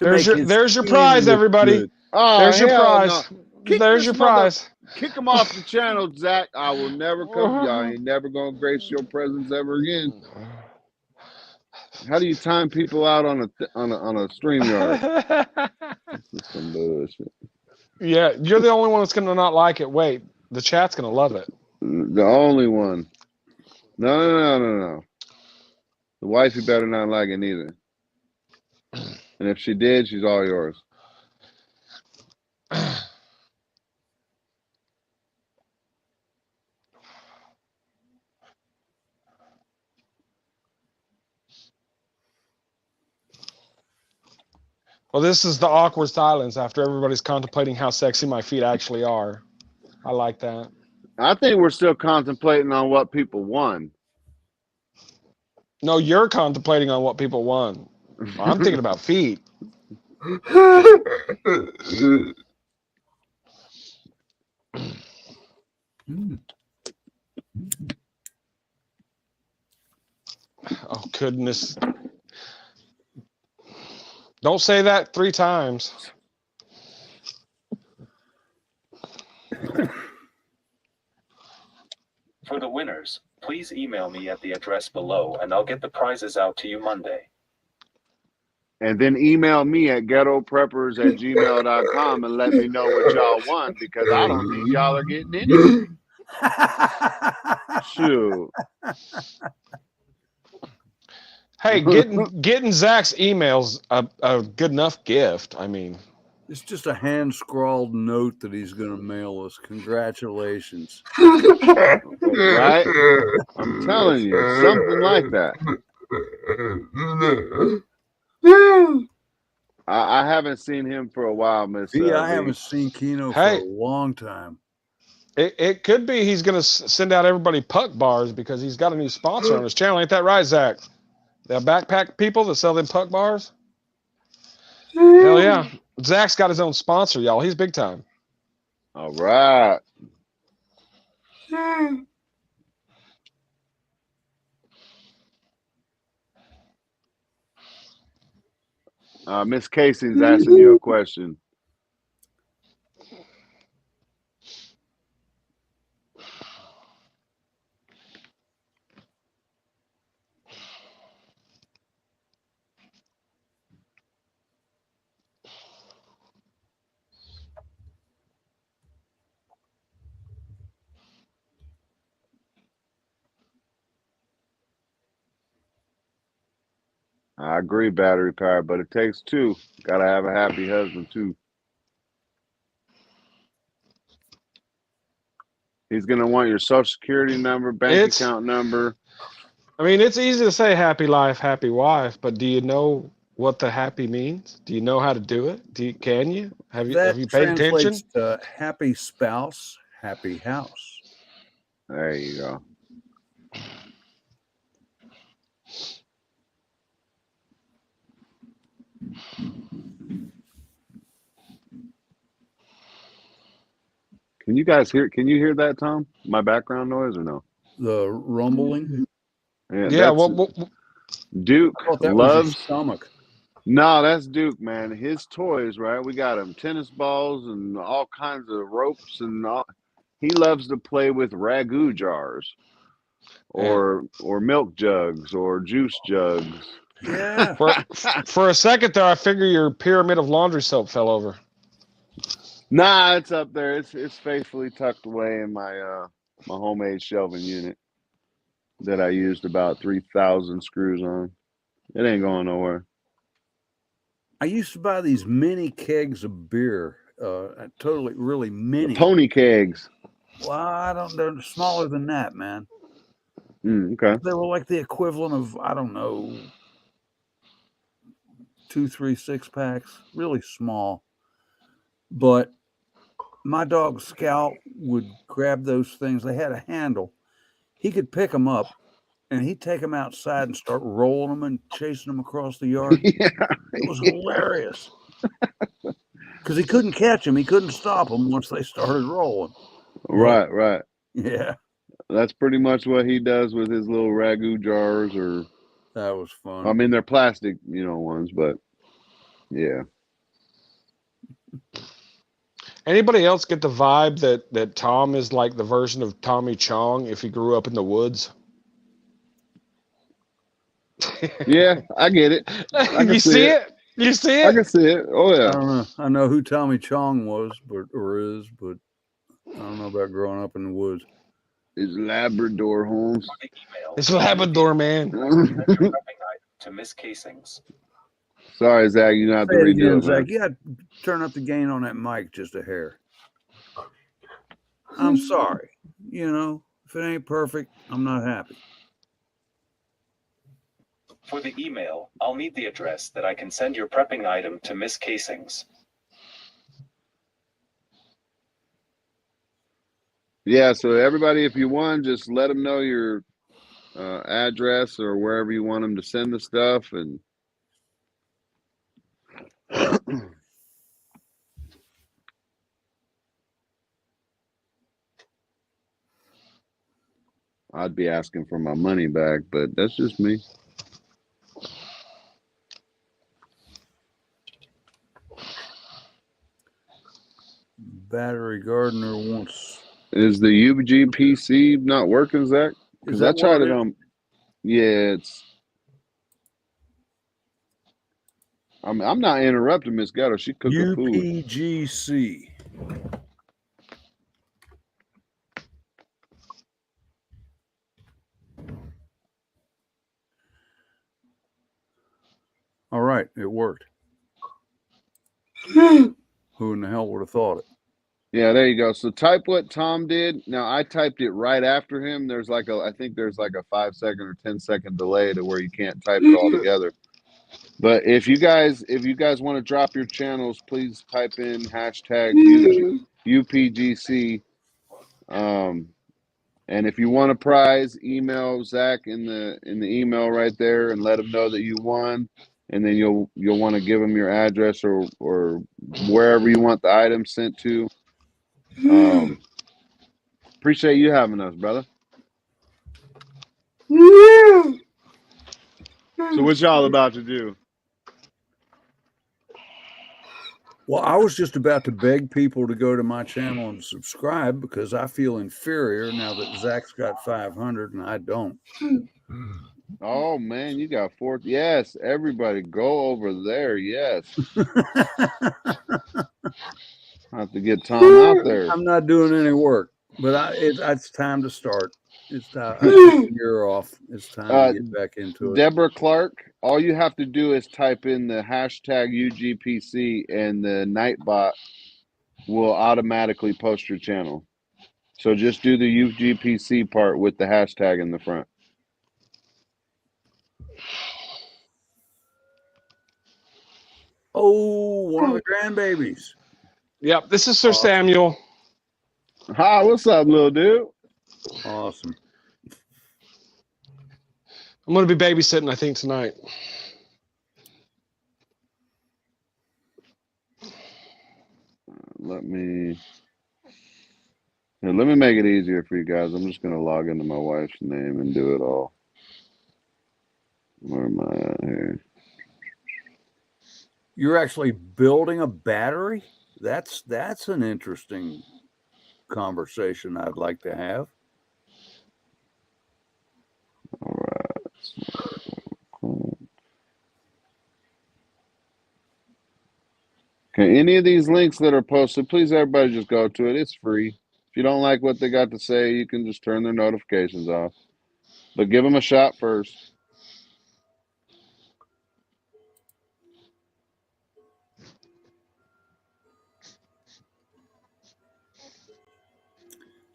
There's your prize, everybody. Oh, there's your prize. No. There's your prize. Kick him off the channel, Zach. I will never come. Y'all ain't never gonna grace your presence ever again. How do you time people out on a StreamYard? This is some bullshit. Yeah, you're the only one that's gonna not like it. Wait, the chat's gonna love it. The only one. No. The wifey better not like it neither. And if she did, she's all yours. Well, this is the awkward silence after everybody's contemplating how sexy my feet actually are. I like that. I think we're still contemplating on what people won. No, you're contemplating on what people won. I'm thinking about feet. Oh, goodness. Don't say that 3 times. For the winners, please email me at the address below and I'll get the prizes out to you Monday. And then email me at ghettopreppers@gmail.com and let me know what y'all won, because I don't think y'all are getting anything. Shoot. Hey, getting Zach's emails a good enough gift. I mean, it's just a hand-scrawled note that he's going to mail us. Congratulations. Right? I'm telling you, something like that. I haven't seen him for a while, Miss. I haven't seen Keno for a long time. It could be he's going to send out everybody puck bars because he's got a new sponsor on his channel. Ain't that right, Zach? The backpack people that sell them puck bars? Hell yeah. Zach's got his own sponsor, y'all. He's big time. All right. Miss Casey's asking you a question. I agree, battery power, but it takes 2. Gotta have a happy husband too. He's gonna want your social security number, bank account number. I mean, it's easy to say happy life, happy wife, but do you know what the happy means? Do you know how to do it? Can you? Have you paid attention? To happy spouse, happy house. There you go. Can you guys hear? Can you hear that, Tom? My background noise or no? The rumbling. Yeah. Well, Duke loves your stomach. No, that's Duke, man. His toys, right? We got him tennis balls and all kinds of ropes and all. He loves to play with ragu jars, or milk jugs, or juice jugs. Yeah. For a second there, I figure your pyramid of laundry soap fell over. Nah, it's up there. It's faithfully tucked away in my my homemade shelving unit that I used about 3,000 screws on. It ain't going nowhere. I used to buy these mini kegs of beer. Really mini. The pony kegs. Well, I don't know. Smaller than that, man. Okay. They were like the equivalent of, I don't know, 2, 3 6-packs. Really small. But my dog Scout would grab those things. They had a handle. He could pick them up, and he'd take them outside and start rolling them and chasing them across the yard. Yeah. It was hilarious. Because he couldn't catch them. He couldn't stop them once they started rolling. Right. Yeah. That's pretty much what he does with his little ragu jars. Or that was fun. I mean, they're plastic, ones, but yeah. Anybody else get the vibe that Tom is like the version of Tommy Chong if he grew up in the woods? Yeah, I get it. I can You see it? You see I it? can see it. Oh I yeah. don't know. I know who Tommy Chong was, but I don't know about growing up in the woods. It's Labrador, Holmes. The email. It's Labrador, man. Send your prepping item to Miss Casings. Sorry, Zach, you don't have to Say it redo again, it, man. Zach. You got to turn up the gain on that mic just a hair. I'm sorry. You know, if it ain't perfect, I'm not happy. For the email, I'll need the address that I can send your prepping item to Miss Casings. Yeah, so everybody, if you want, just let them know your address or wherever you want them to send the stuff, and I'd be asking for my money back, but that's just me. Battery Gardener wants. Is the UGPC not working, Zach? Because I tried it on. Yeah, it's. I'm not interrupting Miss Gatto. She cooking food. UPGC. All right, it worked. Who in the hell would have thought it? Yeah, there you go. So type what Tom did. Now I typed it right after him. I think there's like a 5-second or 10-second delay to where you can't type it all together. But if you guys want to drop your channels, please type in hashtag UPGC. And if you want a prize, email Zach in the email right there and let him know that you won. And then you'll want to give him your address or wherever you want the item sent to. Appreciate you having us, brother. So what y'all about to do? Well, I was just about to beg people to go to my channel and subscribe because I feel inferior now that Zach's got 500 and I don't. Oh man, you got 4. Yes, everybody go over there. Yes. I have to get Tom out there. I'm not doing any work, but it's time to start. It's time. I took a year off. It's time to get back into it. Deborah Clark, all you have to do is type in the hashtag UGPC and the Nightbot will automatically post your channel. So just do the UGPC part with the hashtag in the front. Oh, one of the grandbabies. Yep, this is Sir Samuel. Hi, what's up, little dude? Awesome. I'm going to be babysitting, I think, tonight. Let me make it easier for you guys. I'm just going to log into my wife's name and do it all. Where am I at here? You're actually building a battery? That's an interesting conversation I'd like to have. All right. Okay, any of these links that are posted, please everybody just go to it. It's free. If you don't like what they got to say, you can just turn their notifications off. But give them a shot first.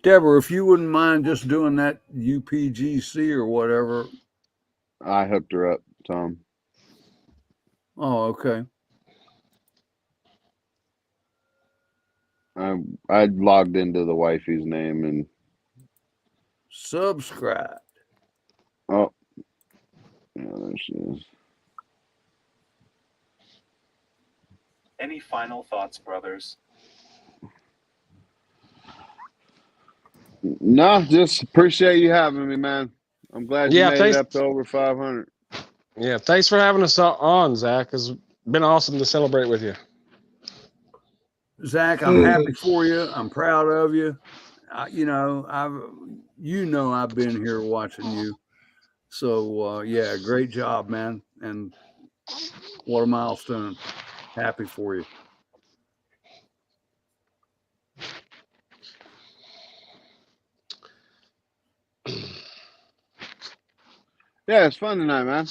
Deborah, if you wouldn't mind just doing that UPGC or whatever. I hooked her up, Tom. Oh, okay. I logged into the wifey's name and subscribe. Oh, yeah, there she is. Any final thoughts, brothers? No, just appreciate you having me, man. I'm glad you made it up to over 500. Yeah, thanks for having us on, Zach. It's been awesome to celebrate with you. Zach, I'm happy for you. I'm proud of you. I've been here watching you. So yeah, great job, man. And what a milestone. Happy for you. Yeah, it's fun tonight, man.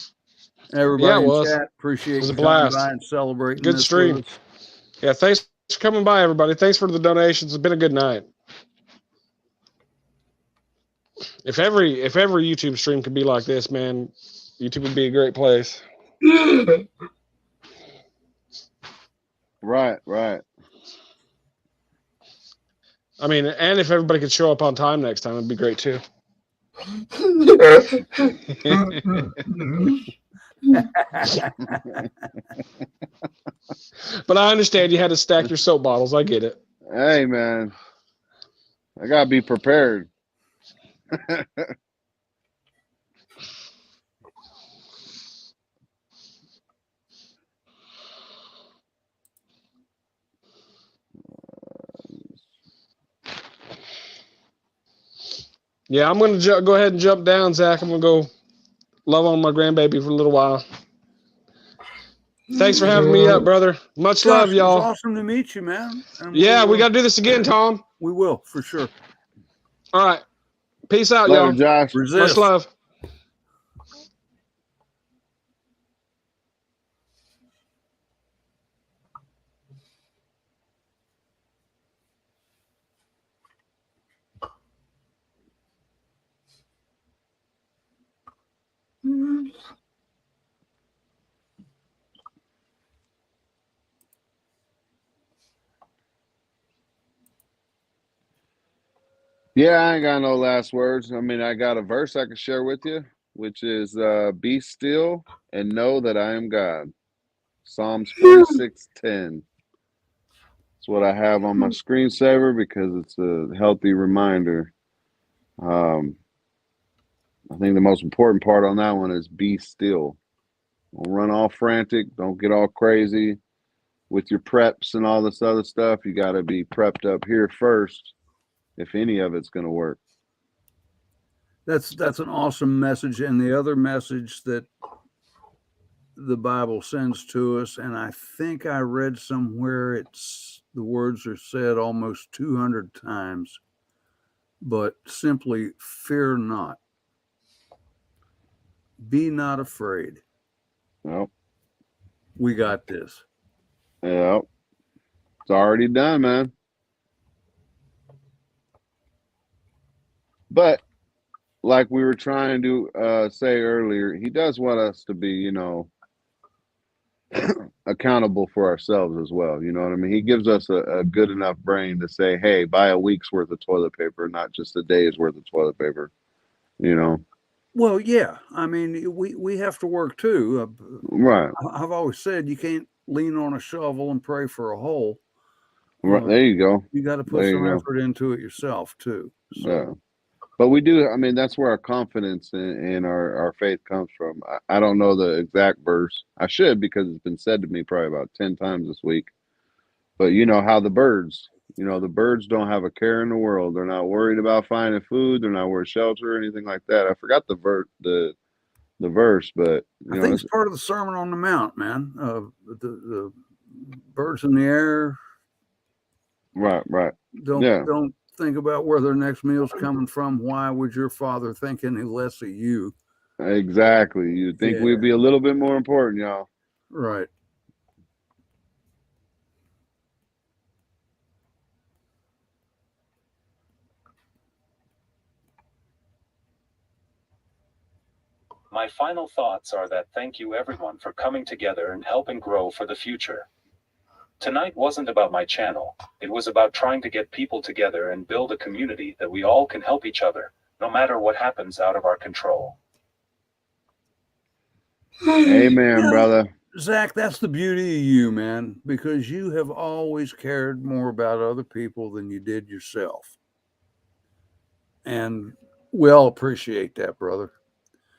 Everybody in chat, appreciate it was a you coming blast. by and celebrating Good this stream. with us. Yeah, thanks for coming by, everybody. Thanks for the donations. It's been a good night. If every YouTube stream could be like this, man, YouTube would be a great place. Right. I mean, and if everybody could show up on time next time, it'd be great too. But I understand you had to stack your soap bottles. I get it. Hey, man, I gotta be prepared. Yeah, I'm going to go ahead and jump down, Zach. I'm going to go love on my grandbaby for a little while. Thanks for having me up, brother. Much love, y'all. It was awesome to meet you, man. And we got to do this again, Tom. We will, for sure. All right. Peace out, Later, y'all. Josh. Much love. Yeah, I ain't got no last words. I mean, I got a verse I can share with you, which is be still and know that I am God. Psalms 46:10. It's what I have on my screensaver because it's a healthy reminder. I think the most important part on that one is be still. Don't run all frantic. Don't get all crazy with your preps and all this other stuff. You got to be prepped up here first if any of it's going to work. That's an awesome message. And the other message that the Bible sends to us, and I think I read somewhere the words are said almost 200 times, but simply fear not. Be not afraid. Yep. We got this. Yep. It's already done, man. But like we were trying to say earlier, he does want us to be, accountable for ourselves as well. You know what I mean? He gives us a good enough brain to say, hey, buy a week's worth of toilet paper, not just a day's worth of toilet paper, Well, yeah. I mean, we have to work too. Right. I've always said you can't lean on a shovel and pray for a hole. Right. There you go. You got to put some effort into it yourself too. So. Yeah. But we do, I mean, that's where our confidence in our faith comes from. I don't know the exact verse. I should, because it's been said to me probably about 10 times this week. But you know how the birds don't have a care in the world. They're not worried about finding food. They're not worried shelter or anything like that. I forgot the verse, but I think it's part of the Sermon on the Mount, man. The birds in the air. Right. Don't think about where their next meal's coming from. Why would your Father think any less of you? Exactly. You'd think we'd be a little bit more important, y'all. Right. My final thoughts are that thank you everyone for coming together and helping grow for the future. Tonight wasn't about my channel. It was about trying to get people together and build a community that we all can help each other, no matter what happens out of our control. Amen, brother. Zach, that's the beauty of you, man, because you have always cared more about other people than you did yourself. And we all appreciate that, brother.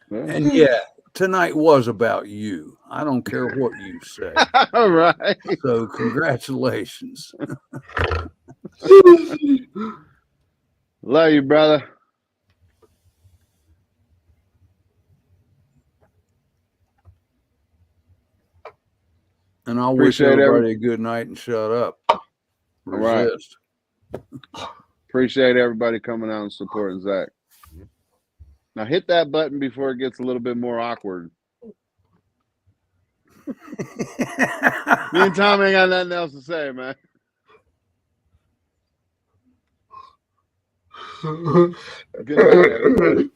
Yeah. And yeah, tonight was about you. I don't care what you say. All right. So congratulations. Love you, brother. And I'll wish everybody a good night and shut up. Resist. Right. Appreciate everybody coming out and supporting Zach. Now hit that button before it gets a little bit more awkward. Me and Tom ain't got nothing else to say, man. Good night, everybody.